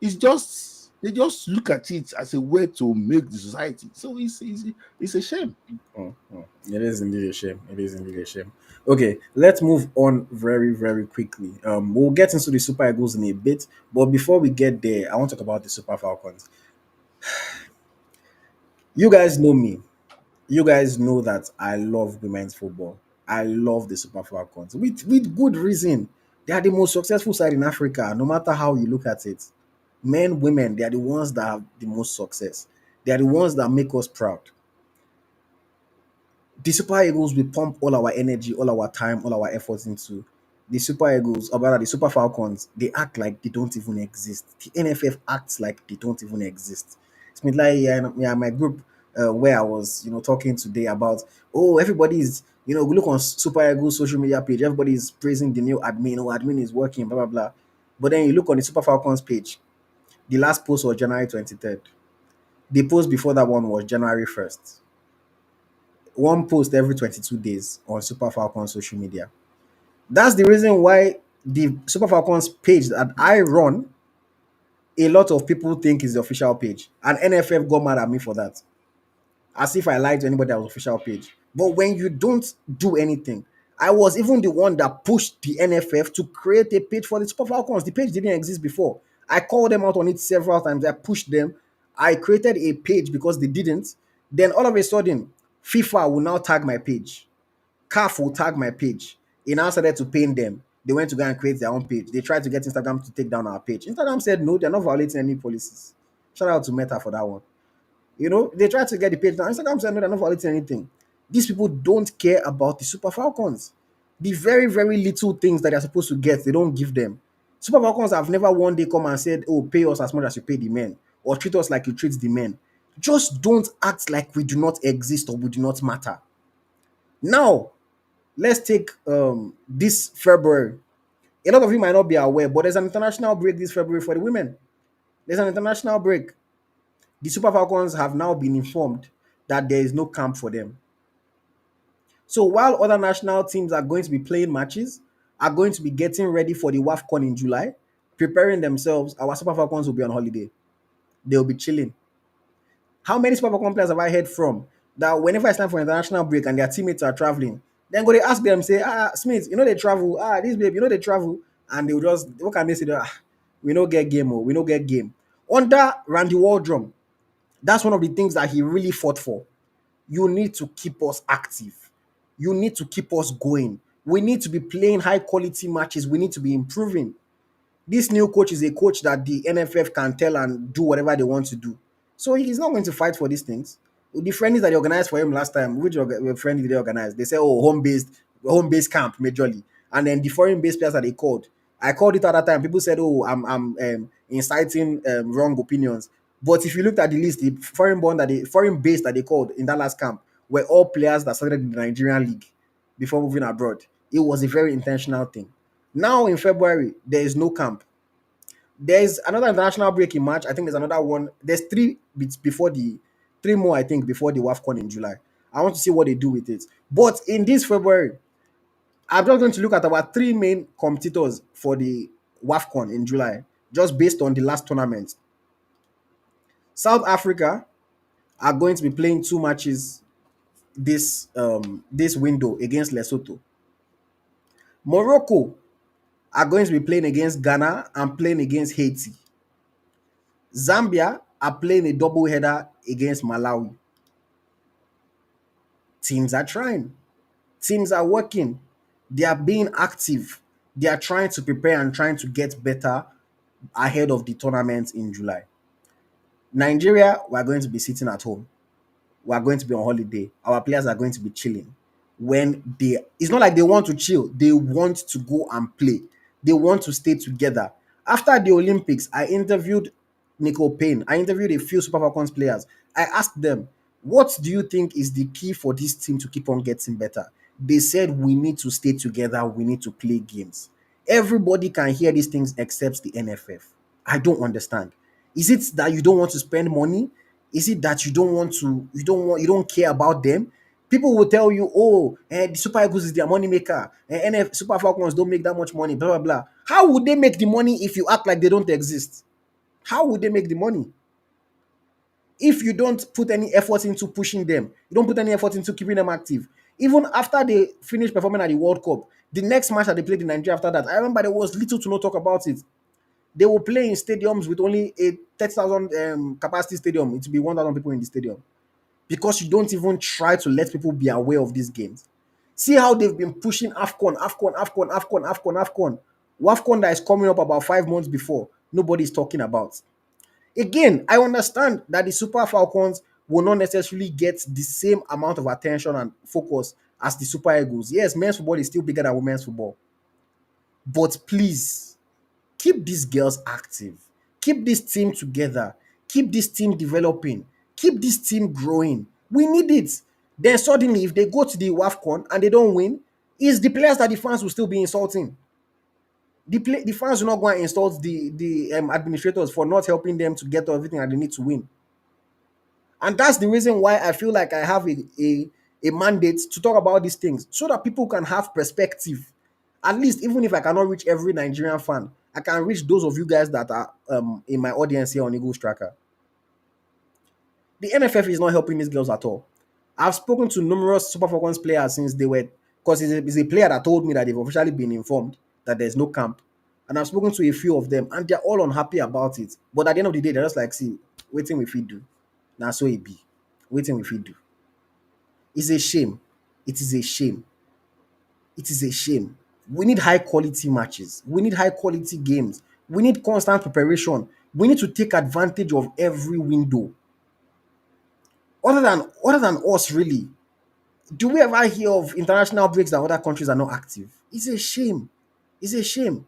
it's just they just look at it as a way to make the society. So it's a shame. Mm, mm. It is indeed a shame. It is indeed a shame. Okay, let's move on very, very quickly. We'll get into the Super Eagles in a bit, but before we get there, I want to talk about the Super Falcons. You guys know me. You guys know that I love women's football. I love the Super Falcons with good reason. They are the most successful side in Africa, no matter how you look at it. Men, women, they are the ones that have the most success. They are the ones that make us proud. The Super Eagles, we pump all our energy, all our time, all our efforts into the Super Eagles, or rather the Super Falcons. They act like they don't even exist. The NFF acts like they don't even exist. Smith Layi, yeah, my group where I was, talking today about, oh, everybody is, look on Super Eagles social media page, everybody is praising the new admin. Oh, admin is working, blah blah blah. But then you look on the Super Falcons page. The last post was January 23rd. The post before that one was January 1st. One post every 22 days on Super Falcons social media. That's the reason why the Super Falcons page that I run, a lot of people think is the official page. And NFF got mad at me for that. As if I lied to anybody that was official page. But when you don't do anything, I was even the one that pushed the NFF to create a page for the Super Falcons. The page didn't exist before. I called them out on it several times. I pushed them. I created a page because they didn't. Then all of a sudden, FIFA will now tag my page. CAF will tag my page. It now started to pain them. They went to go and create their own page. They tried to get Instagram to take down our page. Instagram said no, they're not violating any policies. Shout out to Meta for that one. They tried to get the page down. Instagram said no, they're not violating anything. These people don't care about the Super Falcons. The very, very little things that they're supposed to get, they don't give them. Super Falcons have never one day come and said, oh, pay us as much as you pay the men, or treat us like you treat the men. Just don't act like we do not exist or we do not matter. Now, let's take this February. A lot of you might not be aware, but there's an international break this February for the women. There's an international break. The Super Falcons have now been informed that there is no camp for them. So while other national teams are going to be playing matches, are going to be getting ready for the WAFCON in July, preparing themselves, our Super Falcons will be on holiday. They'll be chilling. How many Super Falcon players have I heard from that whenever it's time for international break and their teammates are traveling, then go they ask them, say, Smith, they travel, this babe, they travel, and they'll just, what can they say? We don't get game, we don't get game. Under Randy Waldrum, that's one of the things that he really fought for. You need to keep us active. You need to keep us going. We need to be playing high quality matches. We need to be improving. This new coach is a coach that the NFF can tell and do whatever they want to do. So he's not going to fight for these things. The friendlies that they organized for him last time, which friendly did they organize? They say, oh, home-based camp majorly. And then the foreign-based players that they called. I called it at that time. People said, oh, I'm inciting wrong opinions. But if you looked at the list, the foreign-based that they called in that last camp were all players that started in the Nigerian league before moving abroad. It was a very intentional thing. Now in February, there is no camp. There's another international break in March. I think there's another one. There's three bits before the three more, I think, before the WAFCON in July. I want to see what they do with it. But in this February, I'm just going to look at our three main competitors for the WAFCON in July, just based on the last tournament. South Africa are going to be playing two matches this window against Lesotho. Morocco are going to be playing against Ghana and playing against Haiti. Zambia are playing a double header against Malawi. Teams are trying. Teams are working. They are being active. They are trying to prepare and trying to get better ahead of the tournament in July. Nigeria, we are going to be sitting at home. We are going to be on holiday. Our players are going to be chilling. It's not like they want to chill, they want to go and play. They want to stay together. After the Olympics, I interviewed Nico Payne. I interviewed a few Super Falcons players. I asked them, what do you think is the key for this team to keep on getting better? They said, we need to stay together, we need to play games. Everybody can hear these things except the NFF. I don't understand. Is it that you don't want to spend money? Is it that you don't care about them? People will tell you, oh, the Super Eagles is their money maker, and Super Falcons don't make that much money, blah blah blah. How would they make the money if you act like they don't exist? How would they make the money if you don't put any effort into pushing them? You don't put any effort into keeping them active. Even after they finish performing at the World Cup, the next match that they played in Nigeria after that, I remember there was little to no talk about it. They will play in stadiums with only a 30,000 capacity stadium. It will be 1,000 people in the stadium because you don't even try to let people be aware of these games. See how they've been pushing AFCON, AFCON, AFCON, AFCON, AFCON, AFCON. AFCON that is coming up about 5 months before, nobody's talking about. Again, I understand that the Super Falcons will not necessarily get the same amount of attention and focus as the Super Eagles. Yes, men's football is still bigger than women's football. But please, keep these girls active. Keep this team together. Keep this team developing. Keep this team growing. We need it. Then suddenly, if they go to the WAFCON and they don't win, it's the players that the fans will still be insulting. The fans will not go and insult the administrators for not helping them to get everything that they need to win. And that's the reason why I feel like I have a mandate to talk about these things so that people can have perspective. At least, even if I cannot reach every Nigerian fan, I can reach those of you guys that are in my audience here on Eagles Tracker. The NFF is not helping these girls at all. I've spoken to numerous Super Falcons players since they were, because it's a player that told me that they've officially been informed that there's no camp. And I've spoken to a few of them, and they're all unhappy about it. But at the end of the day, they're just like, see, waiting we feed do. Now so it be. Waiting we feed do. It's a shame. It is a shame. It is a shame. We need high quality matches. We need high quality games. We need constant preparation. We need to take advantage of every window. Other than us, really, do we ever hear of international breaks that other countries are not active? It's a shame. It's a shame.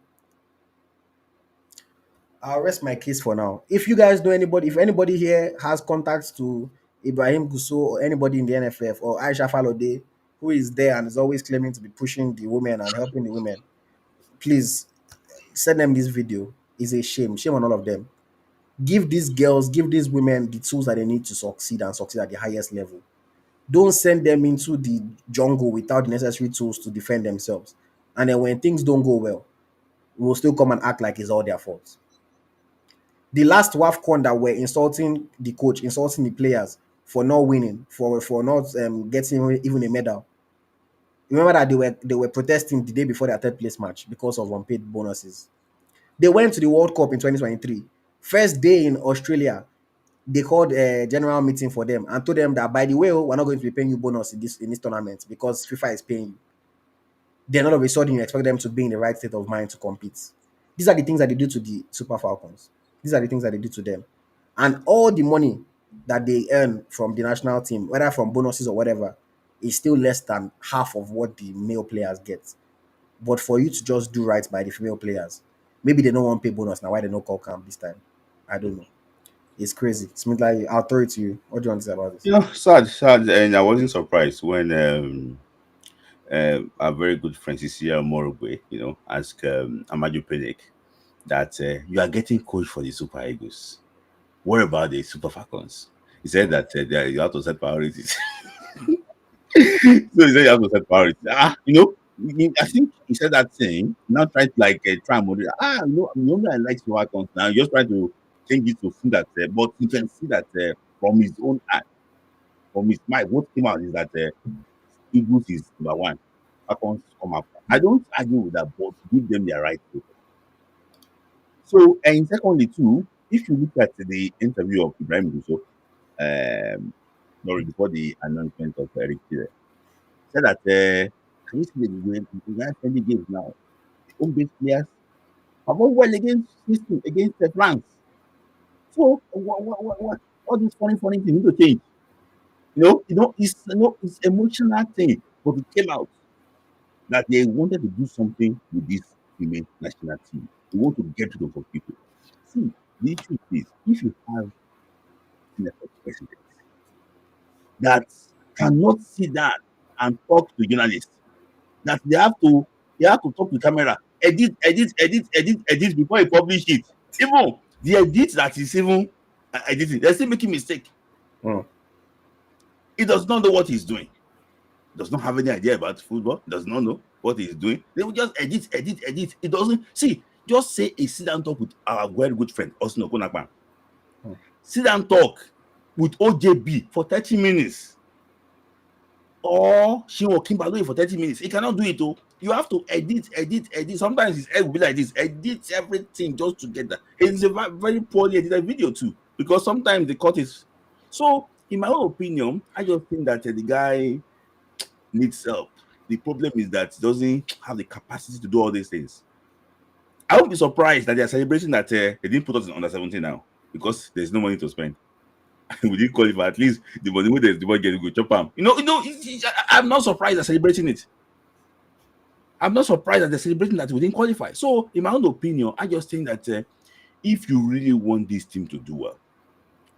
I'll rest my case for now. If you guys know anybody, if anybody here has contacts to Ibrahim Gusso or anybody in the NFF or Aisha Falode, who is there and is always claiming to be pushing the women and helping the women, please send them this video. It's a shame. Shame on all of them. Give these girls, give these women the tools that they need to succeed and succeed at the highest level. Don't send them into the jungle without the necessary tools to defend themselves. And then when things don't go well, we'll still come and act like it's all their fault. The last WAFCON that were insulting the coach, insulting the players for not winning, for not getting even a medal. Remember that they were protesting the day before their third place match because of unpaid bonuses. They went to the World Cup in 2023. First day in Australia, they called a general meeting for them and told them that, by the way, oh, we're not going to be paying you bonus in this tournament because FIFA is paying you. Then all of a sudden you expect them to be in the right state of mind to compete. These are the things that they do to the Super Falcons. These are the things that they do to them. And all the money that they earn from the national team, whether from bonuses or whatever, is still less than half of what the male players get. But for you to just do right by the female players, maybe they don't want to pay bonus now. Why they don't call camp this time? I don't know. It's crazy. Smith Layi, I'll throw it to you. What do you want to say about this? Sad, and I wasn't surprised when our very good friend Cecilia Morogwe, ask Amaju Pedek that you are getting coach for the Super Eagles. What about the Super Falcons? He said that you have to set priorities. So he said you have to set priorities. I think he said that thing. Now trying to like try and moderate. I like Super Falcons now. Just trying to change it to think that, but you can see that from his own eye, from his mind, what came out is that Eagles is number one. Falcons come after. I don't argue with that, but give them their right to. So, and secondly, too, if you look at the interview of Ibrahim Gusso, sorry, before the announcement of Eric Chile, said that can you see the guys friendly games now? The home based players have won well against Houston, against France. So, what, all these funny things need to change. It's emotional thing, but it came out that they wanted to do something with this female national team. They want to get rid of some people. See, the issue is if you have an president that cannot sit down and talk to journalists, that they have to talk to camera, edit before you publish it. Even the edit that is even editing, they're still making mistake. Hmm. He does not know what he's doing. Does not have any idea about football, does not know what he's doing. They will just edit. It doesn't see. Just say a sit down talk with our very good friend Osino Konakpan. Sit down talk with OJB for 30 minutes. Or she will Kimbalo for 30 minutes. He cannot do it. Oh, you have to edit. Sometimes his head will be like this. Edit everything just together. It's a very poorly edited video too, because sometimes the cut is. So, in my own opinion, I just think that the guy needs help. The problem is that he doesn't have the capacity to do all these things. I won't be surprised that they are celebrating that they didn't put us in under 17 now because there's no money to spend. We didn't qualify. At least the money where there's the money getting good chop am. I'm not surprised they're celebrating it. I'm not surprised that they're celebrating that we didn't qualify. So, in my own opinion, I just think that if you really want this team to do well,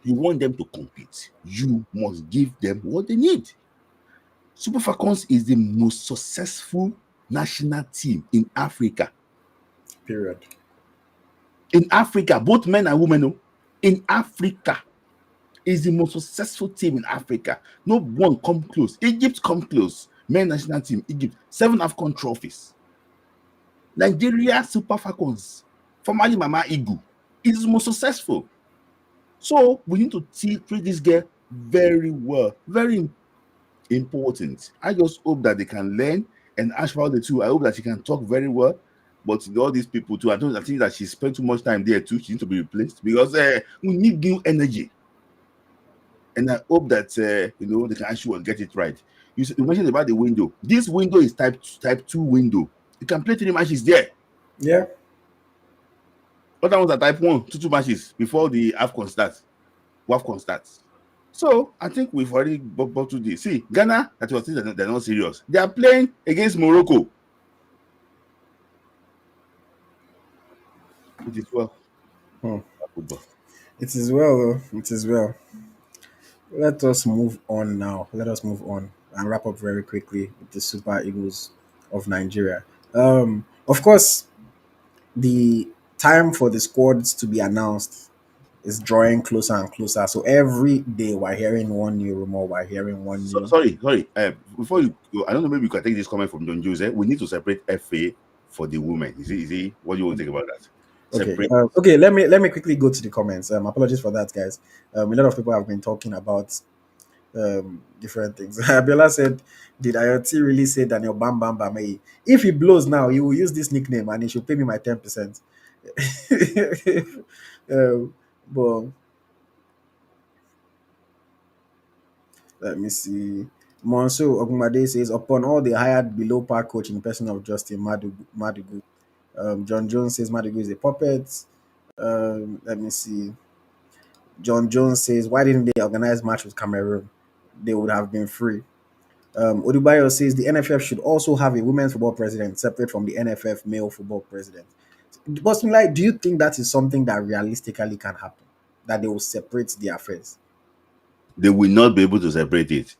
you want them to compete, you must give them what they need. Super Falcons is the most successful national team in Africa. Period. In Africa, both men and women, in Africa, is the most successful team in Africa. No one come close. Egypt come close. Men national team, Egypt, 7 AFCON trophies. Nigeria Super Falcons, formerly Mama Eagle, is the most successful. So we need to treat this girl very well, very important. I just hope that they can learn and Ashford the two. I hope that she can talk very well. But all these people too, I think that she spent too much time there too. She needs to be replaced because we need new energy. And I hope that they can actually get it right. You mentioned about the window. This window is type 2 window. You can play 3 matches there. Yeah. Other ones are type 1, 2 matches before the AFCON starts. So I think we've already bought to this. See, Ghana, that was they're not serious. They are playing against Morocco. It is well. Hmm. Football. It is well, though. It is well. Let us move on now. Let us move on and wrap up very quickly with the Super Eagles of Nigeria. Of course, the time for the squads to be announced is drawing closer and closer. So every day we're hearing one new rumor, we're hearing one new. Sorry. Before you go, I don't know, maybe you can take this comment from Don Jose. We need to separate FA for the women. Is it? What do you want to think about that? Okay. Separate. Okay. Let me quickly go to the comments. Apologies for that, guys. A lot of people have been talking about different things. Abiola said, "Did AyoT really say Daniel Bam Bam Bam? If he blows now, he will use this nickname and he should pay me my 10%." But let me see. Monso Ogumade says, upon all the hired below par coach in the person of Justin Madugu. John Jones says Madugu is a puppet. Let me see. John Jones says, why didn't they organize match with Cameroon? They would have been free. Odubayo says the NFF should also have a women's football president separate from the NFF male football president. But like, do you think that is something that realistically can happen? That they will separate the affairs? They will not be able to separate it.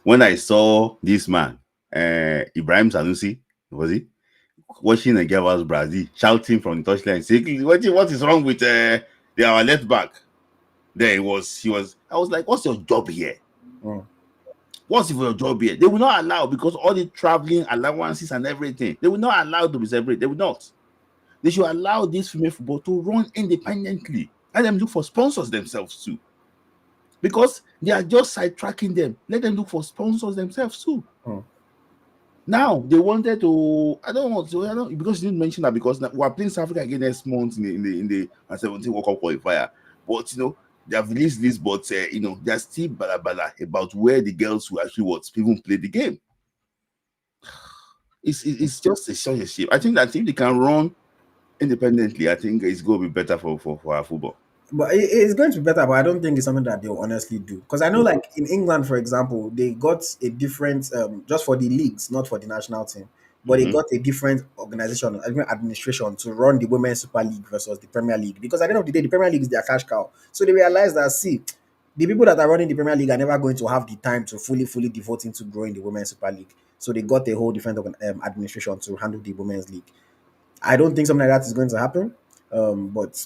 When I saw this man, Ibrahim Sanusi, was he? Watching a girl was Brazil, shouting from the touchline, saying, what is wrong with our left back? There he was. I was like, what's your job here? Mm, What's your job here? They will not allow, because all the traveling allowances and everything, they will not allow to be separate. They will not. They should allow this female football to run independently. Let them look for sponsors themselves too. Because they are just sidetracking them. Let them look for sponsors themselves too. mm. Now they wanted to. I don't want to. I don't, because you didn't mention that, because we are playing South Africa again next month in the 17 World Cup qualifier. But they have released this, but they are still bala about where the girls who actually even play the game. It's just such a shame. I think that if they can run independently, I think it's going to be better for our football. But it's going to be better, but I don't think it's something that they'll honestly do. Because I know, like in England, for example, they got a different, just for the leagues, not for the national team, but they Mm-hmm. got a different organization, a different administration to run the Women's Super League versus the Premier League. Because at the end of the day, the Premier League is their cash cow. So they realize that, see, the people that are running the Premier League are never going to have the time to fully devote into growing the Women's Super League. So they got a whole different administration to handle the Women's League. I don't think something like that is going to happen. But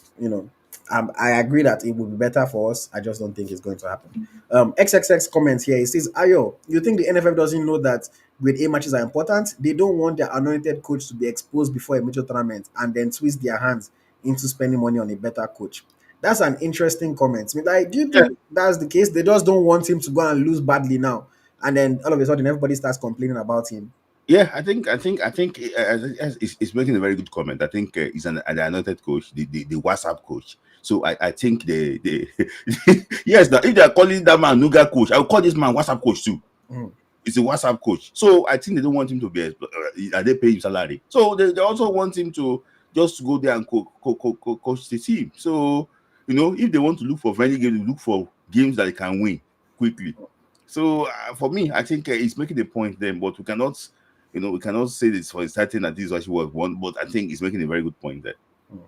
I agree that it would be better for us. I just don't think it's going to happen. XXX comments here. It says, Ayo, you think the NFF doesn't know that grade A matches are important? They don't want their anointed coach to be exposed before a major tournament and then twist their hands into spending money on a better coach. That's an interesting comment. I mean, like, do you Yeah, think that's the case? They just don't want him to go and lose badly now, and then all of a sudden everybody starts complaining about him. yeah. I think it's making a very good comment. I think he's an anointed coach, the WhatsApp coach. So I think they yes, that if they are calling that man Nuga coach, I will call this man WhatsApp coach too. Mm. It's a WhatsApp coach. So I think they don't want him to be. They pay him salary. So they also want him to just go there and coach the team. So if they want to look for any game, they look for games that they can win quickly. So for me, I think he's making the point then, but we cannot say this for certain that this is actually what we want. But I think he's making a very good point there. Mm.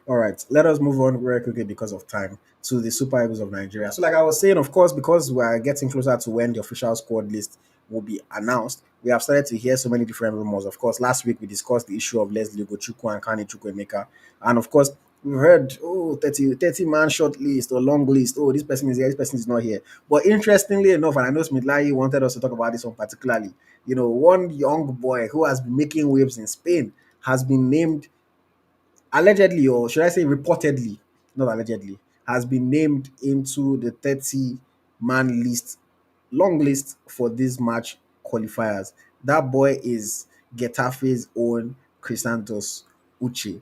All right, let us move on very quickly because of time to the Super Eagles of Nigeria. So, like I was saying, of course, because we are getting closer to when the official squad list will be announced, we have started to hear so many different rumors. Of course, last week we discussed the issue of Leslie Gochukwu and Kani Chukwemeka. And of course, we've heard, 30 man short list or long list. Oh, this person is here, this person is not here. But interestingly enough, and I know Smith Layi wanted us to talk about this one particularly, one young boy who has been making waves in Spain has been named allegedly, or should I say reportedly, not allegedly, has been named into the 30 man list, long list for this match qualifiers. That boy is Getafe's own Crisantos Uche.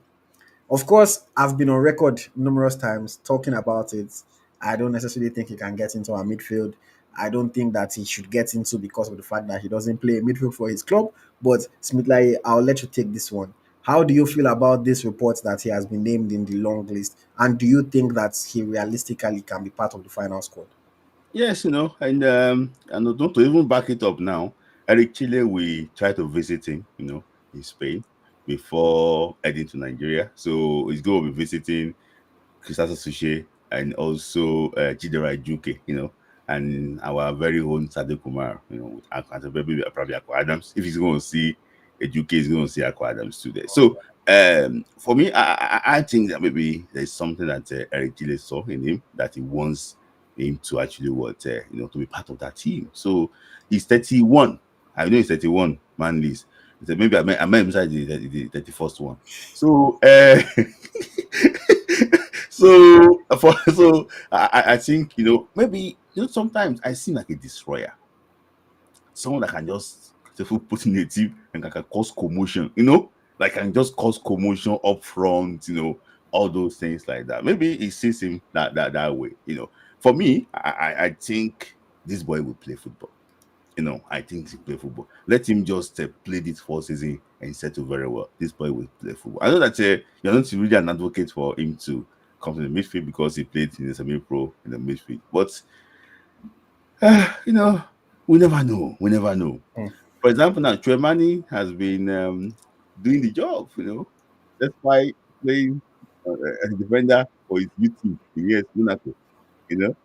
Of course, I've been on record numerous times talking about it. I don't necessarily think he can get into our midfield. I don't think that he should get into because of the fact that he doesn't play midfield for his club. But Smith, I'll let you take this one. How do you feel about this report that he has been named in the long list? And do you think that he realistically can be part of the final squad? Yes, and don't to even back it up now. Eric Chile, we try to visit him, in Spain before heading to Nigeria. So he's going to be visiting Kristato Suche and also Chidera Juke, and our very own Sade Kumar, with maybe probably Aqua Adams. If he's going to see Juke, he's going to see Aqua Adams today. So for me, I think that maybe there's something that Eric Chile saw in him that he wants him to actually to be part of that team. So he's 31. I know he's 31 man list. He said maybe I met inside the 31st one. So so I think maybe sometimes I seem like a destroyer, someone that can just put in a team and can cause commotion, like can just cause commotion up front, all those things like that. Maybe it sees him that way. For me, I think this boy will play football. I think he play football. Let him just play this 4 season and settle very well. This boy will play football. I know that you're not really an advocate for him to come to the midfield because he played in the semi-pro in the midfield. But you know, we never know. We never know. Hmm. For example, now Tremani has been doing the job. That's why playing as a defender for his youth team in US Monaco. You know,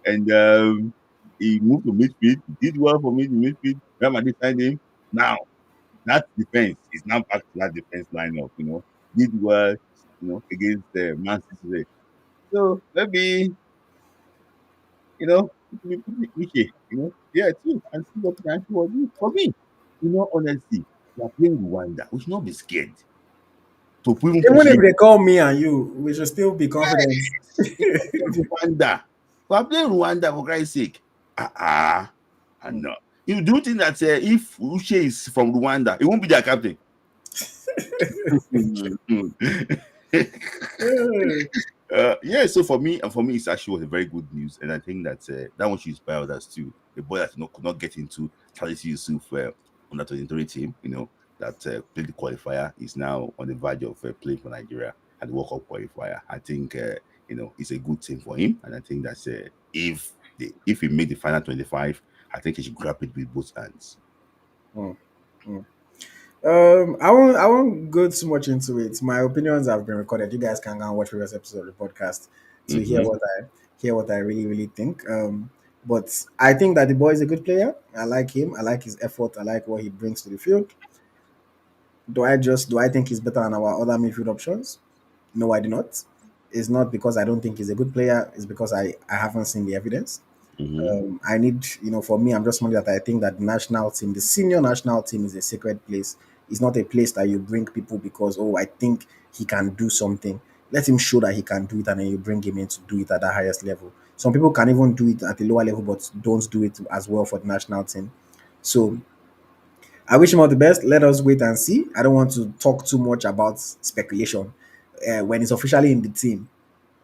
and he moved to midfield. He did well for me in midfield. Real Madrid signed him. Now that defense is now back to that defense lineup. Did well. Against the Man City. So maybe put Uche, yeah, too, and see what can do for me. Honestly, we are playing Rwanda. We should not be scared to even Even push if it. they call me and you, we should still be confident. It's not just Rwanda. We are playing Rwanda for Christ's sake. And no. You do think that if Uche is from Rwanda, he won't be their captain? Yeah, so for me, it actually was a very good news, and I think that that one should inspire others too. The boy that could not get into Talisi Yusuf on that 23 team, that played the qualifier, is now on the verge of playing for Nigeria at the World Cup qualifier. I think it's a good thing for him, and I think that if he made the final 25, I think he should grab it with both hands. Mm, mm. I won't go too much into it. My opinions have been recorded. You guys can go and watch previous episodes of the podcast to Mm-hmm. hear what I really really think. But I think that the boy is a good player. I like him. I like his effort. I like what he brings to the field. Do I think he's better than our other midfield options? No, I do not. It's not because I don't think he's a good player. It's because I haven't seen the evidence. Mm-hmm. I need, for me, I'm just somebody that I think that the national team, the senior national team, is a sacred place. It's not a place that you bring people because, oh, I think he can do something. Let him show that he can do it, and then you bring him in to do it at the highest level. Some people can even do it at a lower level, but don't do it as well for the national team. So I wish him all the best. Let us wait and see. I don't want to talk too much about speculation. When it's officially in the team,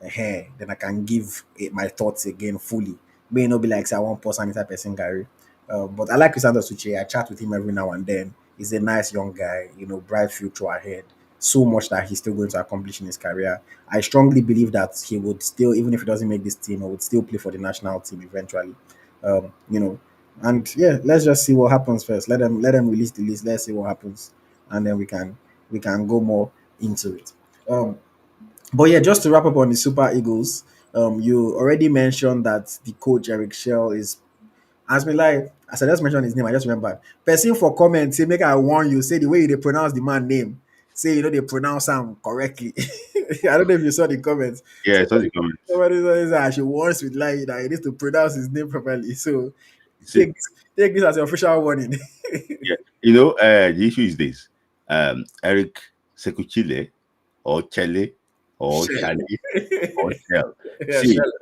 then I can give it my thoughts again fully. May not be like say I want post anytime person Gary. But I like Crisanto Suche. I chat with him every now and then. He's a nice young guy, bright future ahead. So much that he's still going to accomplish in his career. I strongly believe that he would still, even if he doesn't make this team, he would still play for the national team eventually. Um, you know, and yeah, let's just see what happens first. Let them release the list. Let's see what happens, and then we can go more into it. Um, but yeah, just to wrap up on the Super Eagles, you already mentioned that the coach Eric Shell is, as me like as I just mentioned his name, I just remember person for comment say make I warn you, say the way they pronounce the man name, say they pronounce him correctly. I don't know if you saw the comments. Yeah, I saw the comments. Somebody said I should warn with like that he needs to pronounce his name properly. So See, take take this as your official warning. yeah, the issue is this: Eric Sekuchile or Chelle or Shell. Charlie or Shell. Yeah, See, Shell.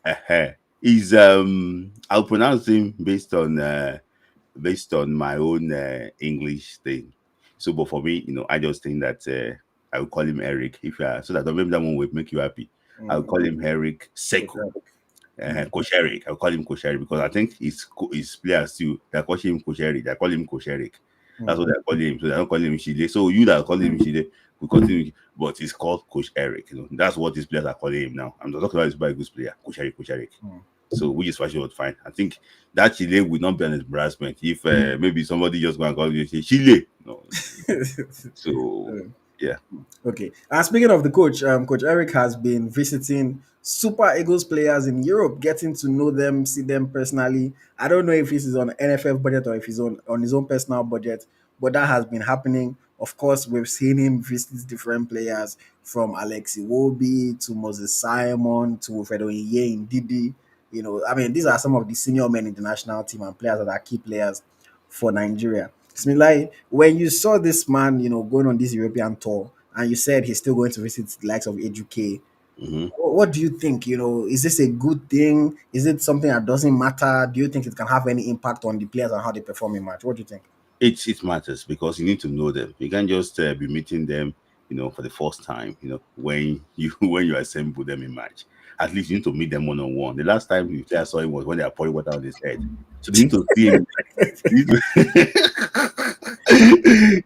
uh is I'll pronounce him based on my own English thing. So, but for me, I just think that I will call him Eric if so that maybe that one will make you happy. I'll Mm, call him Eric Coach Seku. Eric. Mm, Coach Eric. I'll call him Coach Eric because I think his players too. They call him Coach Eric. They call him Coach Eric. That's mm. what they call him. So they don't call him Shide. So you that call him Shide, we continue. But it's called Coach Eric. That's what these players are calling him now. I'm not talking about his very good player, Coach Eric, Coach Eric. Mm. So which is actually what fine. I think that Chile would not be an embarrassment if maybe somebody just go and call you and say Chile. No. So yeah. Okay. And speaking of the coach, Coach Eric has been visiting Super Eagles players in Europe, getting to know them, see them personally. I don't know if this is on NFF budget or if he's on his own personal budget, but that has been happening. Of course, we've seen him visit different players from Alexi Wobi to Moses Simon to Fredo Inye Didi. I mean, these are some of the senior men in the national team and players that are key players for Nigeria. Similarly, when you saw this man, going on this European tour, and you said he's still going to visit the likes of AJK, Mhm. what do you think? Is this a good thing? Is it something that doesn't matter? Do you think it can have any impact on the players and how they perform in match? What do you think? It matters because you need to know them. You can't just be meeting them, for the first time. When you when you assemble them in match, at least you need to meet them one on one. The last time I saw him was when they are pouring water on his head. So you need to see him. You need to,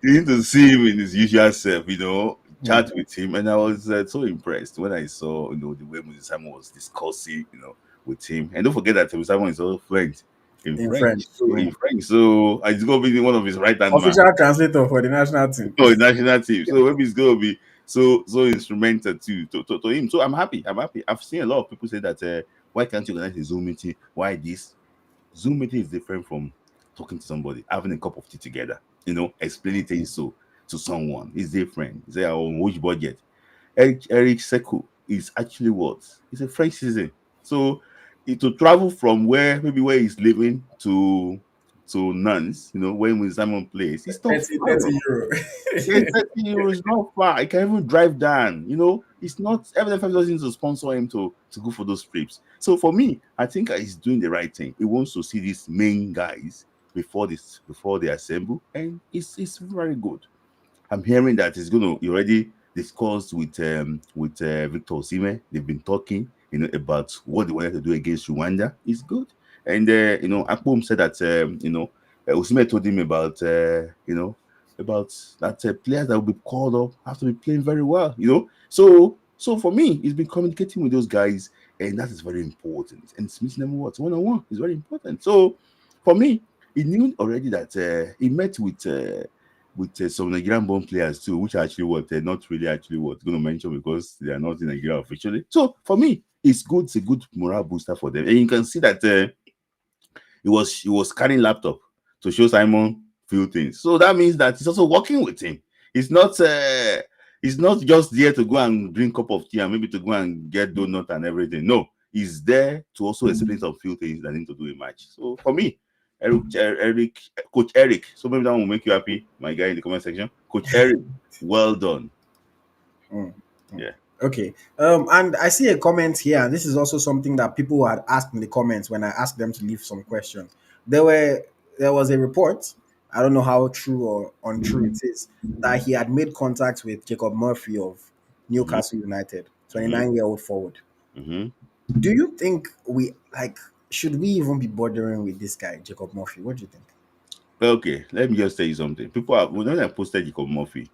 you need to see him in his usual self. Hmm. Chat with him, and I was so impressed when I saw the way Moses Simon was discussing, with him. And don't forget that Moses Simon is also French. In In French, French, so yeah. in French, so it's gonna be one of his right hand man. Official translator for the national team. Oh, national team. So maybe it's gonna be so instrumental to him. So I'm happy. I'm happy. I've seen a lot of people say that why can't you organize a Zoom meeting? Why this? Zoom meeting is different from talking to somebody, having a cup of tea together. explaining things to someone. It's different. Say, on which budget? Eric Sekou is actually what? He's a French citizen. So to travel from where he's living to Nantes, when Simon plays, it's not 30, far. 30 euro. Yeah, 30 euros not far. I can even drive down. It's not FNFF doesn't need to sponsor him to go for those trips. So for me, I think he's doing the right thing. He wants to see these main guys before they assemble, and it's very good. I'm hearing that he's going to he already discussed with Victor Osimhen. They've been talking, about what they wanted to do against Rwanda. It's good, and Akpom said that Osimhen told him about that players that will be called up have to be playing very well. So for me, he's been communicating with those guys, and that is very important. And Smith number what 1-on-1 is very important. So for me, he knew already that he met with some Nigerian born players too, which are actually what not really actually what going to mention because they are not in Nigeria officially. So for me, it's good. It's a good morale booster for them, and you can see that he was carrying laptop to show Simon few things. So that means that he's also working with him. It's not just there to go and drink cup of tea and maybe to go and get donut and everything. No, he's there to also explain some few things that need to do a match. So for me, Coach Eric. So maybe that will make you happy, my guy in the comment section. Coach Eric, well done. Mm. Yeah. Okay. And I see a comment here, and this is also something that people had asked in the comments when I asked them to leave some questions. There was a report, I don't know how true or untrue it is, that he had made contact with Jacob Murphy of Mm-hmm. Newcastle United, Mm-hmm. 29-year-old forward. Mm-hmm. Do you think should we even be bothering with this guy, Jacob Murphy? What do you think? Okay, let me just tell you something. People are when I posted Jacob Murphy,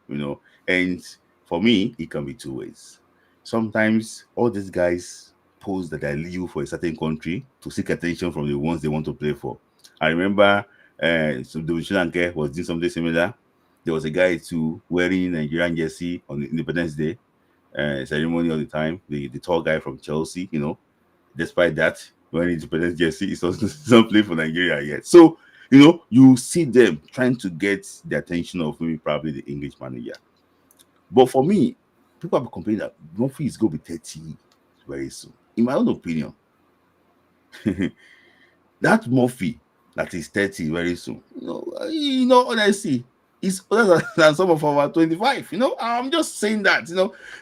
and for me, it can be two ways. Sometimes all these guys post that they leave for a certain country to seek attention from the ones they want to play for. I remember so the Sri Lanka was doing something similar. There was a guy too wearing Nigerian jersey on Independence Day ceremony all the time. The tall guy from Chelsea, despite that, when Independence jersey, he's not playing for Nigeria yet. So you see them trying to get the attention of maybe probably the English manager. But for me, people have complaining that Murphy is going to be 30 very soon. In my own opinion, that Murphy that is 30 very soon, honestly, is older than some of our 25. I'm just saying that,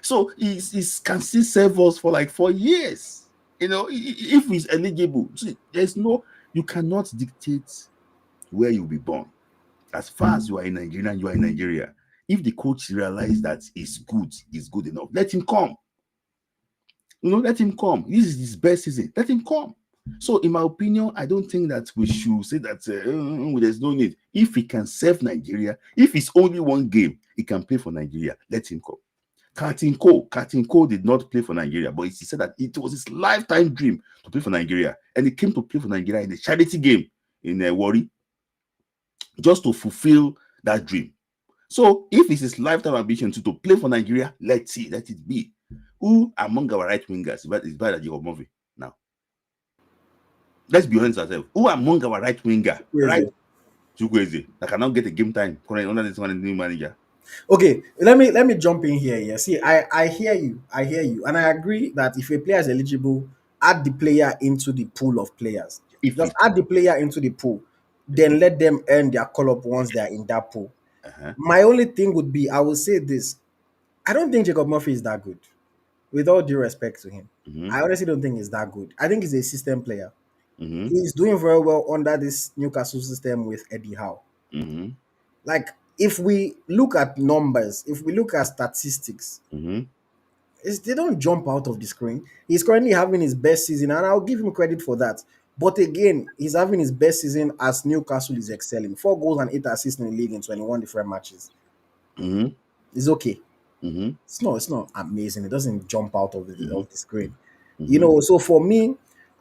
so he can still serve us for like 4 years. If he's eligible, see, you cannot dictate where you'll be born. As far as you are in Nigeria, you are in Nigeria. If the coach realize that is good enough, let him come. Let him come. This is his best season. Let him come. So, in my opinion, I don't think that we should say that there's no need. If he can serve Nigeria, if it's only one game, he can play for Nigeria. Let him come. Captain Cole did not play for Nigeria, but he said that it was his lifetime dream to play for Nigeria, and he came to play for Nigeria in a charity game in Warri, just to fulfill that dream. So if it's his lifetime ambition to play for Nigeria, let it be. Who among our right wingers is better than Jacob Murphy now? Let's be honest ourselves. Who among our right winger, right Crazy. Chukwueze, that cannot get a game time currently under this one new manager? Okay, let me jump in here. Yeah, see, I hear you, and I agree that if a player is eligible, add the player into the pool of players. If Just it, add the player into the pool, then let them earn their call up once they are in that pool. uh-huh. My only thing would be, I will say this: I don't think Jacob Murphy is that good. With all due respect to him, Mm-hmm. I honestly don't think he's that good. I think he's a system player. Mm-hmm. He's doing very well under this Newcastle system with Eddie Howe. Mm-hmm. Like, if we look at numbers, if we look at statistics, Mm-hmm. they don't jump out of the screen. He's currently having his best season, and I'll give him credit for that. But again, he's having his best season as Newcastle is excelling. 4 goals and 8 assists in the league in 21 different matches. Mm-hmm. It's okay. Mm-hmm. It's not amazing. It doesn't jump out Mm-hmm. of the screen. Mm-hmm. So for me,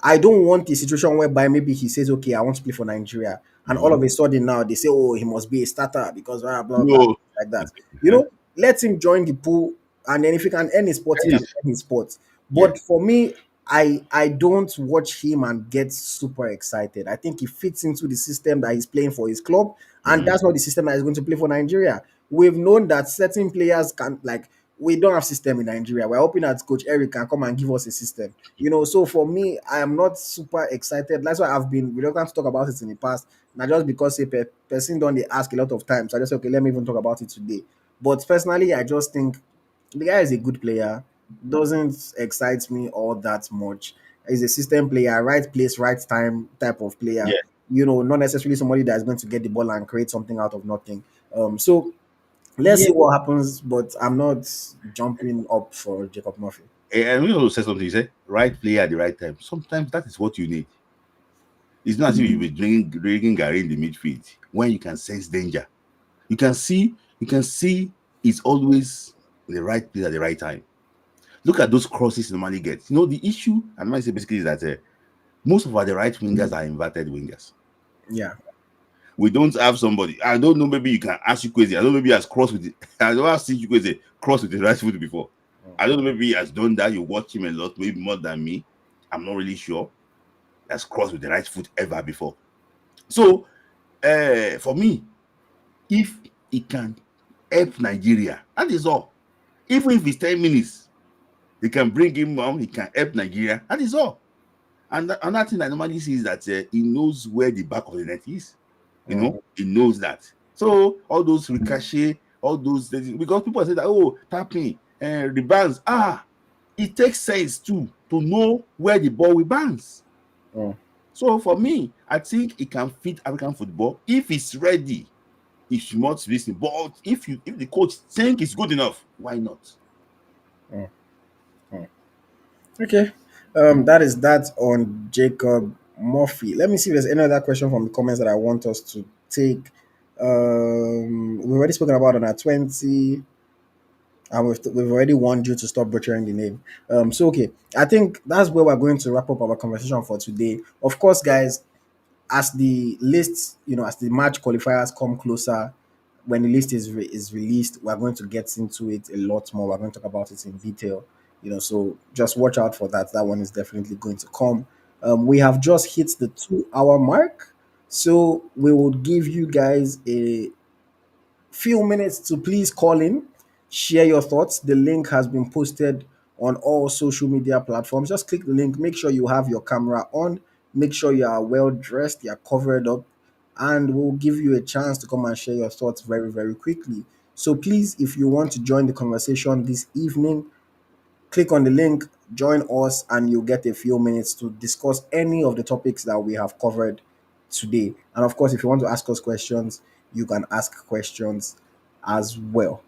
I don't want a situation whereby maybe he says, okay, I want to play for Nigeria. And all Mm-hmm. of a sudden now they say, oh, he must be a starter because blah, blah, blah, No. like that. Uh-huh. Let him join the pool. And then if he can earn his sport, he can Yes. earn his sport. Yeah. But for me, I don't watch him and get super excited. I think he fits into the system that he's playing for his club, and Mm. that's not the system that is going to play for Nigeria. We've known that certain players can, like, we don't have system in Nigeria. We're hoping that Coach Eric can come and give us a system. So for me, I am not super excited. That's why I've been reluctant to talk about it in the past. Not just because a person don't they ask a lot of times. I just say, okay, let me even talk about it today. But personally, I just think the guy is a good player. Doesn't excite me all that much. He's a system player, right place, right time type of player. Yeah. Not necessarily somebody that is going to get the ball and create something out of nothing. So let's Yeah. see what happens. But I'm not jumping up for Jacob Murphy. And we also said something. You said right player at the right time. Sometimes that is what you need. It's not as if you be drinking Gary in the midfield when you can sense danger. You can see it's always the right place at the right time. Look at those crosses he normally gets. The issue, I might say basically is that most of our the right wingers are inverted wingers. Yeah. We don't have somebody. I don't know. Maybe you can ask you crazy. I don't know. Maybe he has crossed with. I don't have seen you crazy cross with the right foot before. I don't know. Maybe he has done that. You watch him a lot, maybe more than me. I'm not really sure. He has crossed with the right foot ever before. So, for me, if he can help Nigeria, that is all. Even if it's 10 minutes, they can bring him on. He can help Nigeria. That is all. And another thing I normally see is that he knows where the back of the net is. Mm, He knows that. So all those ricochet, all those because people say that, oh, tapping and rebounds. It takes sense too to know where the ball will bounce. mm, So for me, I think it can fit African football if it's ready. If you want to listen, but if the coach think it's good enough, why not? mm, mm. Okay. That is that on Jacob Murphy. Let me see if there's any other question from the comments that I want us to take. We've already spoken about on our 20, and we've already warned you to stop butchering the name. So okay, I think that's where we're going to wrap up our conversation for today. Of course, guys, as the list, as the match qualifiers come closer, when the list is released, we're going to get into it a lot more. We're going to talk about it in detail. So just watch out for that. That one is definitely going to come. We have just hit the 2 hour mark, so we will give you guys a few minutes to please call in, share your thoughts. The link has been posted on all social media platforms. Just click the link, make sure you have your camera on, make sure you are well dressed, you're covered up, and we'll give you a chance to come and share your thoughts very, very quickly. So please, if you want to join the conversation this evening, click on the link, join us, and you'll get a few minutes to discuss any of the topics that we have covered today. And of course, if you want to ask us questions, you can ask questions as well.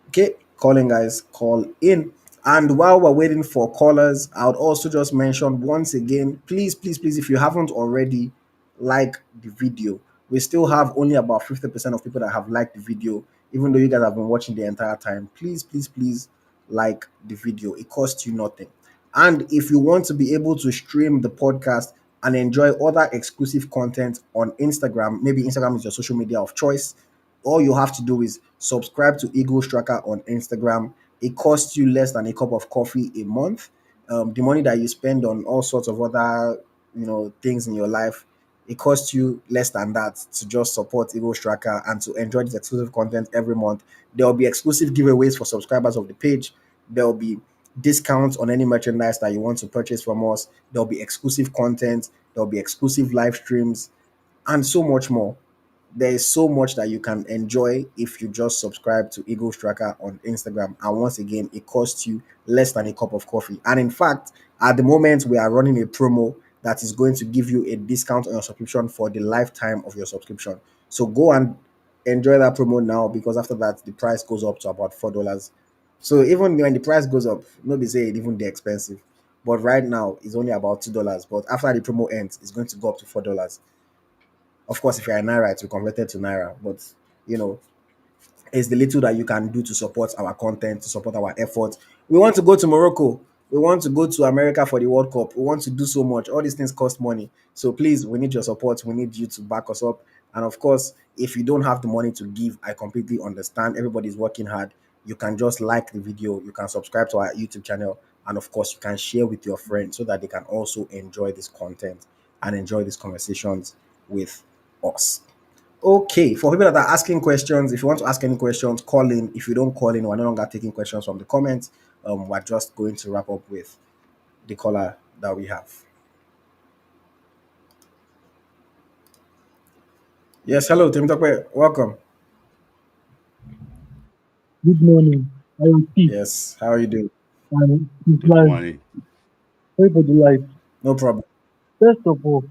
Okay, calling guys, call in. And while we're waiting for callers, I would also just mention once again, please, please, please, if you haven't already, like the video. We still have only about 50% of people that have liked the video, even though you guys have been watching the entire time. Please, please, please like the video. It costs you nothing. And if you want to be able to stream the podcast and enjoy other exclusive content on Instagram, maybe Instagram is your social media of choice, all you have to do is subscribe to Eagles Tracker on Instagram. It costs you less than a cup of coffee a month. The money that you spend on all sorts of other, things in your life, it costs you less than that to just support Eagles Tracker and to enjoy this exclusive content every month. There will be exclusive giveaways for subscribers of the page. There will be discounts on any merchandise that you want to purchase from us. There will be exclusive content. There will be exclusive live streams and so much more. There is so much that you can enjoy if you just subscribe to Eagles Tracker on Instagram. And once again, it costs you less than a cup of coffee. And in fact, at the moment, we are running a promo that is going to give you a discount on your subscription for the lifetime of your subscription. So go and enjoy that promo now, because after that, the price goes up to about $4. So even when the price goes up, nobody say it even the expensive. But right now, it's only about $2. But after the promo ends, it's going to go up to $4. Of course, if you're in Naira, it's converted to Naira. But you know, it's the little that you can do to support our content, to support our efforts. We want to go to Morocco. We want to go to America for the World Cup. We want to do so much. All these things cost money. So please, we need your support. We need you to back us up. And of course, if you don't have the money to give, I completely understand. Everybody's working hard. You can just like the video. You can subscribe to our YouTube channel. And of course, you can share with your friends so that they can also enjoy this content and enjoy these conversations with us. Okay, for people that are asking questions, if you want to ask any questions, call in. If you don't call in, we're no longer taking questions from the comments. We're just going to wrap up with the caller that we have. Yes, hello, Tim Tokwe. Welcome. Good morning. AyoT Yes, how are you doing? and Smith Good Layi. morning. Sorry for the light. No problem. First of all,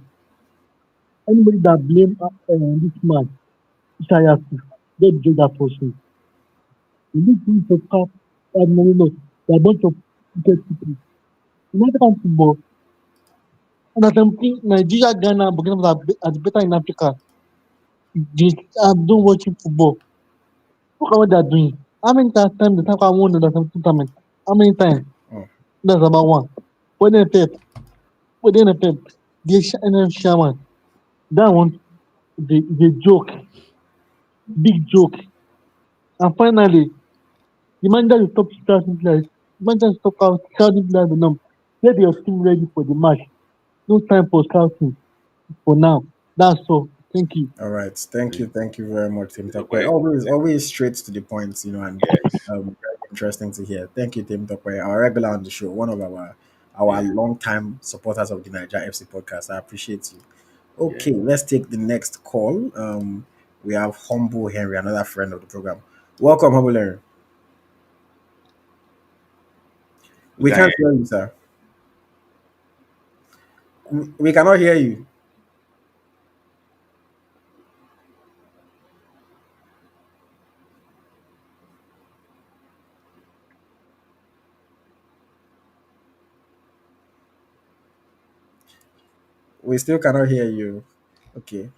anybody that blame this man, Ishayaku, get the that person. You need to CAF no. They're a bunch of wicked people. In African football, and as I'm thinking Nigeria, Ghana, and Burkina Faso are better in Africa. They are don't watching football. Look at what they're doing. How many times the Africa won the 17 tournament? How many times? Mm, That's about one. When they pep, when they pep, the NF chairman, that one the joke, big joke. And finally, the manager will stop scouting players. The manager will stop scouting players the number. Get your team ready for the match. No time for scouting for now. That's all. Thank you. all right. Thank you very much, Tim Tokwe. Okay. Always straight to the point, and Yes. very interesting to hear. Thank you, Tim Tokwe, our regular on the show, one of our Yeah. long time supporters of the Niger FC podcast. I appreciate you. Yeah. Okay, let's take the next call. We have Humble Henry, another friend of the program. Welcome, Humble Henry. We We can can't hear you, sir. We cannot hear you. We still cannot hear you. Okay.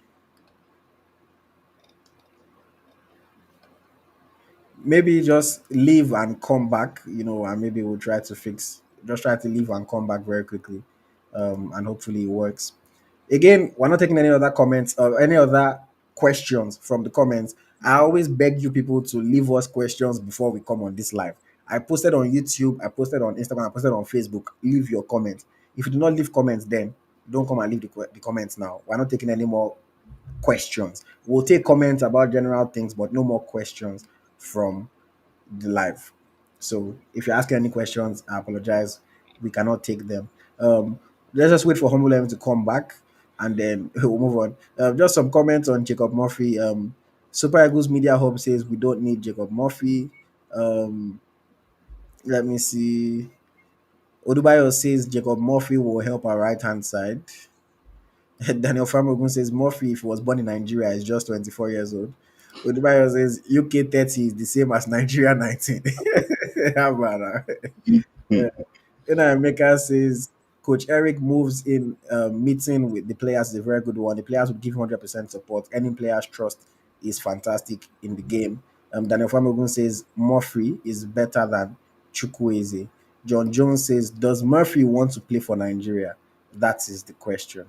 Maybe just leave and come back, and maybe we'll try to fix. Just try to leave and come back very quickly, and hopefully it works. Again, we're not taking any other comments or any other questions from the comments. I always beg you people to leave us questions before we come on this live. I posted on YouTube, I posted on Instagram, I posted on Facebook. Leave your comments. If you do not leave comments, then don't come and leave the comments now. We're not taking any more questions. We'll take comments about general things, but no more questions from the live. So if you're asking any questions, I apologize. We cannot take them. Let's just wait for Humble Lemon to come back and then we'll move on. Just some comments on Jacob Murphy. Super Eagles Media Hub says we don't need Jacob Murphy. Um, Let me see. Odubayo says Jacob Murphy will help our right hand side. Daniel Famogun says Murphy, if he was born in Nigeria, is just 24 years old. Odubayo says UK 30 is the same as Nigeria 19. How about that? Emeka says Coach Eric moves in meeting with the players is a very good one. The players would give 100% support. Any players trust is fantastic in the game. Daniel Famogun says Murphy is better than Chukwueze. John Jones says, does Murphy want to play for Nigeria? That is the question.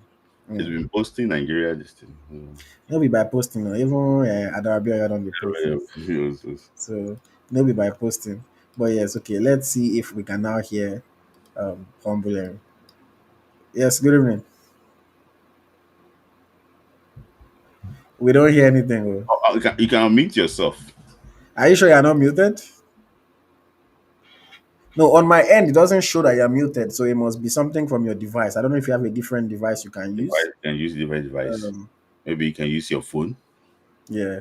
He's Mm. been posting Nigeria this thing. No be by posting, no. Even Adarabia don't be posting. So no be by posting. But yes, okay. Let's see if we can now hear Humble. Yes, good evening. We don't hear anything. Oh. You can unmute yourself. Are you sure you're not muted? No, on my end, it doesn't show that you're muted, so it must be something from your device. I don't know if you have a different device you can use. Device. You can use different device. Um, Maybe you can use your phone. yeah,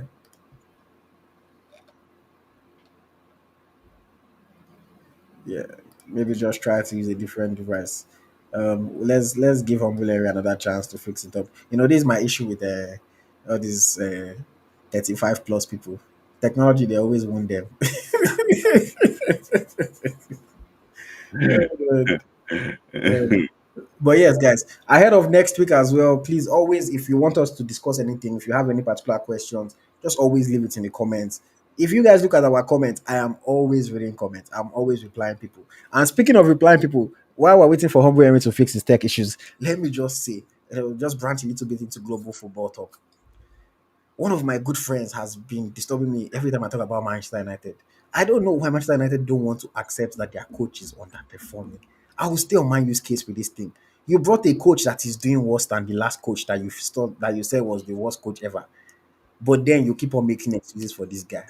yeah. Maybe just try to use a different device. Let's give Humbuleri another chance to fix it up. This is my issue with all these 35 plus people. Technology, they always win them. But yes, guys, ahead of next week as well, please always, if you want us to discuss anything, if you have any particular questions, just always leave it in the comments. If you guys look at our comments, I am always reading comments. I'm always replying people. And speaking of replying people, while we're waiting for Humble Henry to fix his tech issues, let me just say, just branch a little bit into global football talk. One of my good friends has been disturbing me every time I talk about Manchester United. I don't know why Manchester United don't want to accept that their coach is underperforming. I will stay on my use case with this thing. You brought a coach that is doing worse than the last coach that you said was the worst coach ever. But then you keep on making excuses for this guy.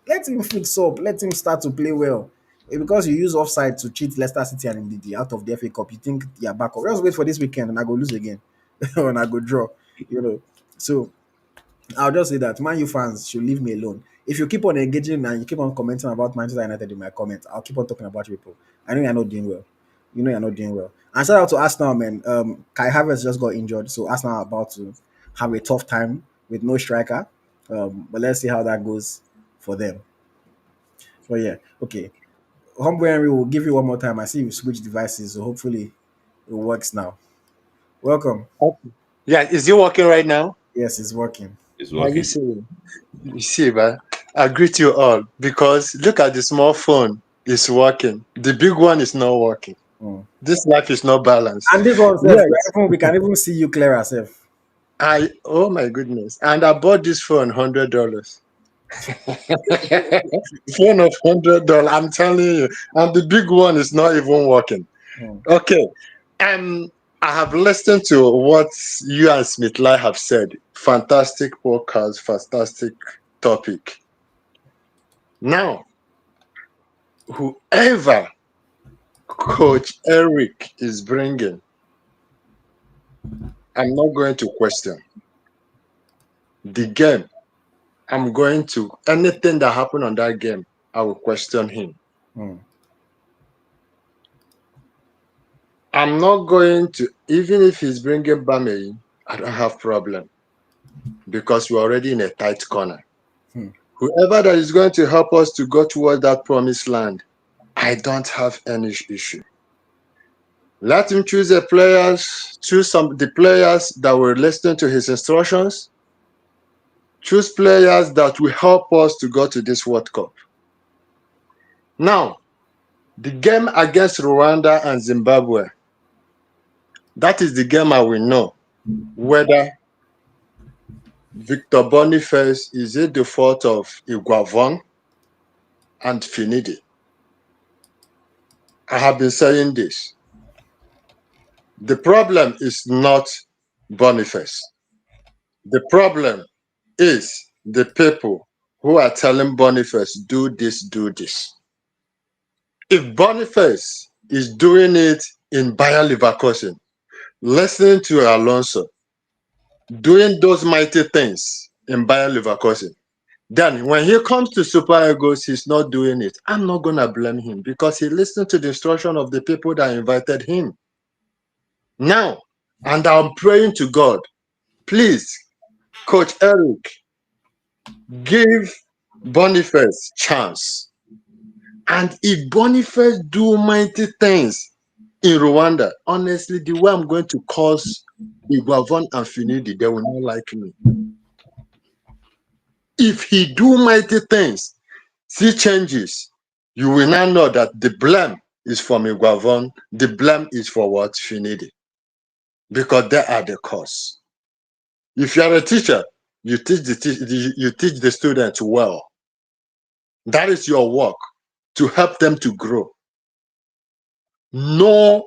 Let him fix up. Let him start to play well. Because you use offside to cheat Leicester City and Ndidi out of the FA Cup, you think you're back up. Just wait for this weekend and I go lose again. And I go draw. You know. So I'll just say that Man U fans should leave me alone. If you keep on engaging and you keep on commenting about Manchester United in my comments, I'll keep on talking about you people. I know you're not doing well. You know you're not doing well. And shout out to Arsenal, man. Kai Havertz just got injured, so Arsenal are about to have a tough time with no striker. But let's see how that goes for them. But yeah, okay. Humble Henry will give you one more time. I see you switch devices, so hopefully it works now. Welcome. Okay. Yeah, is it working right now? Yes, it's working. It's Are you working. seeing? You see, man. I greet you all because look at the small phone. It's working. The big one is not working. Mm. This life is not balanced. And this one says Yes, we can even see you clear ourselves. oh my goodness. And I bought this phone $100. Phone of $100. I'm telling you. And the big one is not even working. Mm. Okay. I have listened to what you and Smith Layi have said. Fantastic podcast, fantastic topic. Now, whoever Coach Eric is bringing, I'm not going to question the game. I'm going to anything that happened on that game, I will question him. Mm. I'm not going to, even if he's bringing Bame, I don't have problem because we're already in a tight corner. Hmm. Whoever that is going to help us to go toward that promised land, I don't have any issue. Let him choose the players that will listen to his instructions. Choose players that will help us to go to this World Cup. Now, the game against Rwanda and Zimbabwe, that is the game I will know whether Victor Boniface is it the fault of Iguavon and Finidi. I have been saying this. The problem is not Boniface. The problem is the people who are telling Boniface, do this, do this. If Boniface is doing it in Bayer Leverkusen, listening to Alonso, doing those mighty things in Bayer Leverkusen, then when he comes to Super Eagles, he's not doing it. I'm not going to blame him because he listened to the instruction of the people that invited him. Now, and I'm praying to God, please, Coach Eric, give Boniface chance. And if Boniface do mighty things in Rwanda, honestly, the way I'm going to cause Iguavon and Finidi, they will not like me. If he do mighty things, see changes, you will now know that the blame is from Iguavon, the blame is for what? Finidi. Because they are the cause. If you are a teacher, you teach the students well. That is your work, to help them to grow. No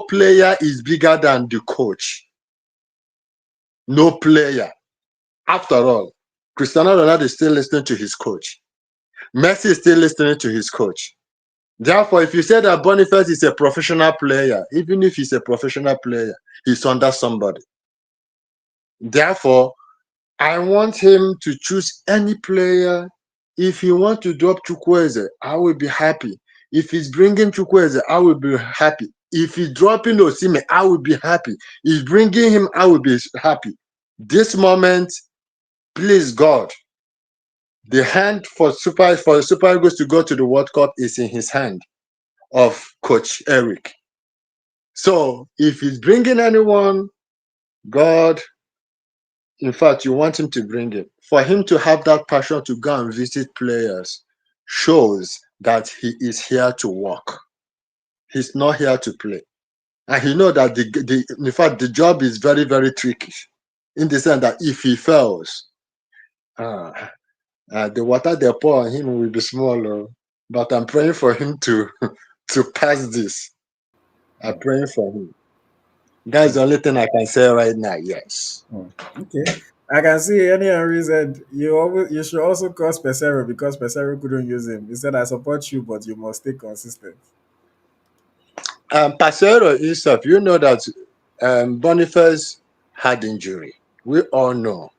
player is bigger than the coach. No player. After all, Cristiano Ronaldo is still listening to his coach. Messi is still listening to his coach. Therefore, if you say that Boniface is a professional player, even if he's a professional player, he's under somebody. Therefore, I want him to choose any player. If he wants to drop Chukwueze, I will be happy. If he's bringing Chukwueze, I will be happy. If he's dropping Osime, I will be happy. If bringing him, I will be happy. This moment, please God, the hand for the Super Eagles to go to the World Cup is in his hand of Coach Eric. So if he's bringing anyone, God, in fact, you want him to bring it. For him to have that passion to go and visit players shows that he is here to work. He's not here to play. And he knows that in fact, the job is very, very tricky in the sense that if he fails, the water they pour on him will be smaller. but I'm praying for him to to pass this. I'm Mm, praying for him. That's the only thing I can say right now. Yes. mm. Okay. I can see any reason you should also cause Pesero because Pesero couldn't use him. He said, "I support you, but you must stay consistent." Pasero himself, you know that Boniface had injury. We all know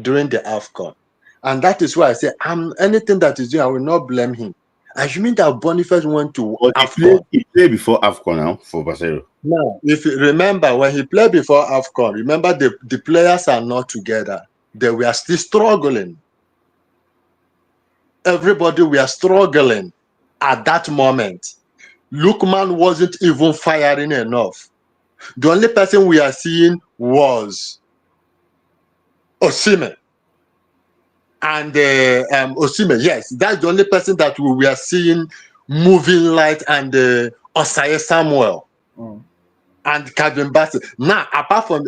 during the AFCON. And that is why I say anything that is doing, I will not blame him. Assuming that Boniface went to But AFCON. he played before AFCON now for Barcelona. Now, if you remember when he played before AFCON, remember the players are not together. They were still struggling. Everybody were struggling at that moment. Lukman wasn't even firing enough. The only person we are seeing was Osimhen. And Osimhen, yes, that's the only person that we were seeing moving light, and Osaye Samuel Mm, and Calvin Bassey. Now, apart from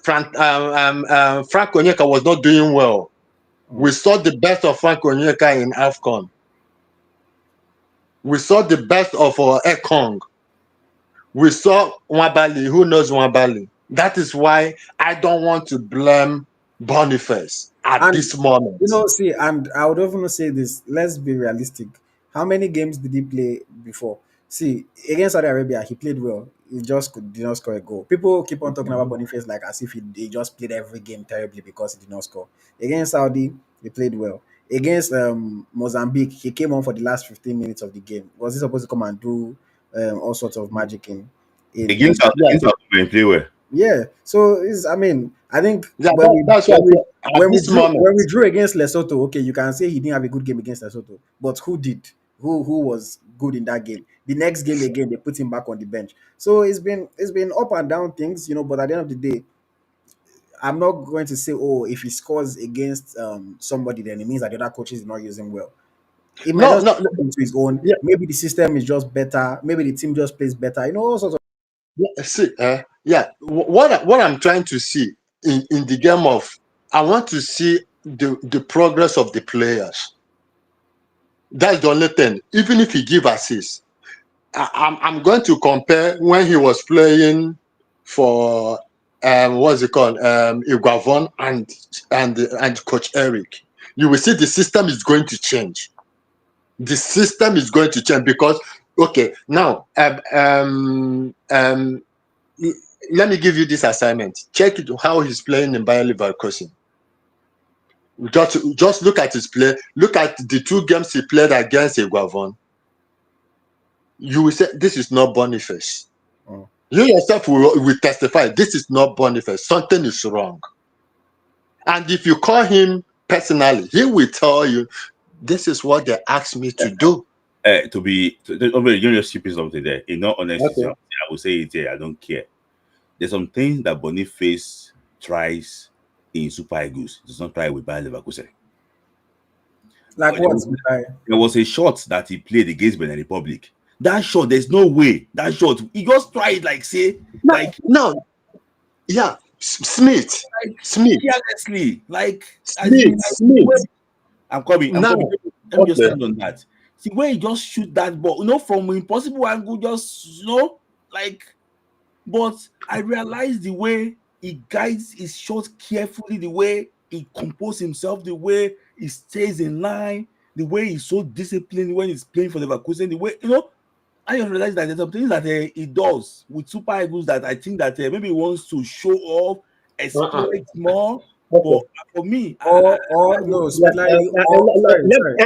Frank Onyeka was not doing well. We mm. saw the best of Frank Onyeka in AFCON. We saw the best of Ekong. We saw Nwabali. Who knows Nwabali? That is why I don't want to blame Boniface at And this moment. see, and I would often say this. Let's be realistic. How many games did he play before? See, against Saudi Arabia, he played well. He just did not score a goal. People keep on talking about Boniface like as if he just played every game terribly because he did not score. Against Saudi, he played well. Against Mozambique, he came on for the last 15 minutes of the game. Was he supposed to come and do all sorts of magic in Yeah, Against Alabama, he played well. yeah, so I mean, I think yeah, when we that's why I when we say at this moment. when we drew against Lesotho, okay, you can say he didn't have a good game against Lesotho, but who did? Who was good in that game? The next game again, they put him back on the bench. So it's been up and down things, but at the end of the day, I'm not going to say, oh, if he scores against somebody, then it means that the other coaches did not use him well. It might No, just no, come into his own. yeah, Maybe the system is just better. Maybe the team just plays better. All sorts of. yeah, see, yeah. What I'm trying to see in the game of, I want to see the progress of the players. That's the only thing. Even if he give assists, I'm going to compare when he was playing for what's it called, Iguavon and Coach Eric. You will see the system is going to change. The system is going to change because, okay, now let me give you this assignment. Check how he's playing in Bayer Leverkusen. Just look at his play. Look at the two games he played against Iguavon. You will say this is not Boniface. Mm. You yourself will testify this is not Boniface. Something is wrong. And if you call him personally, he will tell you this is what they asked me to do. You just keep something there. In all honesty, Okay. I will say it here. I don't care. There's some things that Boniface tries in Super Eagles. Does not try with Bayer Leverkusen. Like But there what? was, there was a shot that he played against Benin Republic. That shot, there's no way. That shot, he just tried like say, No, like no, yeah, Smith, like Smith, carelessly, like as in Smith, like the way Smith. I'm coming, I'm Now, coming. Let me just okay. stand on that. See where he just shoot that ball, from impossible angle, just like. But I realized the way he guides his shot carefully, the way he composes himself, the way he stays in line, the way he's so disciplined when he's playing for the Leverkusen, the way I just realized that there's some things that he does with Super Eagles that I think that maybe he wants to show off, Uh-uh. exploit more. But Okay. for me, Or no, Yeah, Smith Layi, sorry, sorry.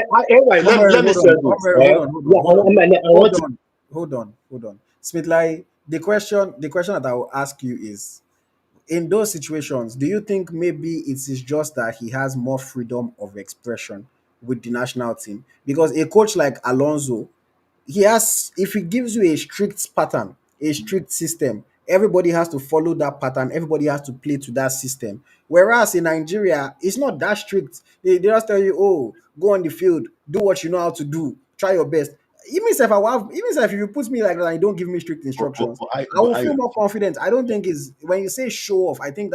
Omere, let me hold say on. this. Omere, hold on, hold on, Yeah, hold on, I hold want to. on, hold on. Smith Layi, the question that I will ask you is, in those situations, do you think maybe it is just that he has more freedom of expression with the national team? Because a coach like Alonso, if he gives you a strict pattern, a strict system, everybody has to follow that pattern, everybody has to play to that system. Whereas in Nigeria, it's not that strict. They just tell you, oh, go on the field, do what you know how to do, try your best. Even if you put me like that and you don't give me strict instructions, I will feel more confident. I don't think is when you say show off, I think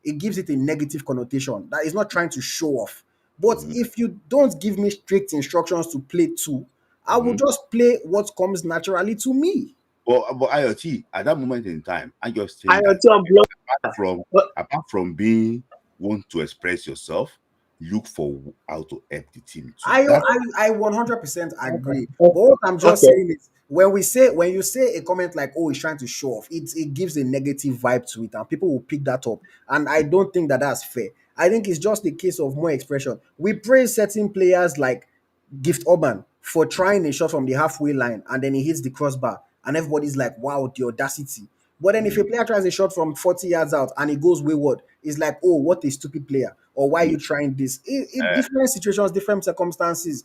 it gives it a negative connotation. That is not trying to show off. But Mhm. if you don't give me strict instructions to play two, I will Mhm. just play what comes naturally to me. But IoT at that moment in time, I just think that IoT and block. from apart from being want to express yourself, look for how to help the team too. I That I 100% agree. Okay. But what I'm just Okay. saying is when you say a comment like, "Oh, he's trying to show off," it gives a negative vibe to it, and people will pick that up. And I don't think that that's fair. I think it's just a case of more expression. We praise certain players like Gift Urban for trying a shot from the halfway line and then he hits the crossbar, and everybody's like, "Wow, the audacity!" But then if a Mhm. player tries a shot from 40 yards out and it goes wayward, it's like, "Oh, what a stupid player!" Or "Why are Yeah. you trying this?" In different situations, different circumstances.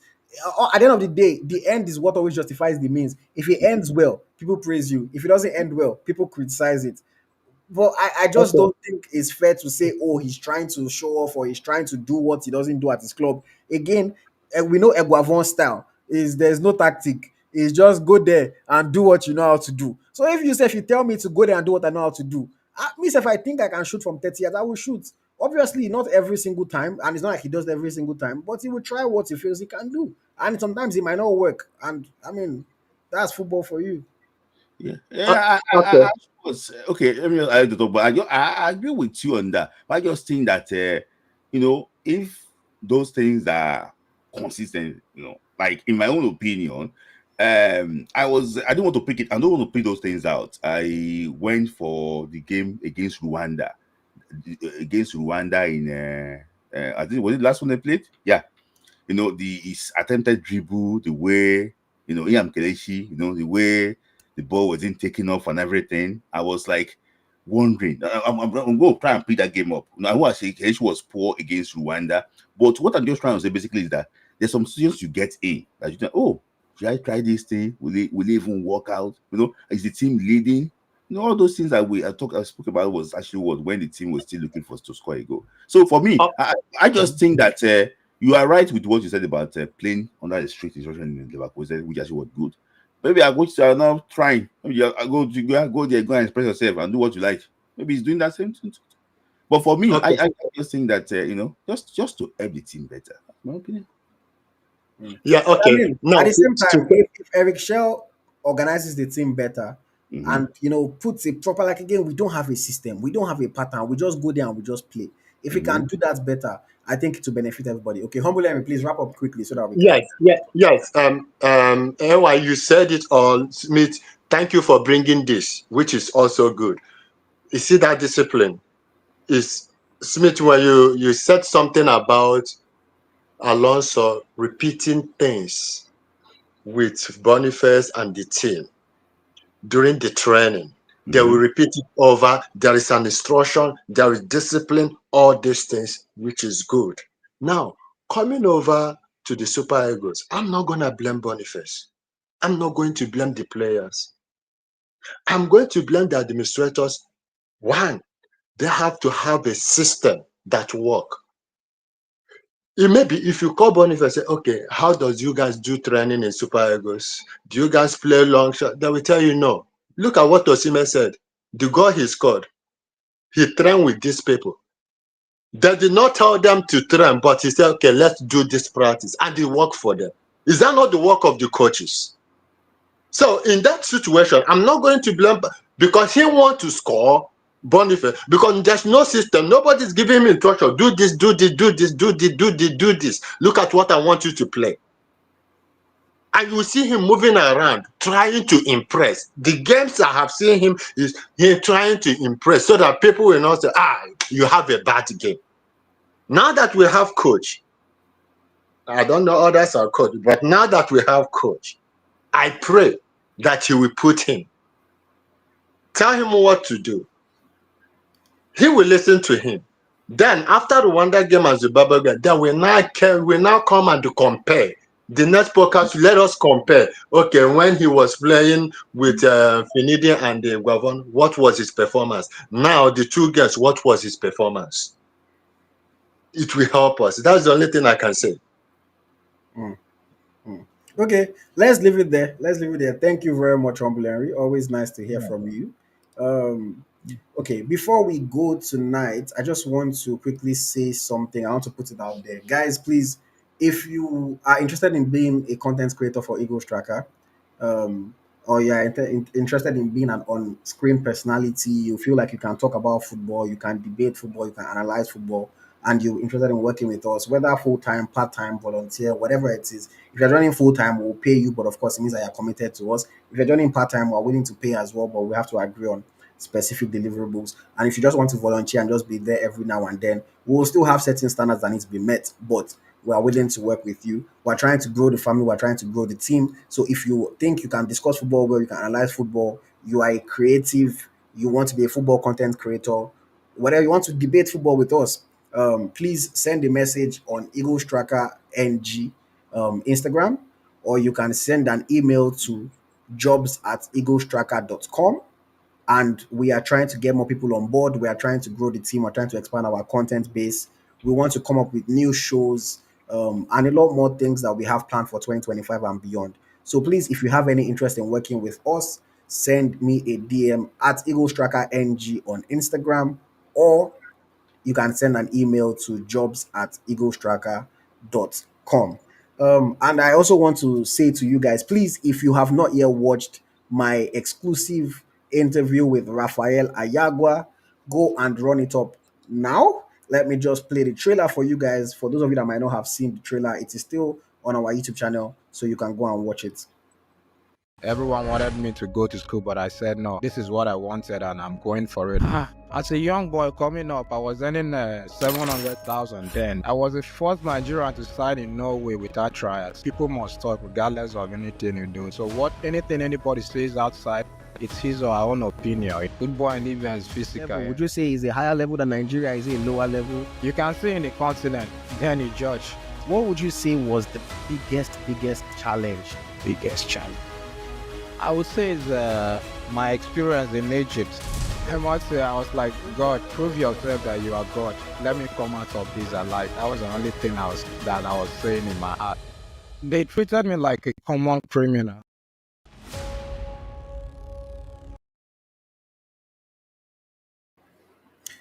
At the end of the day, the end is what always justifies the means. If it ends well, people praise you. If it doesn't end well, people criticize it. But I just Okay. don't think it's fair to say, "Oh, he's trying to show off or he's trying to do what he doesn't do at his club." Again, we know Eguavon style is there's no tactic. It's just go there and do what you know how to do. So if you tell me to go there and do what I know how to do, means if I think I can shoot from 30 yards, I will shoot. Obviously, not every single time, and it's not like he does it every single time, but he will try what he feels he can do. And sometimes it might not work. And I mean, that's football for you. Yeah, Uh, yeah. okay. I suppose okay. Let me. I don't know, but I agree with you on that. But I just think that if those things are consistent, like in my own opinion, I didn't want to pick it. I don't want to pick those things out. I went for the game against Rwanda in. I think was it the last one they played? Yeah, the his attempted dribble, the way Ian Kelechi, the way the ball wasn't taken off and everything. I was like wondering. I'm going to try and pick that game up. Now, I want to say Kelechi was poor against Rwanda, but what I'm just trying to say basically is that there's some situations you get in that you think, oh, should I try this thing? Will it even work out? Is the team leading? All those things that I spoke about was actually what when the team was still looking for to score a goal. So for me, Uh, I just think that you are right with what you said about playing under the strict instruction in Leverkusen, which actually was good. Maybe I go to now trying. Maybe I go there, go and express yourself and do what you like. Maybe he's doing that same thing. But for me, I, okay. I just think that just to help the team better. That's my opinion. Mm. Yeah. But I Okay. mean, Now at the same to time, if Eric Shell organizes the team better Mm-hmm. and puts a proper, like, again, we don't have a system, we don't have a pattern, we just go there and we just play. If we Mm-hmm. can do that better, I think it will benefit everybody. Okay, humble me, please wrap up quickly so that we can. yes, yes, yes. Ewa, you said it all, Smith. Thank you for bringing this, which is also good. You see that discipline is Smith. When you said something about Alonso repeating things with Boniface and the team during the training. They will Mm-hmm. repeat it over. There is an instruction, there is discipline, all these things, which is good. Now, coming over to the Super Eagles, I'm not going to blame Boniface. I'm not going to blame the players. I'm going to blame the administrators. One, they have to have a system that work. It may be if you call Boniface and say, okay, how does you guys do training in Super Eagles? Do you guys play long shot? They will tell you no. Look at what Osime said. The goal he scored, he trained with these people. They did not tell them to train, but he said, okay, let's do this practice. And it worked for them. Is that not the work of the coaches? So in that situation, I'm not going to blame because he wants to score Boniface because there's no system. Nobody's giving him instruction. Do this, do this, do this, do this, do this, do this. Look at what I want you to play. And you see him moving around, trying to impress. The games I have seen him is he trying to impress so that people will not say, you have a bad game. Now that we have coach, I don't know others are coach, but now that we have coach, I pray that he will put him. Tell him what to do. He will listen to him. Then after the Wonder game and Zimbabwe game, then we now come and compare. The next podcast, let us compare. Okay, when he was playing with Finidi and Guavon, what was his performance? Now the two games, what was his performance? It will help us. That's the only thing I can say. Mm, mm. Okay, let's leave it there. Let's leave it there. Thank you very much, Humble Henry. Always nice to hear Yeah. from you. Um, okay, before we go tonight, I just want to quickly say something. I want to put it out there, guys. Please, if you are interested in being a content creator for Eagles Tracker, um, or you're interested in being an on-screen personality, you feel like you can talk about football, you can debate football, you can analyze football, and you're interested in working with us, whether full-time, part-time, volunteer, whatever it is. If you're joining full-time, we'll pay you, but of course, it means that you're committed to us. If you're joining part-time, we're willing to pay as well, but we have to agree on specific deliverables. And if you just want to volunteer and just be there every now and then, we'll still have certain standards that need to be met, but we are willing to work with you. We're trying to grow the family, we're trying to grow the team. So if you think you can discuss football well, you can analyze football, you are a creative, you want to be a football content creator, whatever you want to debate football with us, please send a message on Eagles Tracker NG Instagram, or you can send an email to jobs@eaglestracker.com, and we are trying to get more people on board. We are trying to grow the team. We're trying to expand our content base. We want to come up with new shows, and a lot more things that we have planned for 2025 and beyond. So please, if you have any interest in working with us, send me a DM at Eagles Tracker NG on Instagram, or you can send an email to jobs@eaglestracker.com. And I also want to say to you guys, please, if you have not yet watched my exclusive interview with Rafael Ayagua, go and run it up now. Let me just play the trailer for you guys. For those of you that might not have seen the trailer, it is still on our YouTube channel, so you can go and watch it. Everyone wanted me to go to school, but I said no. This is what I wanted, and I'm going for it. As a young boy coming up, I was earning 700,000 then. I was the first Nigerian to sign in Norway without trials. People must talk regardless of anything you do. So anything anybody says outside, it's his or her own opinion. Football in Libya is physical. Would you say is a higher level than Nigeria? Is it a lower level? You can see in the continent, then you judge. What would you say was the biggest challenge? Biggest challenge, I would say, is my experience in Egypt. I must say, I was like, God, prove yourself that you are God. Let me come out of this alive. That was the only thing I was saying in my heart. They treated me like a common criminal.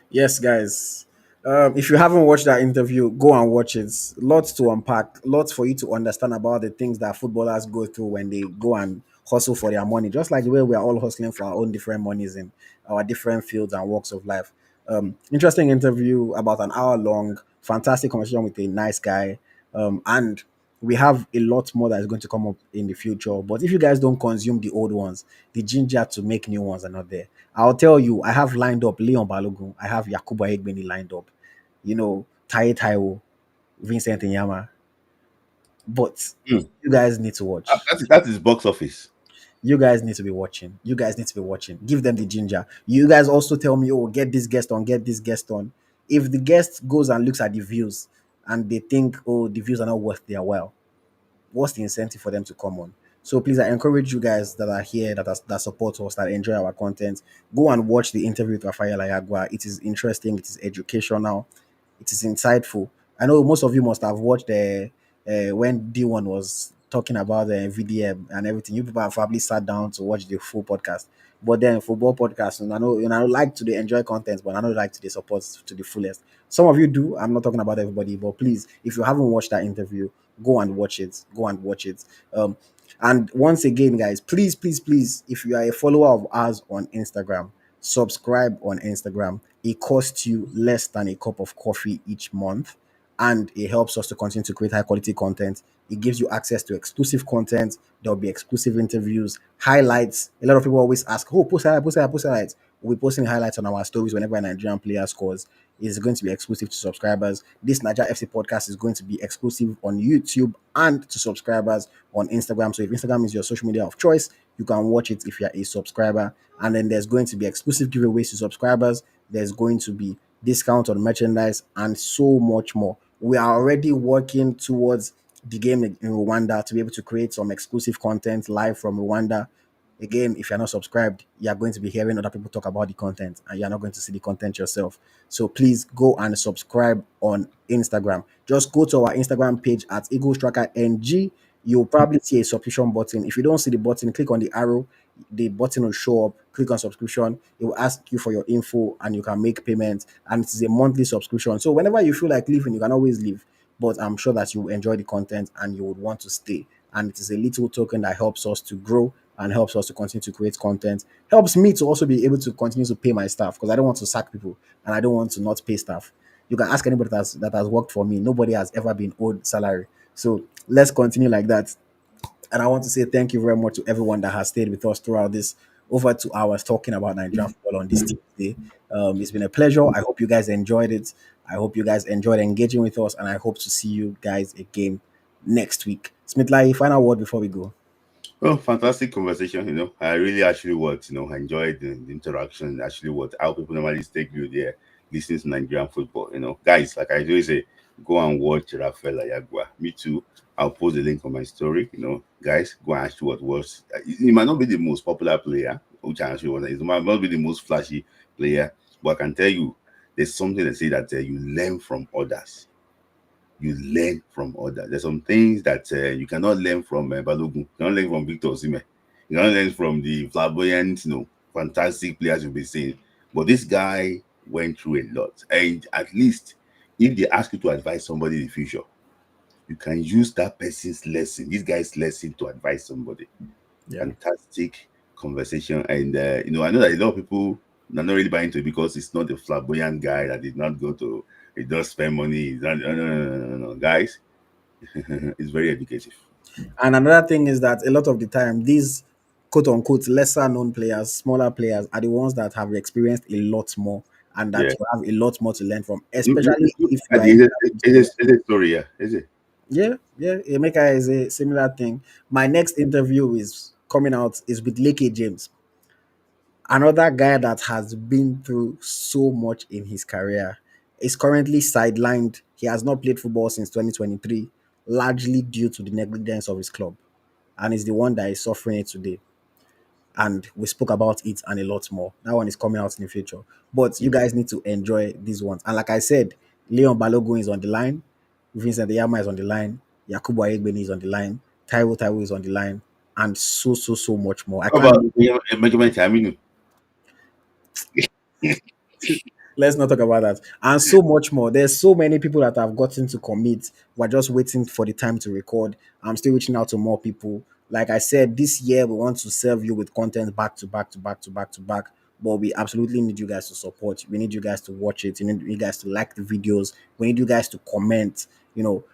Yes, guys. If you haven't watched that interview, go and watch it. Lots to unpack, lots for you to understand about the things that footballers go through when they go and hustle for their money, just like the way we are all hustling for our own different monies in our different fields and walks of life. Interesting interview, about an hour long, fantastic conversation with a nice guy. And we have a lot more that is going to come up in the future. But if you guys don't consume the old ones, the ginger to make new ones are not there. I'll tell you, I have lined up Leon Balogun, I have Yakuba Egbeni lined up, Tai Taiwo, Vincent Inyama. But Hmm. you guys need to watch. That is box office. You guys need to be watching. You guys need to be watching. Give them the ginger. You guys also tell me, oh, get this guest on, get this guest on. If the guest goes and looks at the views and they think, oh, the views are not worth their while, what's the incentive for them to come on? So please, I encourage you guys that are here, that support us, that enjoy our content, go and watch the interview with Rafael Ayagua. It is interesting, it is educational, it is insightful. I know most of you must have watched when D1 was talking about the VDM and everything. You people have probably sat down to watch the full podcast. But then football podcast, and I like to dey enjoy content, but I don't like to dey support to the fullest. Some of you do. I'm not talking about everybody, but please, if you haven't watched that interview, go and watch it. Go and watch it. And once again, guys, please, please, please, if you are a follower of ours on Instagram, subscribe on Instagram. It costs you less than a cup of coffee each month, and it helps us to continue to create high quality content. It gives you access to exclusive content. There'll be exclusive interviews, highlights. A lot of people always ask, "Oh, post highlights, post highlights, post highlights." We'll be posting highlights on our stories whenever a Nigerian player scores. It's going to be exclusive to subscribers. This Niger FC podcast is going to be exclusive on YouTube and to subscribers on Instagram. So if Instagram is your social media of choice, you can watch it if you're a subscriber. And then there's going to be exclusive giveaways to subscribers. There's going to be discount on merchandise and so much more. We are already working towards the game in Rwanda to be able to create some exclusive content live from Rwanda. Again, if you're not subscribed, you're going to be hearing other people talk about the content and you're not going to see the content yourself. So please go and subscribe on Instagram. Just go to our Instagram page at Eagles Tracker NG. You'll probably see a subscription button. If you don't see the button, click on the arrow. the button will show up, click on subscription, it will ask you for your info and you can make payments, and it is a monthly subscription. So whenever you feel like leaving, you can always leave. But I'm sure that you will enjoy the content and you would want to stay. And it is a little token that helps us to grow and helps us to continue to create content. Helps me to also be able to continue to pay my staff because I don't want to sack people and I don't want to not pay staff. You can ask anybody that has worked for me. Nobody has ever been owed salary. So let's continue like that. And I want to say thank you very much to everyone that has stayed with us throughout this over 2 hours talking about Nigerian football on this Tuesday. It's been a pleasure. I hope you guys enjoyed it. I hope you guys enjoyed engaging with us, and I hope to see you guys again next week. Smith Lai, final word before we go. Oh, fantastic conversation. I really actually enjoyed the interaction. Actually, what how people normally stay good there, listening to Nigerian football. Guys, like I always say, go and watch Rafael Ayagua. Me too. I'll post the link on my story. Guys, go and actually what was. He might not be the most popular player, which I actually was. He might not be the most flashy player, but I can tell you, there's something that say that you learn from others. You learn from others. There's some things that you cannot learn from Balogun. You cannot learn from Victor Osimhen. You cannot learn from the flamboyant, fantastic players you'll be seeing. But this guy went through a lot. And at least if they ask you to advise somebody in the future, you can use that person's lesson, this guy's lesson to advise somebody. Yeah. Fantastic conversation. And I know that a lot of people are not really buying into it because it's not a flamboyant guy that did not go to he does spend money. He's not, no, no, no, no, no, no. Guys, it's very educative. And another thing is that a lot of the time, these quote unquote lesser known players, smaller players, are the ones that have experienced a lot more and that Yeah. you have a lot more to learn from, Look especially if you at are in the same. it's a story, yeah. Is it? Yeah, yeah. Emeka is a similar thing. My next interview is coming out is with Leke James, another guy that has been through so much in his career. Is currently sidelined. He has not played football since 2023, largely due to the negligence of his club, and is the one that is suffering it today. And we spoke about it and a lot more. That one is coming out in the future. But you guys need to enjoy these ones. And like I said, Leon Balogun is on the line, Vincent Yama is on the line, Yakubu Ayegbeni is on the line, Taiwo is on the line, and so much more. I How can't about Benjamin Chaminu? Let's not talk about that. And so much more. There's so many people that have gotten to commit. We're just waiting for the time to record. I'm still reaching out to more people. Like I said, this year we want to serve you with content back to back to back to back to back. But we absolutely need you guys to support. We need you guys to watch it. We need you guys to like the videos. We need you guys to comment.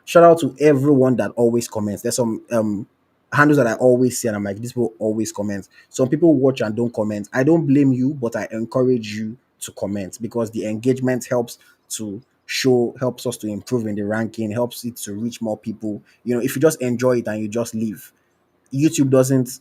Shout out to everyone that always comments. There's some handles that I always see, and I'm like, these people always comment. Some people watch and don't comment. I don't blame you, but I encourage you to comment because the engagement helps us to improve in the ranking, helps it to reach more people. If you just enjoy it and you just leave, YouTube doesn't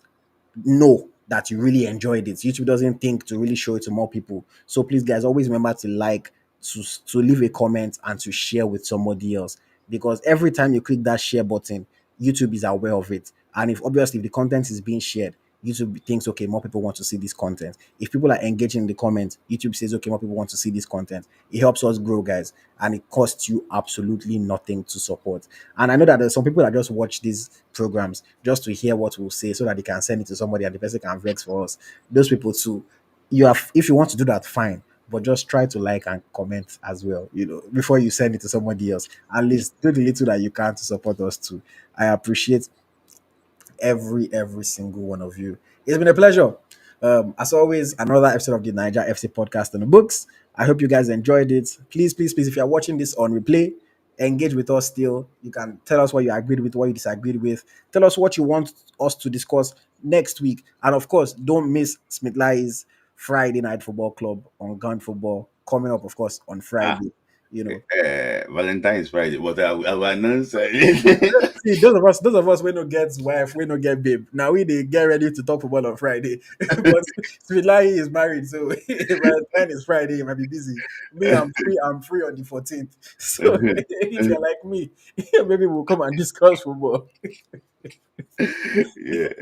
know that you really enjoyed it. YouTube doesn't think to really show it to more people. So please, guys, always remember to like, to leave a comment, and to share with somebody else. Because every time you click that share button, YouTube is aware of it. And if the content is being shared, YouTube thinks, okay, more people want to see this content. If people are engaging in the comments, YouTube says, okay, more people want to see this content. It helps us grow, guys, and it costs you absolutely nothing to support. And I know that there's some people that just watch these programs just to hear what we'll say so that they can send it to somebody and the person can vex for us. Those people too. If you want to do that, fine. But just try to like and comment as well, before you send it to somebody else. At least do the little that you can to support us too. I appreciate every single one of you. It's been a pleasure. As always, another episode of the Niger FC podcast in the books. I hope you guys enjoyed it. Please, if you are watching this on replay, engage with us still. You can tell us what you agreed with, what you disagreed with. Tell us what you want us to discuss next week. And of course, don't miss Smith Layi's Friday Night Football Club on Gun Football coming up, of course, on Ah, Friday. You know, Valentine's Friday, but I will announce. See, those of us we no get wife, we no get babe. Now they get ready to talk football on Friday. But Sweetlai is married, so by the time it's Friday, he might be busy. Me, I'm free. I'm free on the 14th. So if you're like me, maybe we'll come and discuss football. Yeah.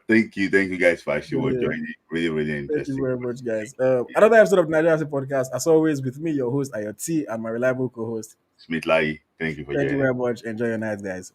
Thank you guys for actually Yeah. joining. Really, really Thank you interesting. very much, guys. Another episode of Nigerian Football Podcast. As always, with me, your host AyoT, and my reliable co-host. Smith Layi, thank you for Thank you joining. very much. Enjoy your night, guys.